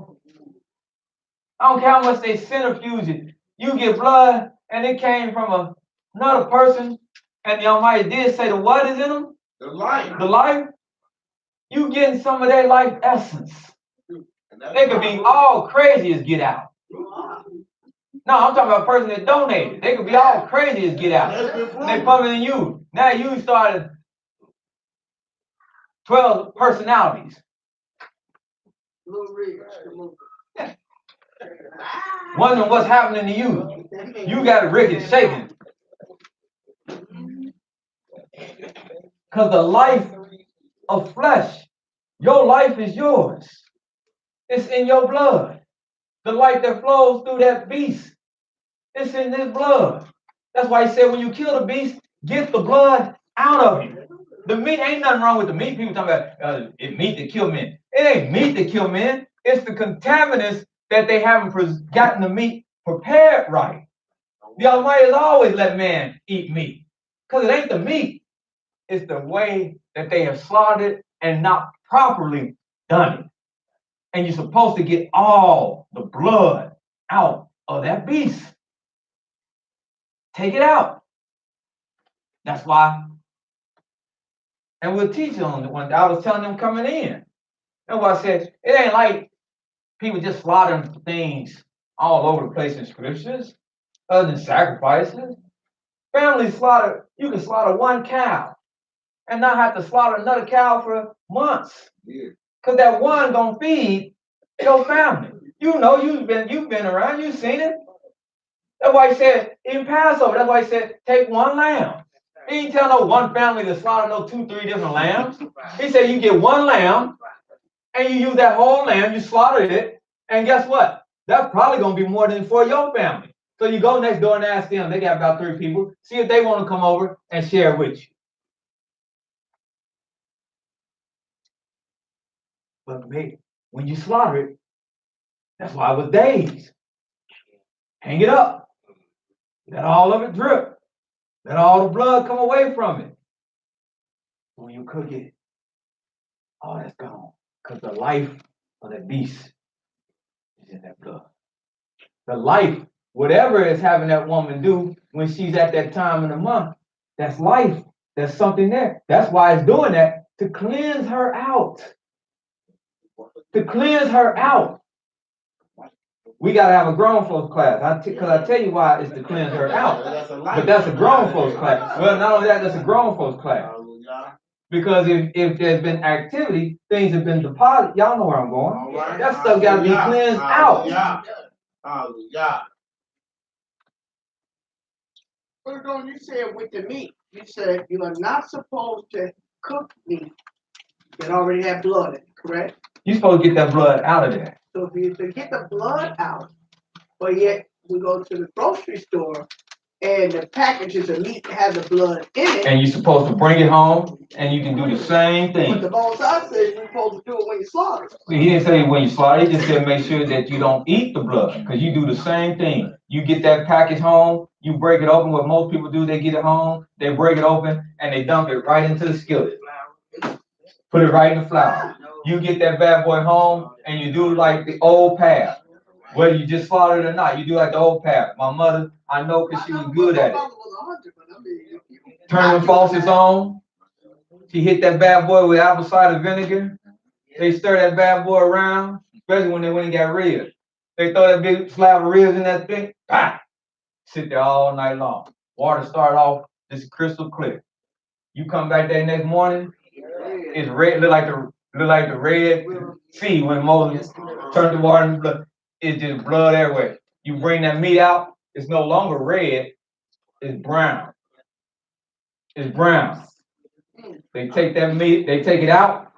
I don't care how much they centrifuge it. You get blood and it came from another person, and the Almighty did say the what is in them? The life. The life. You getting some of their life essence. They could be all crazy as get out. No, I'm talking about a person that donated. They could be all crazy as get out. They pumping in you. Now you started 12 personalities. Wondering what's happening to you. You got Ricky shaking. Because the life of flesh, your life is yours. It's in your blood. The life that flows through that beast, it's in his blood. That's why he said when you kill the beast, get the blood out of you. The meat, ain't nothing wrong with the meat. People talking about it meat to kill men. It ain't meat to kill men. It's the contaminants that they haven't gotten the meat prepared right. The Almighty has always let man eat meat. Because it ain't the meat. It's the way that they have slaughtered and not properly done it. And you're supposed to get all the blood out of that beast. Take it out. That's why. And we'll teach on the one. I was telling them coming in. That's why I said, it ain't like people just slaughtering things all over the place in scriptures, other than sacrifices. Family slaughter, you can slaughter one cow and not have to slaughter another cow for months. Because that one gonna feed your family. You know, you've been around, you've seen it. That's why he said, in Passover, that's why he said, take one lamb. He didn't tell no one family to slaughter no 2, 3 different lambs. He said you get one lamb and you use that whole lamb, you slaughter it, and guess what? That's probably gonna be more than for your family. So you go next door and ask them, they got about 3 people, see if they want to come over and share with you. But when you slaughter it, that's why it was days. Hang it up. Let all of it drip. Let all the blood come away from it. When you cook it, all that's gone. Because the life of that beast is in that blood. The life, whatever is having that woman do when she's at that time in the month, that's life. There's something there. That's why it's doing that, to cleanse her out. To cleanse her out. We got to have a grown folks class. Because I tell you why it's to cleanse her out. But that's a grown folks class. Well, not only that, that's a grown folks class. Because if there's been activity, things have been deposited. Y'all know where I'm going. That stuff got to be cleansed out. But on you said with the meat, you said you are not supposed to cook meat that already have blood in it, correct? You're supposed to get that blood out of there. So if you to get the blood out, but yet we go to the grocery store and the packages of meat have the blood in it. And you're supposed to bring it home, and you can do the same But thing. the Most High says you're supposed to do it when you slaughter. See, he didn't say when you slaughter, he just said make sure that you don't eat the blood, because you do the same thing. You get that package home, you break it open. What most people do, they get it home, they break it open, and they dump it right into the skillet. Put it right in the flour. You get that bad boy home, and you do like the old path. Whether you just slaughtered it or not, you do like the old path. My mother, I know because she was good at it. Turn the faucets on. She hit that bad boy with apple cider vinegar. They stir that bad boy around, especially when they went and got ribs. They throw that big slab of ribs in that thing. Ah! Sit there all night long. Water start off just crystal clear. You come back that next morning, it's red. Look like the Red Sea when Moses turned the water into blood. It's just blood everywhere. You bring that meat out, it's no longer red, it's brown. It's brown. They take that meat, they take it out,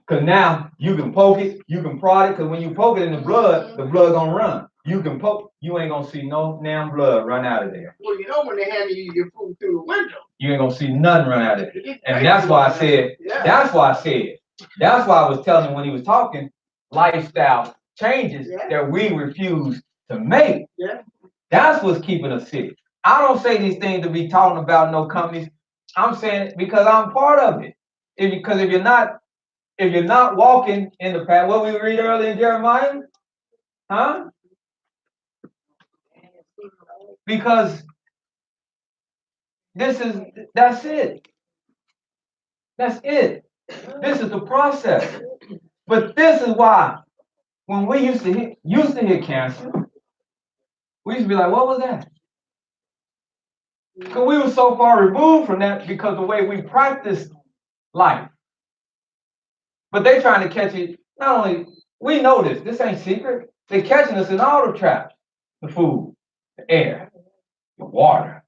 because now you can poke it, you can prod it, because when you poke it in the blood gonna run. You can poke, you ain't gonna see no damn blood run out of there. Well, you know when they hand you your food through the window. You ain't gonna see nothing run out of it. You get And that's why I said, Yeah. that's why I was telling him when he was talking, lifestyle changes Yeah. that we refuse to make. Yeah. That's what's keeping us sick. I don't say these things to be talking about no companies. I'm saying it because I'm part of it. Because if you're not walking in the path, what we read earlier in Jeremiah, huh? Because that's it. That's it. This is the process. But this is why when we used to hit cancer, we used to be like, what was that? Because we were so far removed from that because the way we practice life. But they trying to catch it. Not only we know this ain't secret. They're catching us in all the traps: the food, the air, the water.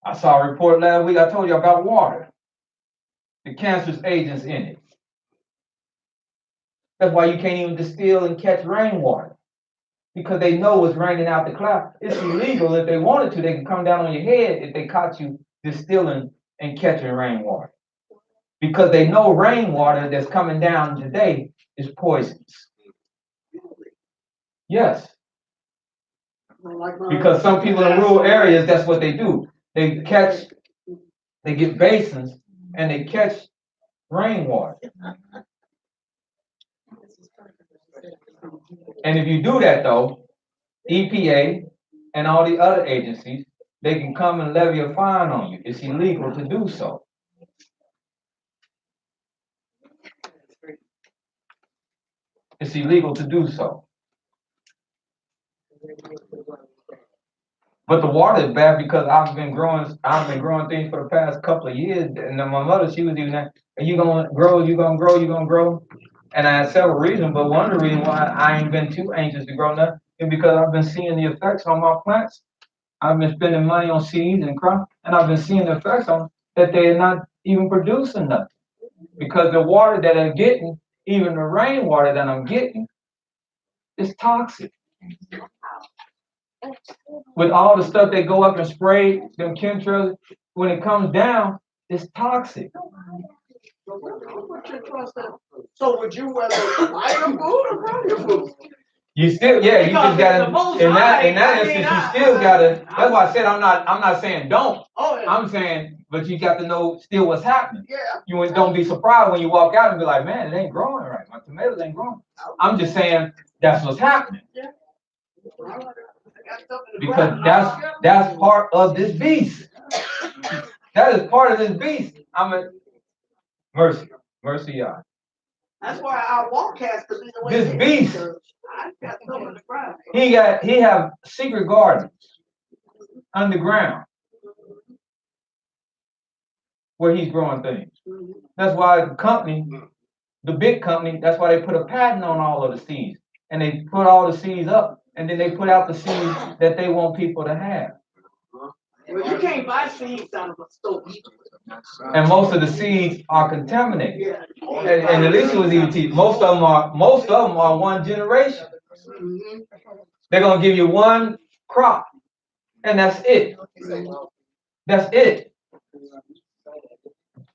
I saw a report last week. I told you about water, the cancerous agents in it. That's why you can't even distill and catch rainwater, because they know it's raining out the cloud. It's illegal. If they wanted to, they can come down on your head if they caught you distilling and catching rainwater. Because they know rainwater that's coming down today is poisonous. Yes. Because some people in rural areas, that's what they do. They get basins and they catch rainwater. And if you do that though, EPA and all the other agencies, they can come and levy a fine on you. It's illegal to do so. It's illegal to do so. But the water is bad because I've been growing things for the past couple of years. And then my mother, she was even like, are you gonna grow, you're gonna grow? And I had several reasons, but one of the reasons why I ain't been too anxious to grow nothing is because I've been seeing the effects on my plants. I've been spending money on seeds and crops, and I've been seeing the effects on that they're not even producing nothing. Because the water that I'm getting, even the rainwater that I'm getting, is toxic. With all the stuff they go up and spray, them chemtrails, when it comes down, it's toxic. So would you rather buy your food or grow your food? You still, yeah, you just gotta, in that instance, you still gotta, that's why I said I'm not saying don't. Oh, yeah. I'm saying, but you got to know still what's happening. Yeah. You don't be surprised when you walk out and be like, man, it ain't growing right. My tomatoes ain't growing. I'm just saying that's what's happening. Yeah. Because that's part of this beast. That is part of this beast. Mercy, y'all. That's why our walk has to be the way This it beast. is. I got some in the ground. He have secret gardens underground where he's growing things. That's why the big company, that's why they put a patent on all of the seeds. And they put all the seeds up, and then they put out the seeds that they want people to have. Well, you can't buy seeds out of a store. And most of the seeds are contaminated. Yeah. And at least it was ET. Most of them are one generation. Mhm. They're gonna give you one crop, and that's it. That's it.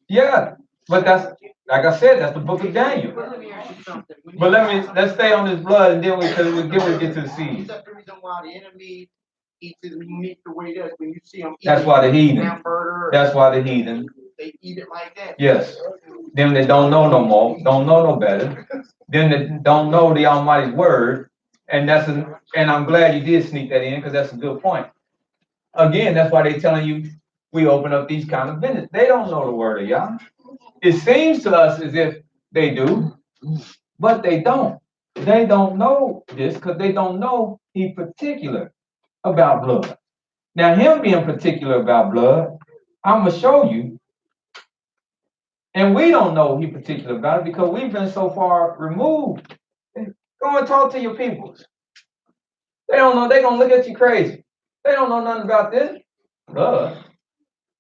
Yeah, but that's like I said, that's the book of Daniel. But let's stay on this blood, and then we get to the seeds. Is that the reason why the enemy eats his meat the way that when you see them eat That's why the heathen. hamburger, That's why the heathen. they eat it like that? Yes. Them that don't know no more, don't know no better. Them that don't know the Almighty's word, and I'm glad you did sneak that in because that's a good point. Again, that's why they telling you we open up these kind of business. They don't know the word of Yah. It seems to us as if they do, but they don't. They don't know this because they don't know He's particular about blood. Now, him being particular about blood, I'm gonna show you. And we don't know He's particular about it because we've been so far removed. Go and talk to your peoples. They don't know, they gonna look at you crazy. They don't know nothing about this. Blood.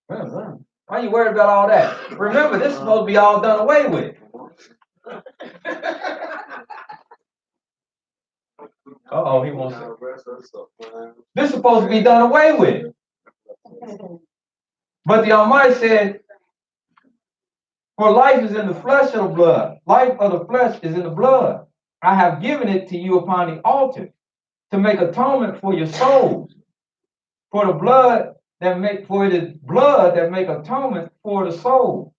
Why you worried about all that? Remember, this is supposed to be all done away with. Uh-oh, he wants to. This is supposed to be done away with. But the Almighty said, for life is in the flesh of the blood. Life of the flesh is in the blood. I have given it to you upon the altar to make atonement for your souls. For the blood it is blood that make atonement for the soul.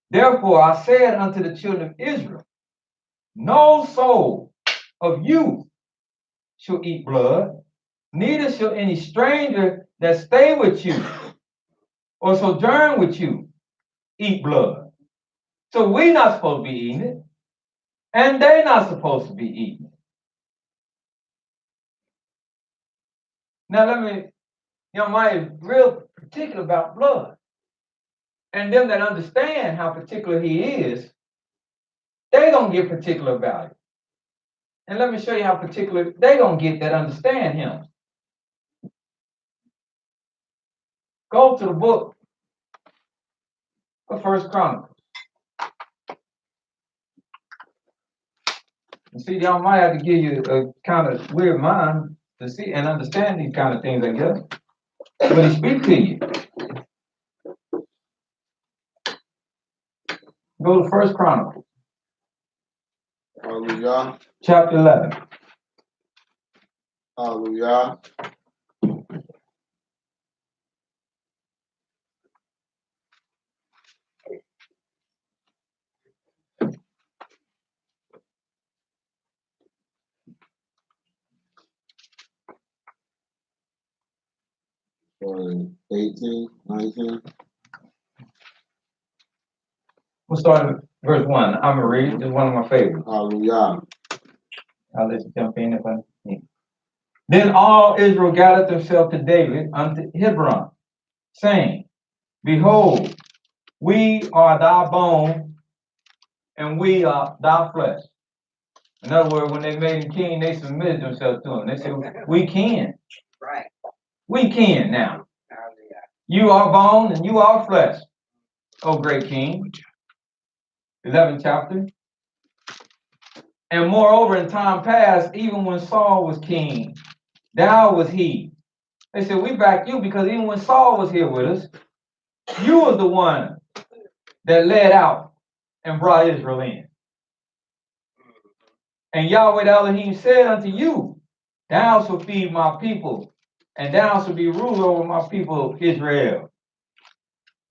Therefore I said unto the children of Israel, no soul of youth shall eat blood, neither shall any stranger that stay with you or sojourn with you eat blood. So we not supposed to be eating it, and they not supposed to be eating it. Now Maya is real particular about blood. And them that understand how particular he is, they gonna get particular about it. And let me show you how particular they gonna get that understand him. Go to the book of First Chronicles. You see, y'all might have to give you a kind of weird mind to see and understand these kind of things, I guess. But he speaks to you. Go to First Chronicles. Hallelujah. Chapter 11. Hallelujah. For 18, 19. We'll start at verse 1. I'm going to read. It's one of my favorites. Hallelujah. I'll let you jump in if I need. Then all Israel gathered themselves to David unto Hebron, saying, behold, we are thy bone, and we are thy flesh. In other words, when they made him king, they submitted themselves to him. They said, we can. Right. We can now. You are bone and you are flesh, O great king. 11th chapter. And moreover, in time past, even when Saul was king, thou was he. They said, we back you because even when Saul was here with us, you was the one that led out and brought Israel in. And Yahweh the Elohim said unto you, thou shalt feed my people, and thou shalt be ruler over my people Israel.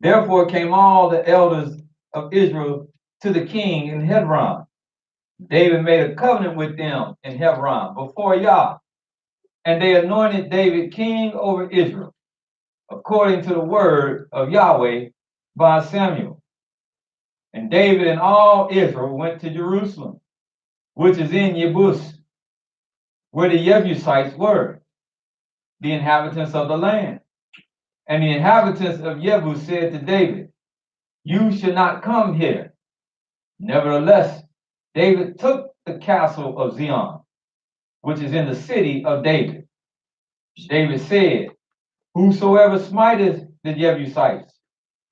Therefore came all the elders of Israel to the king in Hebron. David made a covenant with them in Hebron before Yah, and they anointed David king over Israel, according to the word of Yahweh by Samuel. And David and all Israel went to Jerusalem, which is in Yebus, where the Jebusites were, the inhabitants of the land. And the inhabitants of Yebus said to David, you should not come here. Nevertheless, David took the castle of Zion, which is in the city of David. David said, whosoever smiteth the Jebusites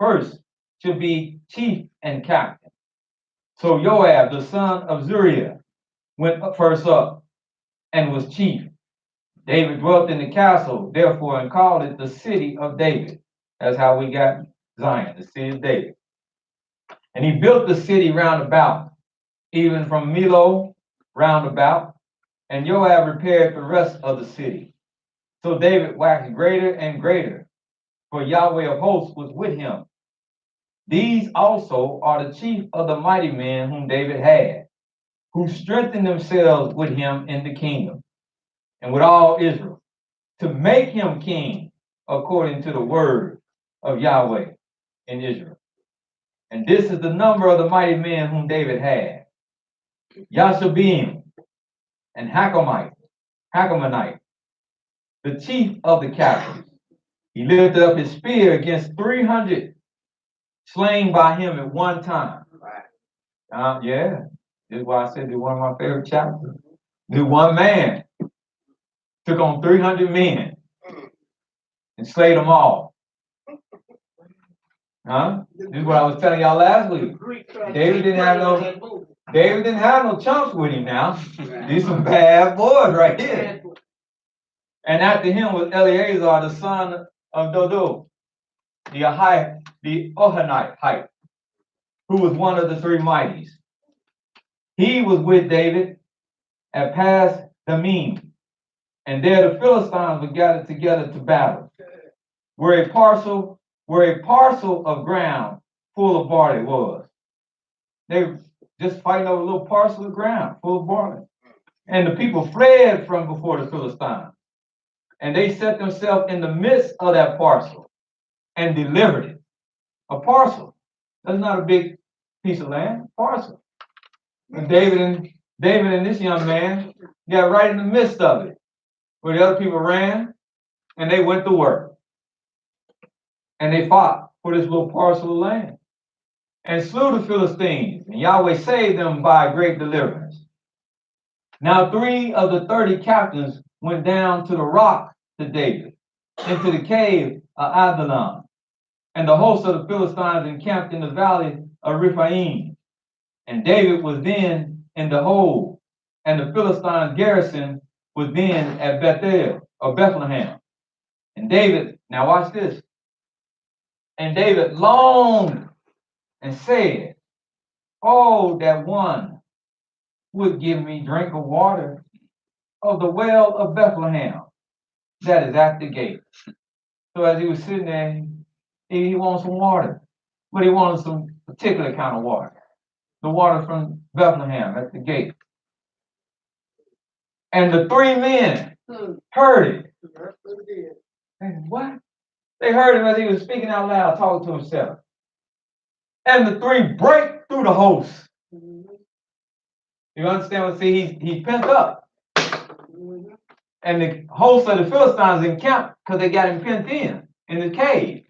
first shall be chief and captain. So Joab, the son of Zuriah, went first up and was chief. David dwelt in the castle, therefore, and called it the city of David. That's how we got Zion, the city of David. And he built the city round about, even from Millo round about, and Joab repaired the rest of the city. So David waxed greater and greater, for Yahweh of hosts was with him. These also are the chief of the mighty men whom David had, who strengthened themselves with him in the kingdom, and with all Israel, to make him king according to the word of Yahweh in Israel. And this is the number of the mighty men whom David had: Yashabim and Hakamonite, the chief of the captains. He lifted up his spear against 300 slain by him at one time. Yeah, this is why I said this is one of my favorite chapters. This one man took on 300 men and slayed them all. Huh? This is what I was telling y'all last week. David didn't have no chumps with him now. These some bad boys right here. And after him was Eleazar, the son of Dodo, the Ohanite, who was one of the three mighties. He was with David at Pas Damim, and there the Philistines were gathered together to battle, where a parcel of ground full of barley was. They were just fighting over a little parcel of ground full of barley. And the people fled from before the Philistines. And they set themselves in the midst of that parcel and delivered it. A parcel. That's not a big piece of land. Parcel. And David and this young man got right in the midst of it, where the other people ran, and they went to work. And they fought for this little parcel of land and slew the Philistines. And Yahweh saved them by great deliverance. Now 3 of the 30 captains went down to the rock to David, into the cave of Adullam. And the host of the Philistines encamped in the valley of Rephaim. And David was then in the hold, and the Philistines' garrison was then at Bethel, or Bethlehem. And David, now watch this. And David longed and said, oh, that one would give me drink of water of the well of Bethlehem that is at the gate. So as he was sitting there, he wanted some water, but he wanted some particular kind of water. The water from Bethlehem at the gate. And the 3 men heard it. And what? They heard him as he was speaking out loud, talking to himself. And the 3 break through the host. You understand what? See, he's pent up. And the host of the Philistines encamped because they got him pent in the cave.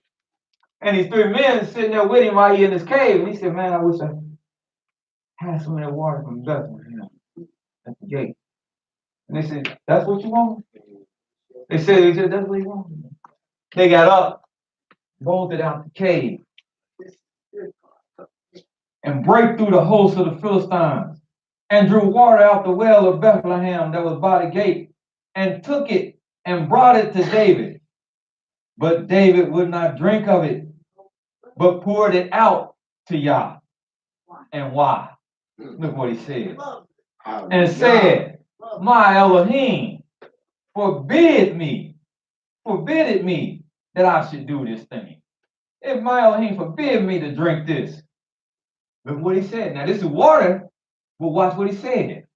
And these 3 men sitting there with him while he in his cave. And he said, man, I wish I had some of that water from Bethlehem at the gate. And they said, that's what you want? They said, that's what you want. They got up, bolted out the cave, and break through the host of the Philistines, and drew water out the well of Bethlehem that was by the gate, and took it and brought it to David. But David would not drink of it, but poured it out to Yah. And why? Look what he said. And said, my Elohim forbid me that I should do this thing. If my Elohim forbid me to drink this. Look what he said. Now this is water, but watch what he said.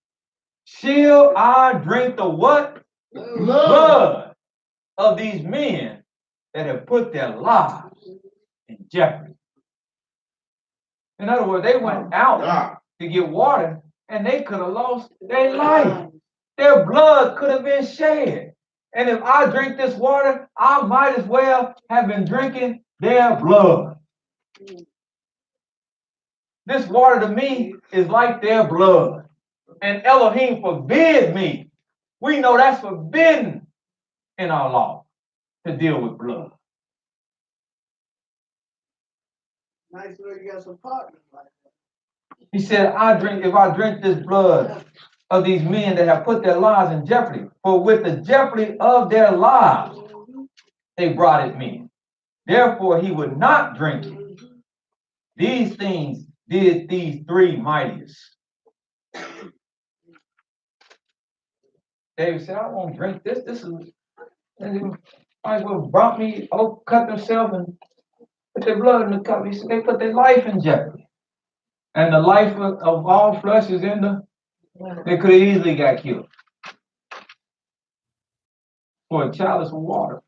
Shall I drink the what? Blood of these men that have put their lives in jeopardy. In other words, they went out to get water and they could have lost their life. Their blood could have been shed. And if I drink this water, I might as well have been drinking their blood. This water to me is like their blood. And Elohim forbid me. We know that's forbidden in our law to deal with blood. Nice way you got some partners like that. He said, if I drink this blood of these men that have put their lives in jeopardy, for with the jeopardy of their lives, they brought it me. Therefore, he would not drink it. These things did these 3 mightiest. David said, I won't drink this. This is, might as well brought me, cut themselves and put their blood in the cup. He said, they put their life in jeopardy. And the life of all flesh is in the, they could have easily got killed for a chalice of water.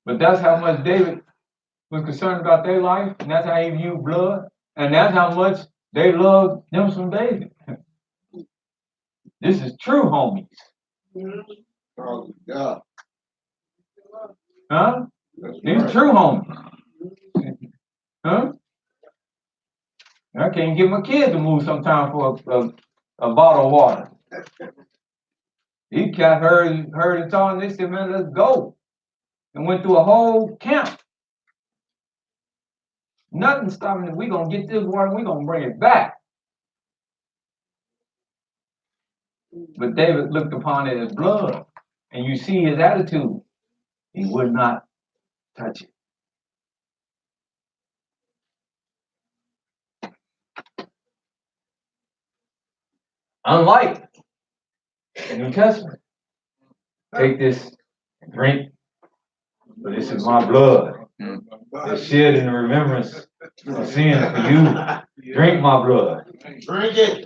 But that's how much David was concerned about their life, and that's how he viewed blood, and that's how much they loved them from David. This is true homies. Oh, God. Huh? These true homies. Huh? I can't get my kids to move sometime for a bottle of water. He cat heard and told him, they said, man, let's go. And went through a whole camp. Nothing stopping it. We gonna get this water, we gonna bring it back. But David looked upon it as blood. And you see his attitude. He would not touch it. Unlike the New Testament. Take this and drink. But this is my blood. It's shed in the remembrance of sin for you. Drink my blood. Drink it.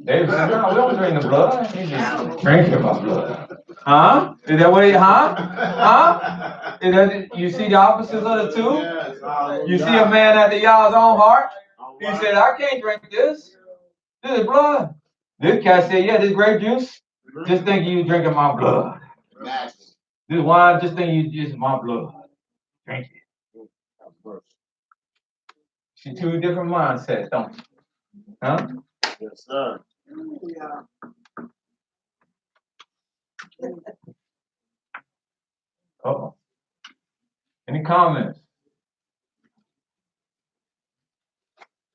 David said, no, we don't drink the blood. He just drinking my blood. Huh? Is that what huh? Huh? Is that, you see the opposites of the two? You see a man after y'all's own heart? He said, I can't drink this. This is blood. This cat said, yeah, this grape juice. Just think you drinking my blood. This wine, just think you just my blood. Drink it. See, two different mindsets, don't you? Huh? Yes, sir. Uh-oh. Any comments?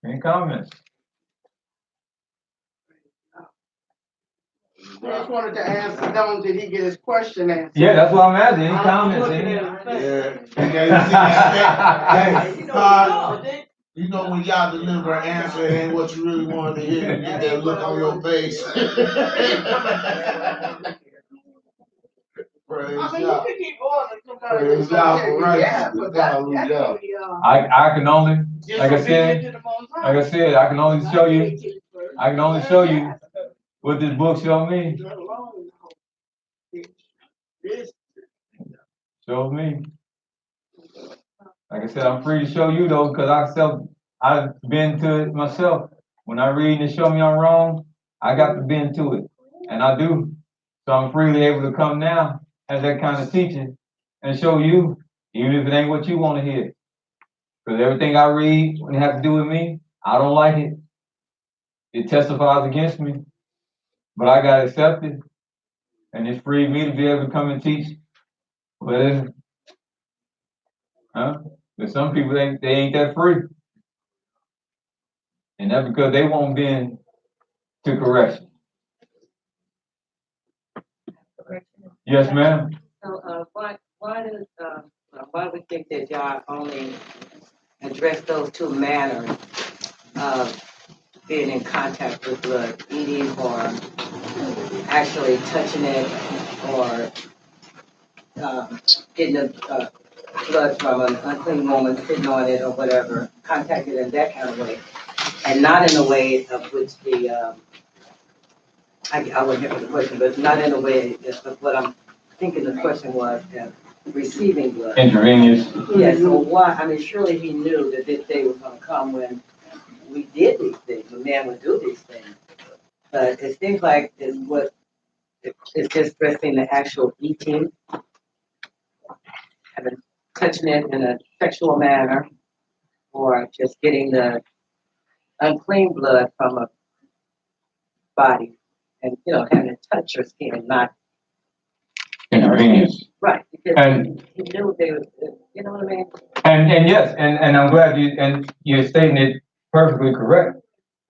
Any comments? I just wanted to ask Don, did he get his question answered? Yeah, that's what I'm asking. Any I'm comments? looking Any? at his face. Hey, you know when y'all deliver an answer ain't what you really wanted to hear, you get that look on your face. Praise I mean, you God. can keep going and somebody Praise just God say, for right. yeah, but Hallelujah. I can only, like I said, I can only show you. I can only show you what this book showed me. Shows me. Like I said, I'm free to show you though, because I've been to it myself. When I read and show me I'm wrong, I got to bend to it. And I do. So I'm freely able to come now as that kind of teaching and show you, even if it ain't what you want to hear. Because everything I read, when it has to do with me, I don't like it. It testifies against me. But I got to accept it. And it's freed me to be able to come and teach. But but some people, they ain't that free. And that's because they won't bend to correction. Yes, ma'am. So, why we think that y'all only address those two manners of being in contact with blood, eating or actually touching it or getting the blood from an unclean woman, sitting on it or whatever, contacted in that kind of way, and not in a way of which the I wouldn't have the question, but not in a way of what I'm thinking the question was, receiving blood. Intravenous. Yes, so why, I mean, surely he knew that this day was gonna come when we did these things, when man would do these things. But it seems like it's just stressing the actual eating, having, touching it in a sexual manner, or just getting the unclean blood from a body and, having to touch your skin, not. Intravenous. Right, because And he knew they was, you know what I mean? and yes, and I'm glad you're stating it perfectly correct.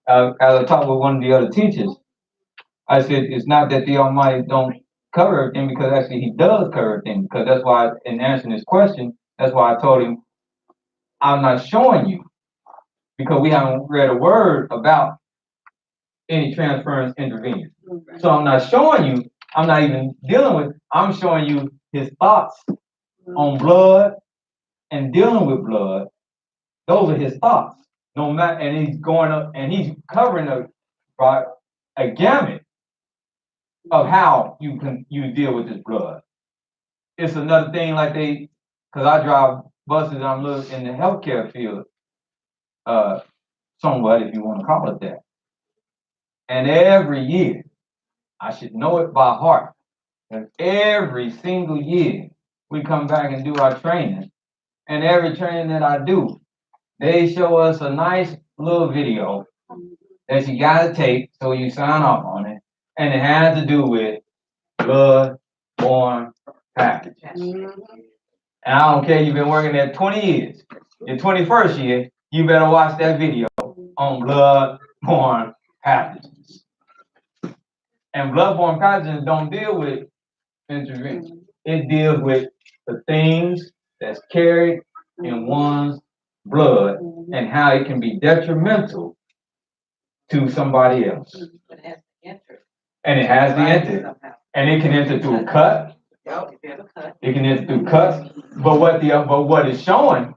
As I talked with one of the other teachers, I said it's not that the Almighty don't cover everything, because actually He does cover everything. Because that's why in answering this question, that's why I told him I'm not showing you, because we haven't read a word about any transference intravenous. So I'm not showing you. I'm not even dealing with. I'm showing you his thoughts on blood and dealing with blood. Those are his thoughts. No matter, and he's going up and he's covering a gamut of how you deal with this blood. It's another thing like because I drive buses, I'm in the healthcare field, somewhat, if you want to call it that. And every year, I should know it by heart. And every single year, we come back and do our training. And every training that I do, they show us a nice little video that you gotta take so you sign off on it. And it has to do with blood-borne pathogens. Mhm. And I don't care, you've been working there 20 years. Your 21st year, you better watch that video on blood-borne pathogens. And blood-borne pathogens don't deal with intervention. It deals with the things that's carried in one's blood and how it can be detrimental to somebody else. But it has to enter. And it has the entry. Somehow. And it can enter through a cut. Yep, if you have a cut. It can enter through cuts. But what it's showing,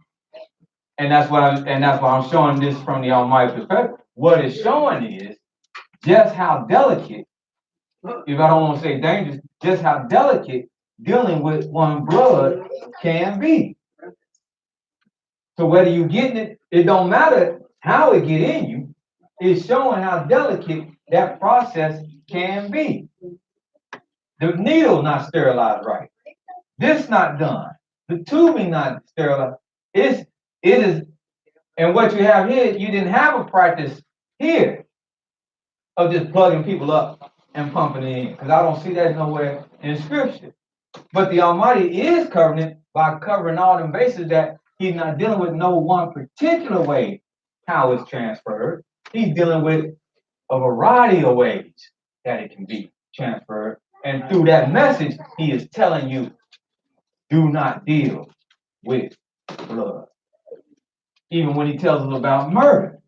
and that's why I'm showing this from the Almighty perspective. What it's showing is just how delicate, if I don't want to say dangerous, just how delicate dealing with one blood can be. So whether you getting it, it don't matter how it get in you. It's showing how delicate that process can be. The needle not sterilized right. This not done. The tubing not sterilized. It is, and what you have here, you didn't have a practice here of just plugging people up and pumping it in, because I don't see that nowhere in Scripture. But the Almighty is covering it by covering all them bases that He's not dealing with no one particular way how it's transferred. He's dealing with a variety of ways that it can be transferred. And through that message, He is telling you, do not deal with blood. Even when He tells us about murder,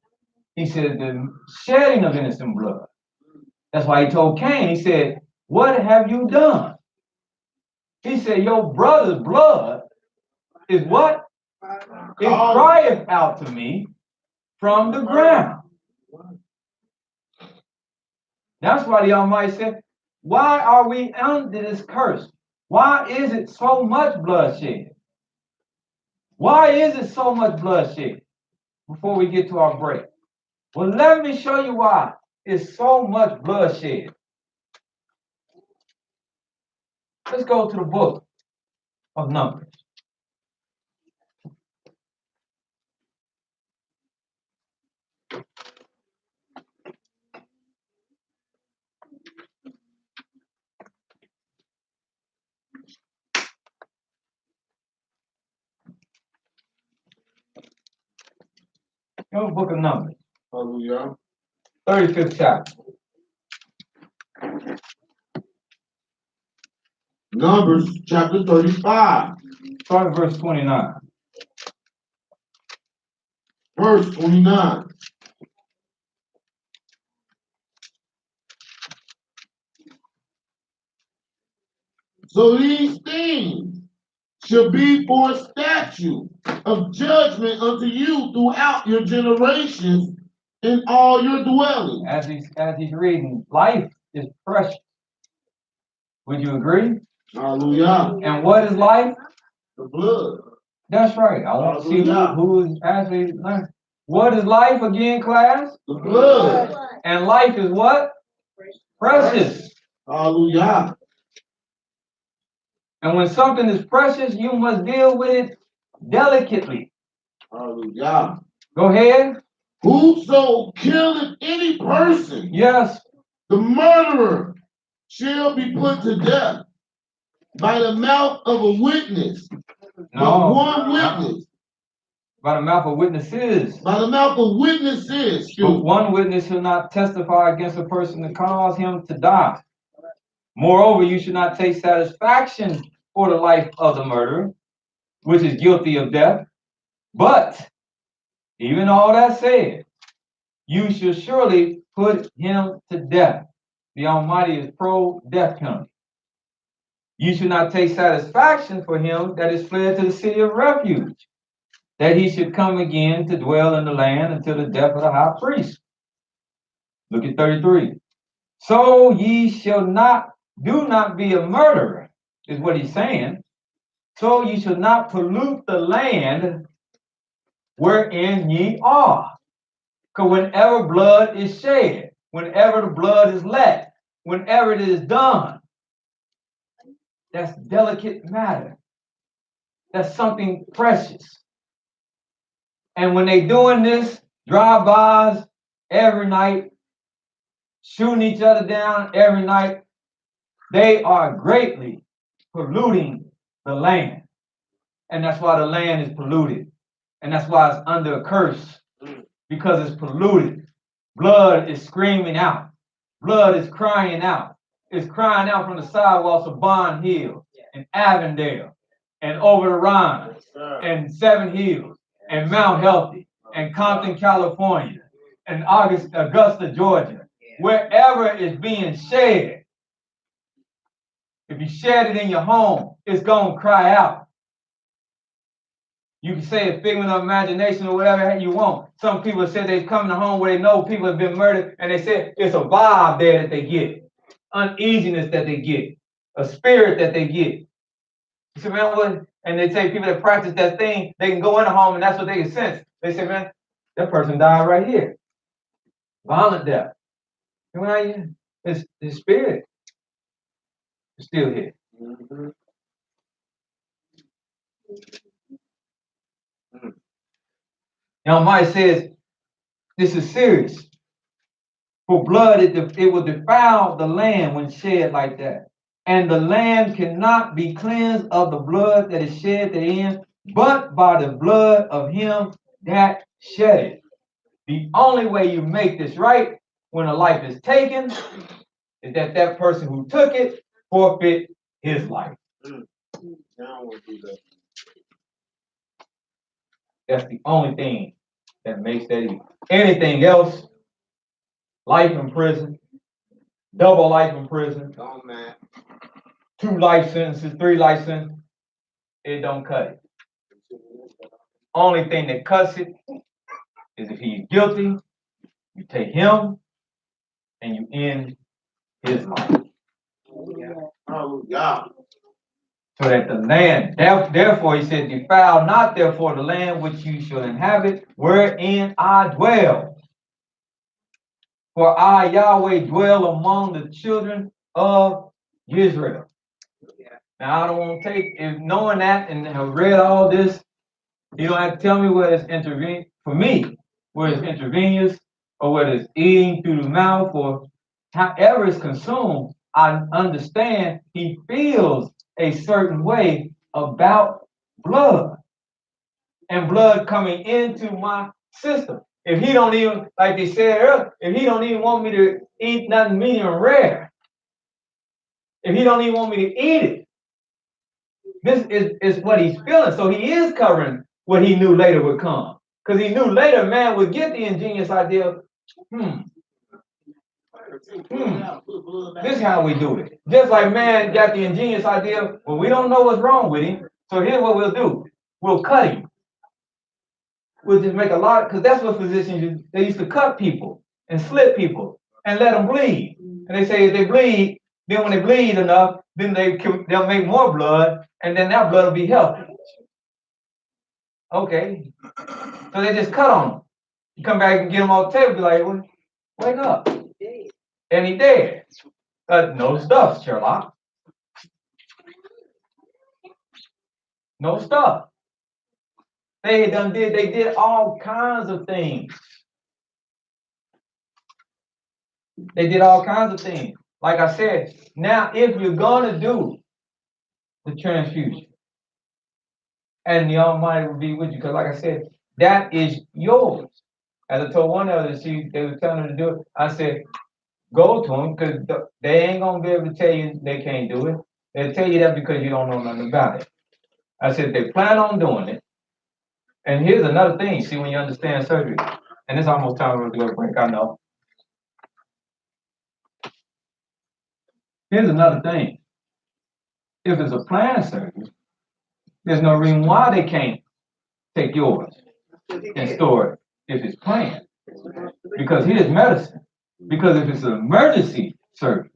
He said the shedding of innocent blood. That's why He told Cain, He said, what have you done? He said, your brother's blood is what? It crieth out to me from the ground. That's why the Almighty said, why are we under this curse? Why is it so much bloodshed? Why is it so much bloodshed? Before we get to our break. Well, let me show you why it's so much bloodshed. Let's go to the book of Numbers. Go to the book of Numbers. Hallelujah. 35th chapter. Numbers chapter 35, Start at verse 29. verse 29. So these things shall be for a statute of judgment unto you throughout your generations in all your dwellings. As he's reading, life is precious. Would you agree? Hallelujah. And what is life? The blood. That's right. I want to see who is actually learning. What is life again, class? The blood. And life is what? Precious. Hallelujah. And when something is precious, you must deal with it delicately. Hallelujah. Go ahead. Whoso killeth any person, Yes. the murderer, shall be put to death by the mouth of a witness. No. But one witness. By the mouth of witnesses. By the mouth of witnesses. But one witness shall not testify against a person to cause him to die. Moreover, you should not take satisfaction for the life of the murderer, which is guilty of death. But even all that said, you should surely put him to death. The Almighty is pro-death penalty. You should not take satisfaction for him that is fled to the city of refuge, that he should come again to dwell in the land until the death of the high priest. Look at 33. So ye shall not, do not be a murderer, is what he's saying. So ye shall not pollute the land wherein ye are. Because whenever blood is shed, whenever the blood is let, whenever it is done, that's delicate matter. That's something precious. And when they doing this, drive-bys every night, shooting each other down every night, they are greatly polluting the land. And that's why the land is polluted. And that's why it's under a curse, because it's polluted. Blood is screaming out. Blood is crying out. It's crying out from the sidewalks of Bond Hill and Avondale and over the Rhine and Seven Hills and Mount Healthy and Compton, California and Augusta, Georgia. Wherever it's being shed, if you shed it in your home, it's going to cry out. You can say a figment of imagination or whatever you want. Some people said they come to home where they know people have been murdered, and they said it's a vibe there that they get, uneasiness that they get, a spirit that they get. You see, man, what? And they say people that practice that thing, they can go in the home and that's what they can sense. They say, man, that person died right here. Violent death. You know, his spirit is still here. Now, Mike says, this is serious. For blood, it will defile the land when shed like that. And the land cannot be cleansed of the blood that is shed therein, but by the blood of him that shed it. The only way you make this right when a life is taken is that that person who took it forfeit his life. That's the only thing that makes that equal. Anything else, life in prison, double life in prison, 2 life sentences, 3 life sentences, it don't cut it. Only thing that cuts it is if he's guilty, you take him and you end his life. Oh, yeah. So that the land, therefore he said, defile not therefore the land which you shall inhabit, wherein I dwell. For I, Yahweh, dwell among the children of Israel. Now I don't want to take, if knowing that and have read all this, you don't have to tell me whether it's intervened, for me, whether it's intravenous or whether it's eating through the mouth or however it's consumed, I understand he feels a certain way about blood and blood coming into my system. If he don't even, like they said earlier, if he don't even want me to eat nothing medium rare, if he don't even want me to eat it, this is what he's feeling. So he is covering what he knew later would come. Because he knew later man would get the ingenious idea, this is how we do it. Just like man got the ingenious idea, well, we don't know what's wrong with him. So here's what we'll do. We'll cut him. We'll just make a lot, because that's what physicians do. They used to cut people and slit people and let them bleed. And they say if they bleed, then when they bleed enough, then they'll make more blood, and then that blood will be healthy. Okay. So they just cut on him. You come back and get him off the table, be like, well, wake up. And he dead. No stuff, Sherlock. No stuff. They did all kinds of things. They did all kinds of things. Like I said, now if you're gonna do the transfusion, and the Almighty will be with you, because like I said, that is yours. As I told one of them, they were telling her to do it. I said, go to them, because they ain't gonna be able to tell you they can't do it. They'll tell you that because you don't know nothing about it. I said, they plan on doing it. And here's another thing, see, when you understand surgery, and it's almost time to do a break, I know. Here's another thing. If it's a planned surgery, there's no reason why they can't take yours and store it if it's planned. Because here's medicine. Because if it's an emergency surgery,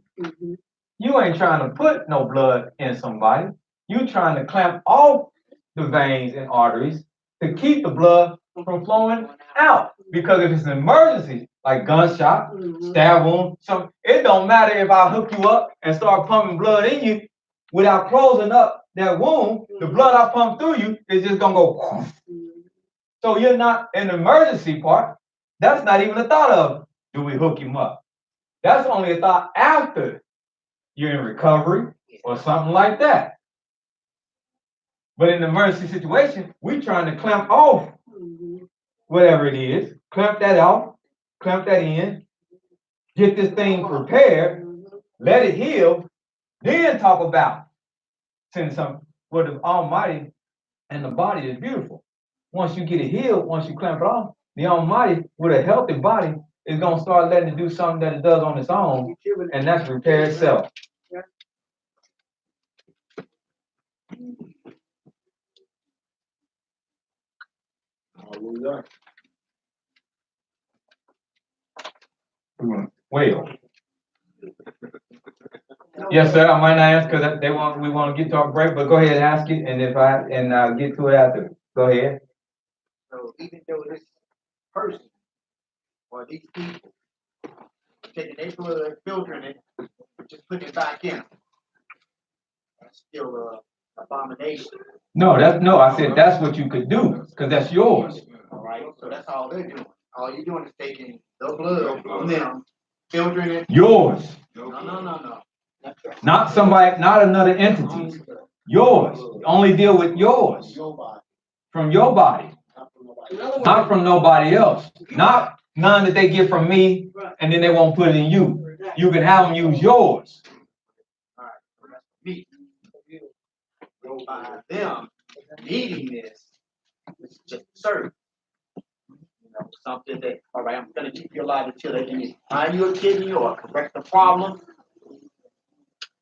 you ain't trying to put no blood in somebody. You trying to clamp off the veins and arteries to keep the blood from flowing out. Because if it's an emergency, like gunshot, stab wound, it don't matter if I hook you up and start pumping blood in you without closing up that wound, the blood I pump through you is just gonna go. So you're not in the emergency part. That's not even a thought of, do we hook him up? That's only a thought after you're in recovery or something like that. But in an emergency situation, we trying to clamp off whatever it is, clamp that off, clamp that in, get this thing prepared, let it heal, then talk about sending some, what the Almighty and the body is beautiful. Once you get it healed, once you clamp it off, the Almighty with a healthy body is going to start letting it do something that it does on its own, and that's repair itself. Well, yes, sir. I might not ask because we want to get to our break, but go ahead and ask it, and I'll get to it after. Go ahead. So even though this person or these people taking their blood, filtering it, just putting it back in, that's still a abomination. No, I said that's what you could do, because that's yours. All right, so that's all they're doing. All you're doing is taking the blood from them, filtering it. Yours. No. Not somebody, not another entity. Yours. Only deal with yours. From your body. Not from nobody else. Not none that they get from me and then they won't put it in you. You can have them use yours. All right, so that's me. By them needing this, it's just absurd. You know, something that, all right, I'm gonna keep you alive until they can find you a kidney or correct the problem.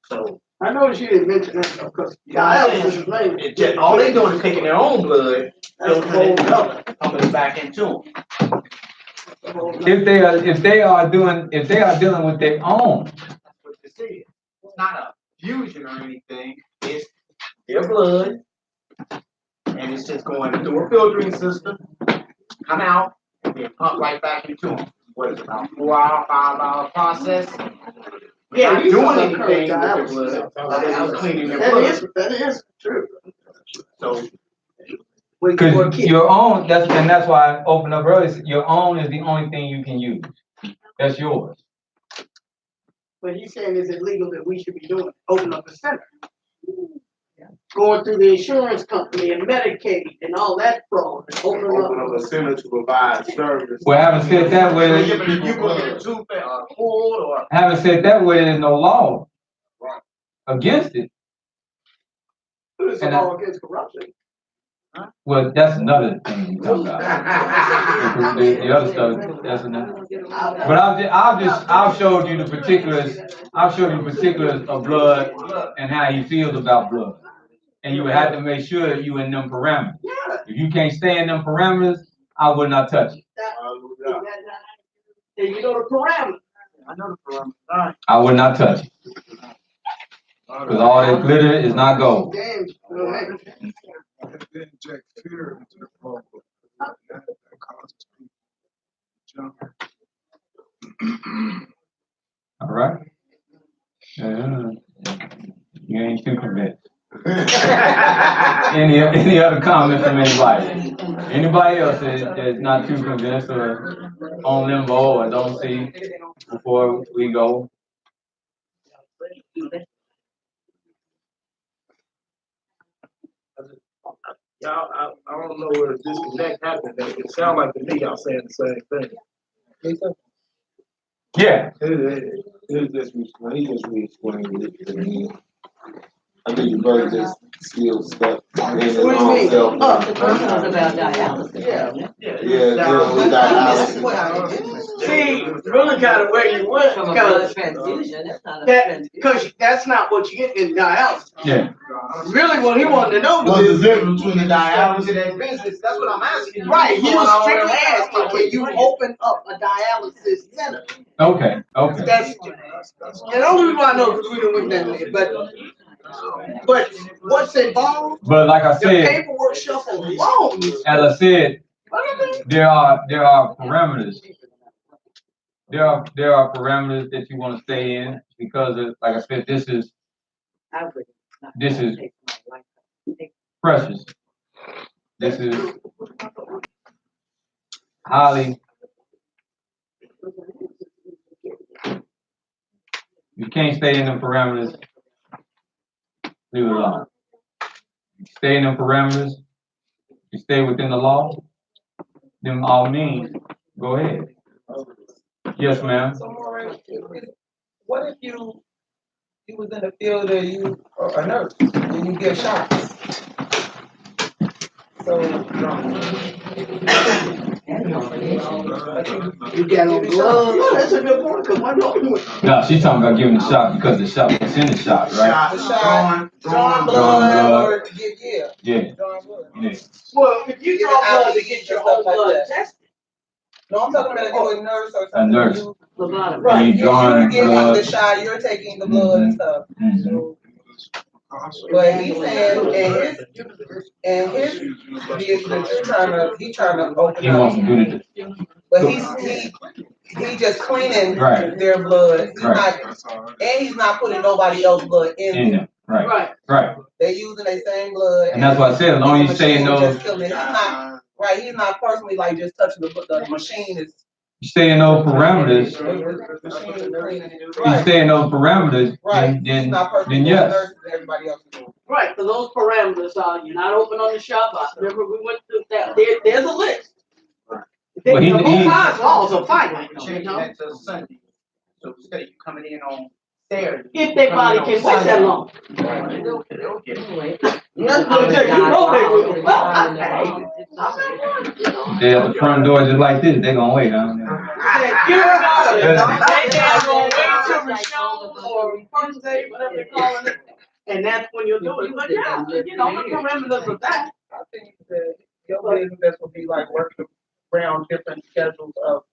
So I noticed you didn't mention that because dialysis is lame. it just, all they doing is taking their own blood, filtering it, and pumping it back into them. If they are dealing with their own. That's what this is. It's not a fusion or anything. It's their blood, and it's just going through a filtering system, come out, and then pump right back into them. What is it, about 4-hour, 5-hour process? Yeah, Not we doing don't anything encourage with their dialysis. blood, other than cleaning their blood. That is true. So Because your own, that's why I opened up earlier, your own is the only thing you can use. That's yours. But he's saying, is it legal that we should be doing, open up a center? Going through the insurance company and Medicaid and all that fraud, open up. a center to provide service. Well, having said that, you go get a tooth pulled or having said that, there's no law against it. It's a law against corruption. Well, that's another thing we talk about. The other stuff, that's another. But I've showed you the particulars. I've showed you the particulars of blood and how he feels about blood. And you would have to make sure you in them parameters. If you can't stay in them parameters, I would not touch it. And you know the parameters. I know the parameters. All right. I would not touch it. Because all that glitter is not gold. Inject fear into the problem. That causes people to jump. All right? You ain't too convinced. Any other comment from anybody? Anybody else that's not too convinced or on limbo or don't see before we go? Y'all, I don't know where the disconnect happened. It sounds like to me y'all saying the same thing. Yeah. He just re-explained it to me. I think you better just still step in his own self. The question was about dialysis. See, really kind of where you went, From a blood because transfusion, that's not a transfusion. because that's not what you get in dialysis. Yeah. Really, what he wanted to know What's the was, difference between the dialysis? That business, that's what I'm asking you. right, he was strictly asking, can you open up a dialysis center? Okay. That's, and only reason why I know, because we didn't went down there, but what's involved, But like I the said, paperwork shuffle alone. as I said, there are parameters. There are parameters that you want to stay in because of, like I said, this is precious. This is highly you can't stay in the parameters, leave it alone. You stay in the parameters, you stay within the law, then all means, go ahead. Yes, ma'am. So, Maureen, what if you was in the field or you are a nurse and you get shot? So, You got on gloves. No, that's a good point, 'cause one of No, she's talking about giving the shot because the shot was in the shot, right? the shot, drawing Drawing blood, blood. or to get, Yeah, drawing blood. yeah. well, if you draw blood to get your own blood tested, No, I'm talking about if you're a nurse or A something. nurse. You, Right. You drawing you're getting blood. the shot, you're taking the blood and stuff. Mhm. But he's saying, and his vehicle that he's trying to open He wants up. to do the, But he just cleaning Right. their blood. He's Right. not, and he's not putting nobody else's blood in in there. them, right, right, right. They using their same blood. And that's what I said, as long as you stay in those, He's not, right, he's not personally like just touching the machine is. you stay in those parameters, The machine is cleaning it. you Right, stay in those parameters, right. then, He's not personally then doing yes. nurses and everybody else is doing. right, so those parameters are, you're not open on the shop. I remember we went through that, there's a list. Well, he- Both he- sides laws are fighting, you Changing know, that to Sunday. So instead of you coming in on Saturday. if their body can wait that long. Right, they'll get it. That's what I'm saying, you know they will. They at the front door just like this, they gonna wait, huh? And that's when you'll do it, but yeah, you know, the parameters of that. I think that your business would be like working around different schedules of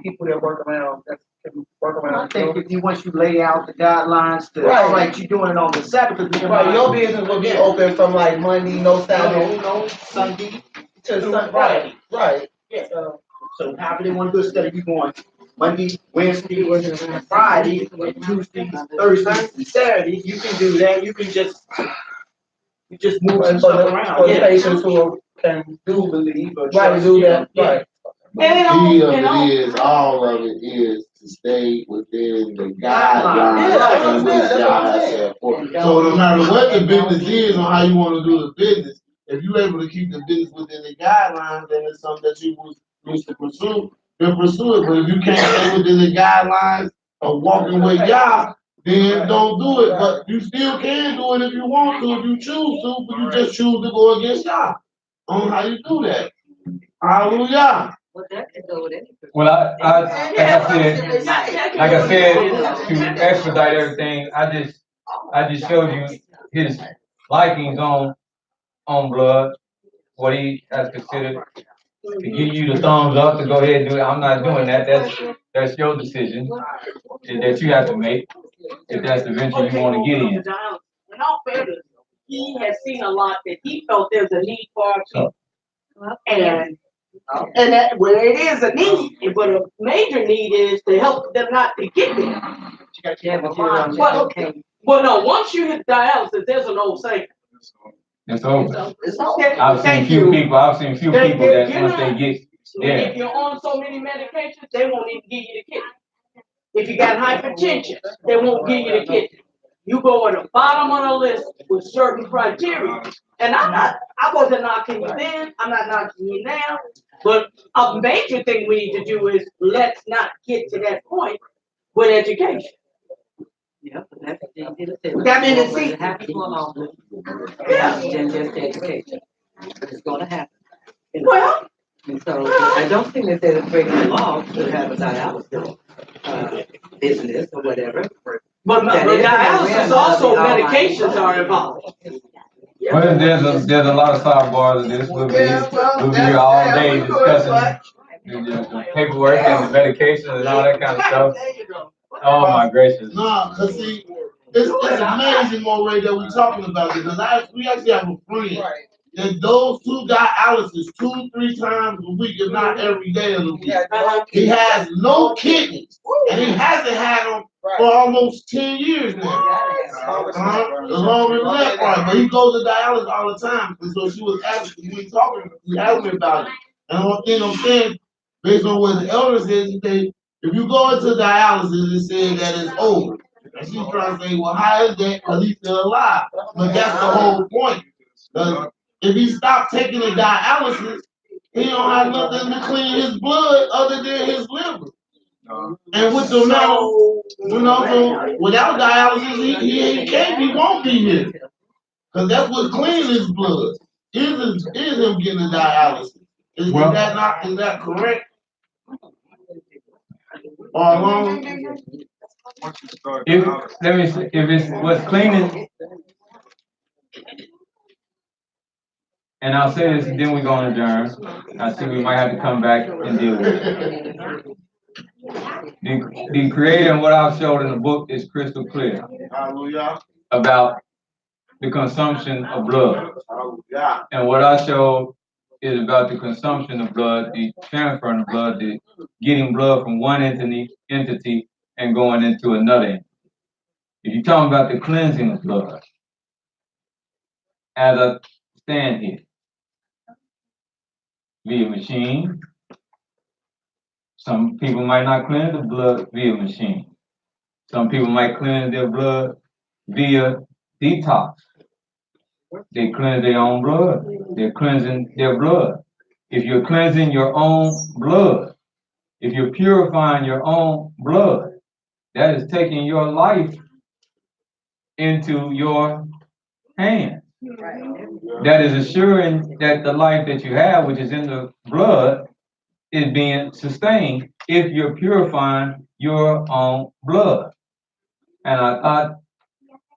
people that work around, that can work I around. think if you, once you lay out the guidelines to, Right. like you're doing it on the Sabbath. Right, your business will be open from like Monday, no Saturday, No, Sunday. to Sunday. Right, right. Yeah. So however they want to do it, instead of you going Monday, Wednesday, Friday, Tuesday, Thursday, and Saturday, you can do that. You can just, move some For stuff the around. Yeah. patients who can Do believe or try to trust, do yeah, that, yeah. right. And it don't, Key of you know. it is, all of it is to stay within the Yeah, guidelines in which that's what y'all I'm have saying. set forth. So no matter what the business is or how you wanna do the business, if you're able to keep the business within the guidelines, then it's something that you wish to pursue, then pursue it. But if you can't stay within the guidelines of walking with y'all, then don't do it. But you still can do it if you want to, if you choose to, but you just choose to go against y'all on how you do that. Hallelujah. Well, like I said, to expedite everything, I just showed you his likings on blood, what he has considered, to give you the thumbs up to go ahead and do it. I'm not doing that, that's your decision, that you have to make, if that's the venture you wanna get in. In all fairness, he has seen a lot that he felt there's a need for our people. And that, well, it is a need, but a major need is to help them not to get there. Well, no, once you hit dialysis, there's an old saying. It's over. It's okay. I've seen Thank few you. people that once they get there, If you're on so many medications, they won't even give you the kit. If you got hypertension, they won't give you the kit. You go at the bottom of the list with certain criteria. And I wasn't knocking you then, I'm not knocking you now, but a major thing we need to do is let's not get to that point with education. Yeah, but that's the That means it's easy. Than just education. But it's gonna happen. Well, And so I don't think that they're breaking the law to have a dialysis, business or whatever. but That is dialysis also medications are involved. well, there's a lot of sidebars of this, we'll be here all day discussing the paperwork and the medication and all that kind of stuff. Oh my gracious. No, cause see, it's amazing, Moray, that we're talking about this, cause we actually have a friend. Right. And those two dialysis 2-3 times a week, if not every day of the week. He has no kidneys, and he hasn't had them for almost 10 years now. Along with left, right, but he goes to dialysis all the time. And so she was asking, we asked me about it. And one thing I'm saying, based on what the elder says, if you go into dialysis, it says that it's over. And she's trying to say, well, how is that? Because he's still alive. But that's the whole point. If he stopped taking the dialysis, he don't have nothing to clean his blood other than his liver. And with the amount, so without dialysis, he won't be here. Because that's what cleans his blood. Is him getting the dialysis. Is that correct? Or along? If it's what's cleaning, and I'll say this, and then we're going to adjourn. I see we might have to come back and deal with it. The creator and what I've showed in the book is crystal clear. Hallelujah. About the consumption of blood. Hallelujah. And what I showed is about the consumption of blood, the transfer of blood, the getting blood from one entity and going into another entity. If you're talking about the cleansing of blood, as I stand here, via machine, some people might not cleanse the blood via machine. Some people might cleanse their blood via detox. They cleanse their own blood. They're cleansing their blood. If you're cleansing your own blood, if you're purifying your own blood, that is taking your life into your hands. That is assuring that the life that you have, which is in the blood, is being sustained if you're purifying your own blood. And I thought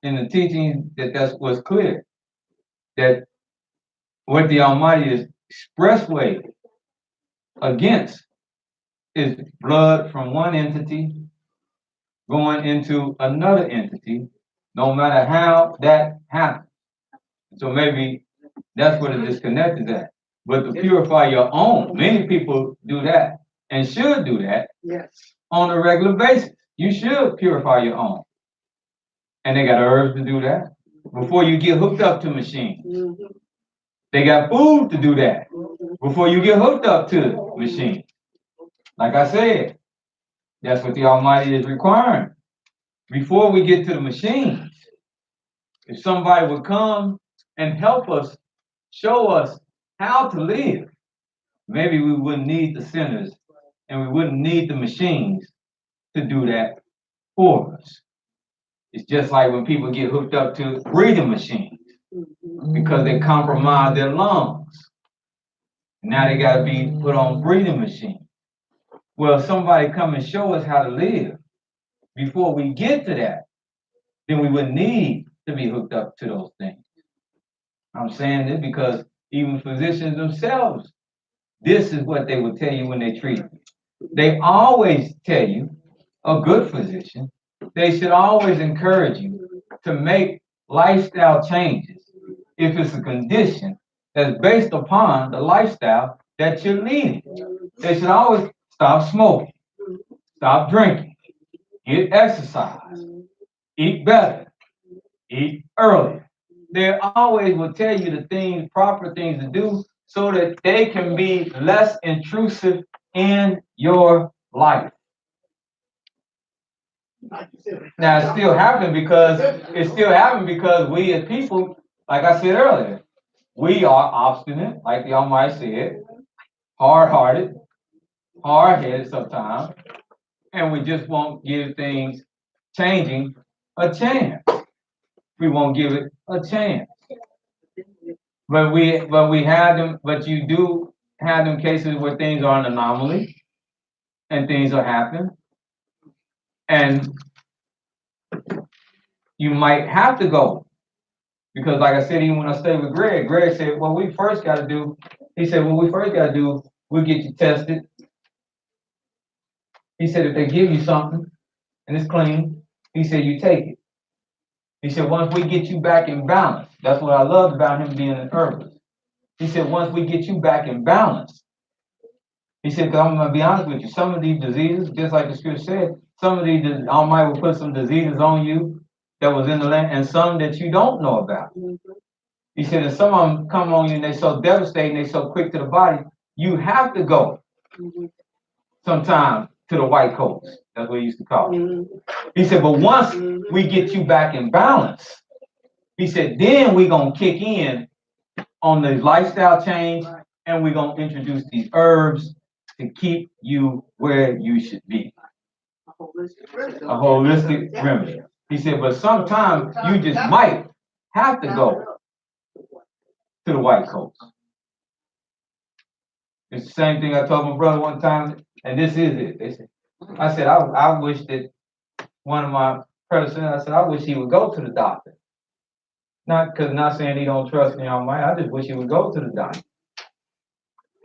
in the teaching that was clear, that what the Almighty is expressway against is blood from one entity going into another entity, no matter how that happens. So maybe that's where the disconnect is at. But to purify your own, many people do that and should do that on a regular basis. You should purify your own. And they got herbs to do that before you get hooked up to machines. They got food to do that before you get hooked up to machines. Like I said, that's what the Almighty is requiring. Before we get to the machines, if somebody would come and help us, show us how to live, maybe we wouldn't need the sinners and we wouldn't need the machines to do that for us. It's just like when people get hooked up to breathing machines because they compromise their lungs. Now they got to be put on breathing machines. Well, if somebody come and show us how to live before we get to that, then we wouldn't need to be hooked up to those things. I'm saying this because even physicians themselves, this is what they will tell you when they treat you. They always tell you, a good physician, they should always encourage you to make lifestyle changes if it's a condition that's based upon the lifestyle that you're leading. They should always stop smoking, stop drinking, get exercise, eat better, eat earlier. They always will tell you the things, proper things to do so that they can be less intrusive in your life. Now it's still happening because we as people, like I said earlier, we are obstinate, like the Almighty said, hard-hearted, hard-headed sometimes, and we just won't give things changing a chance. We won't give it a chance. But we have them, but you do have them cases where things are an anomaly and things are happening. And you might have to go. Because like I said, even when I stayed with Greg said, what we first got to do, we'll get you tested. He said, if they give you something and it's clean, he said, you take it. He said, once we get you back in balance, that's what I loved about him being an herbalist. He said, once we get you back in balance, he said, because I'm going to be honest with you, some of these diseases, just like the scripture said, some of these, Almighty will put some diseases on you that was in the land and some that you don't know about. He said, and some of them come on you and they're so devastating, they're so quick to the body, you have to go sometime to the white coats. That's what he used to call it. He said, but once we get you back in balance, he said, then we're gonna kick in on the lifestyle change, and we're gonna introduce these herbs to keep you where you should be. A holistic remedy. He said, but sometimes you just might have to go to the white coats. It's the same thing I told my brother one time, and this is it. They said, I said, I wish that one of my predecessors, I said, I wish he would go to the doctor. Not saying he don't trust me on my, I just wish he would go to the doctor.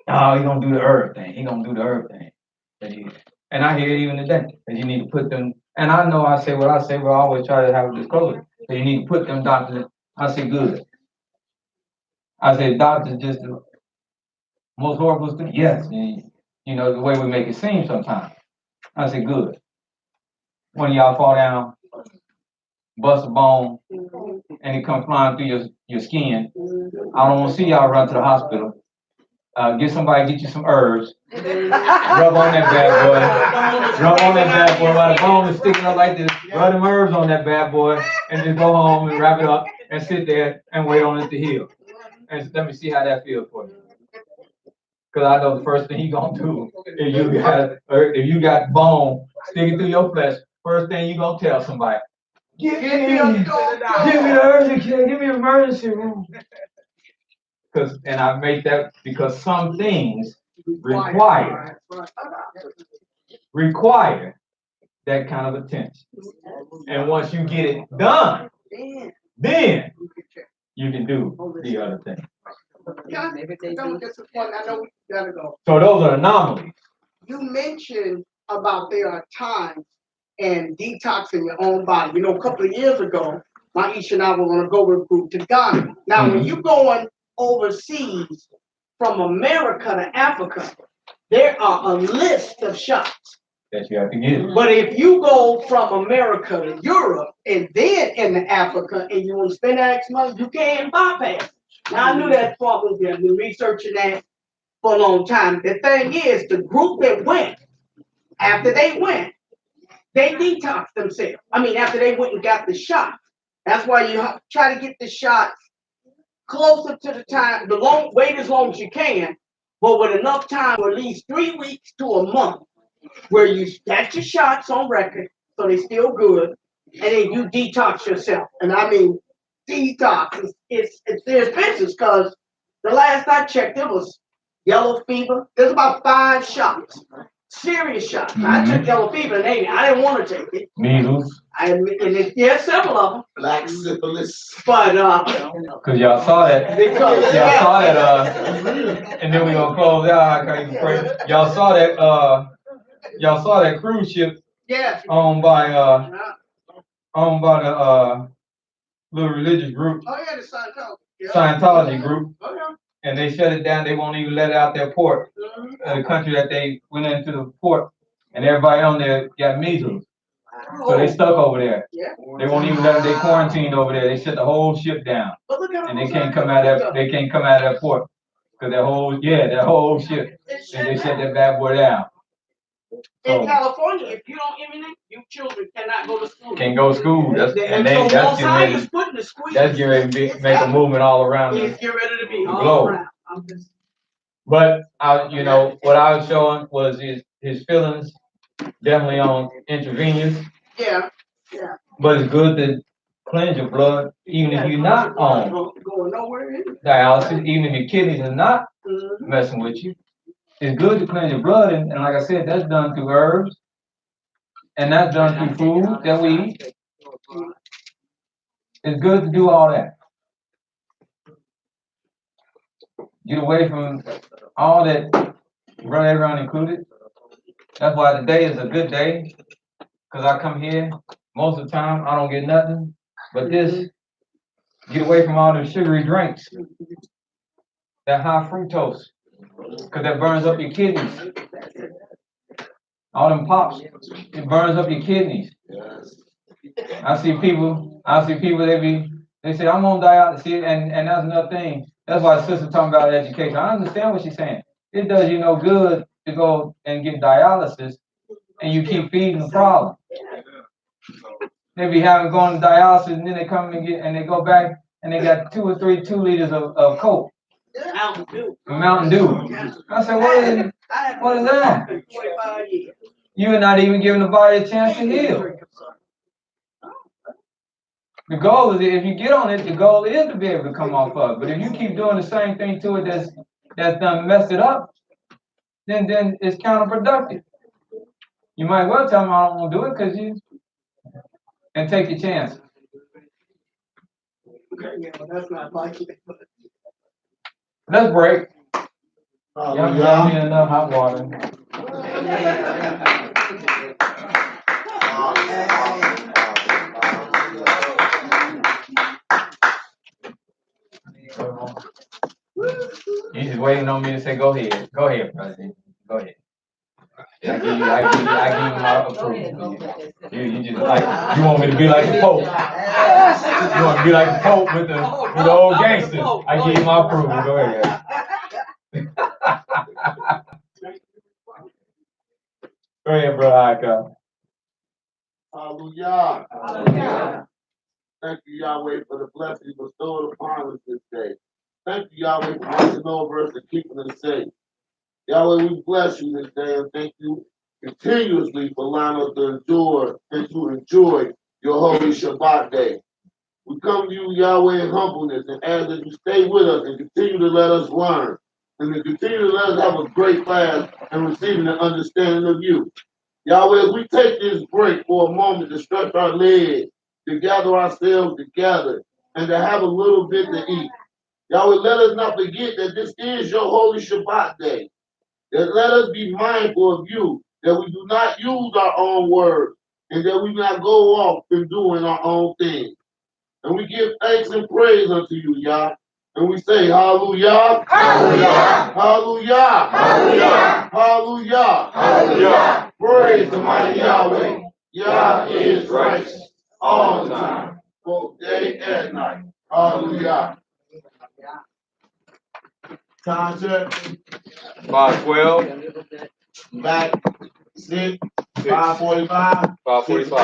Oh, he gonna do the herb thing. He gonna do the herb thing. And I hear it even today, that you need to put them, and I know I say what I say, but I always try to have a disclosure. So you need to put them doctors, I say, good. I say, doctors just the most horrible thing. Yes, you know, the way we make it seem sometimes. I say, good. One of y'all fall down, bust a bone, and it come flying through your skin. I don't want to see y'all run to the hospital. Get somebody, get you some herbs. Rub on that bad boy. Rub on that bad boy while the bone is sticking up like this. Rub them herbs on that bad boy, and just go home and wrap it up and sit there and wait on it to heal. And let me see how that feels for you. Because I know the first thing he gonna do if you got bone sticking through your flesh, first thing you gonna tell somebody, give me the urgent care, give me an emergency room. And I make that because some things require that kind of attention. And once you get it done, then you can do the other thing. Yeah, don't disappoint. I know we gotta go. So those are anomalies. You mentioned about there are times and detoxing your own body. You know, a couple of years ago, Maisha and I were on a go-with group to Ghana. Now, when you're going overseas from America to Africa, there are a list of shots that you have to get. But if you go from America to Europe and then into Africa and you want to spend that X money, you can't bypass. Now, I knew that part was there. I've been researching that for a long time. The thing is, the group that went, after they went, they detoxed themselves. I mean, after they went and got the shot. That's why you try to get the shots closer to the time, wait as long as you can, but with enough time, at least 3 weeks to a month, where you got your shots on record, so they're still good, and then you detox yourself. And I mean, detox, there's business, because the last I checked, it was yellow fever. There's about 5 shots, serious shots. I took yellow fever, and I didn't want to take it. Measles. Several of them. Black syphilis. But because y'all saw that. And then we're gonna close out. Y'all saw that cruise ship. Yes. Owned by the little religious group. Oh yeah, the Scientology. Yeah. Scientology group. Oh yeah. And they shut it down. They won't even let it out their port. The country that they went into the port, and everybody on there got measles. So they stuck over there. Yeah. They won't even let them. They quarantined over there. They shut the whole ship down, and they can't come out of that port because that whole ship. And they shut that bad boy down. In California, if you don't immunate, your children cannot go to school. Can't go to school. That's getting ready to make a movement all around the globe. But what I was showing was his feelings definitely on intravenous. Yeah. But it's good to cleanse your blood, even if you're not on going nowhere. Dialysis, even if your kidneys are not messing with you. It's good to cleanse your blood, and like I said, that's done through herbs, and that's done through food that we eat. It's good to do all that. Get away from all that run around included. That's why today is a good day, because I come here, most of the time, I don't get nothing, but this, get away from all the sugary drinks, that high fructose, because that burns up your kidneys. All them pops, it burns up your kidneys. I see people, they say, I'm on dialysis, and that's another thing. That's why the sister talking about education. I understand what she's saying. It does you no good to go and get dialysis and you keep feeding the problem. They be having going to dialysis, and then they come and they go back, and they got 2 or 3 2 liters of Coke. Mountain Dew. I said, what is that? 25 years. You're not even giving the body a chance to heal. The goal is, if you get on it, the goal is to be able to come off of it. But if you keep doing the same thing to it that's done messed it up, then it's counterproductive. You might well tell them I don't want to do it and take your chance. Yeah, that's not like it. Let's break. Hallelujah. Y'all need enough hot water. You just waiting on me to say, go ahead. Go ahead, President. Go ahead. I give you my approval. You just like, you want me to be like the Pope. You want to be like the Pope with the old gangsters. I give you my approval. Go ahead. Go ahead, Brother Ika. Hallelujah. Hallelujah. Thank you, Yahweh, for the blessing bestowed upon us this day. Thank you, Yahweh, for watching over us and keeping us safe. Yahweh, we bless you this day and thank you continuously for allowing us to endure and to enjoy your holy Shabbat day. We come to you, Yahweh, in humbleness and ask that you stay with us and continue to let us learn and to continue to let us have a great class and receiving the understanding of you. Yahweh, as we take this break for a moment to stretch our legs, to gather ourselves together, and to have a little bit to eat. Yahweh, let us not forget that this is your holy Shabbat day. That let us be mindful of you, that we do not use our own words, and that we not go off and doing our own thing. And we give thanks and praise unto you, Yah. And we say, Hallelujah. Hallelujah. Hallelujah. Hallelujah. Hallelujah. Hallelujah. Praise the mighty Yahweh. Yah is righteous all the time, both day and night. Hallelujah. Time check. 5:12. Back. 6. 5:45. 5:45.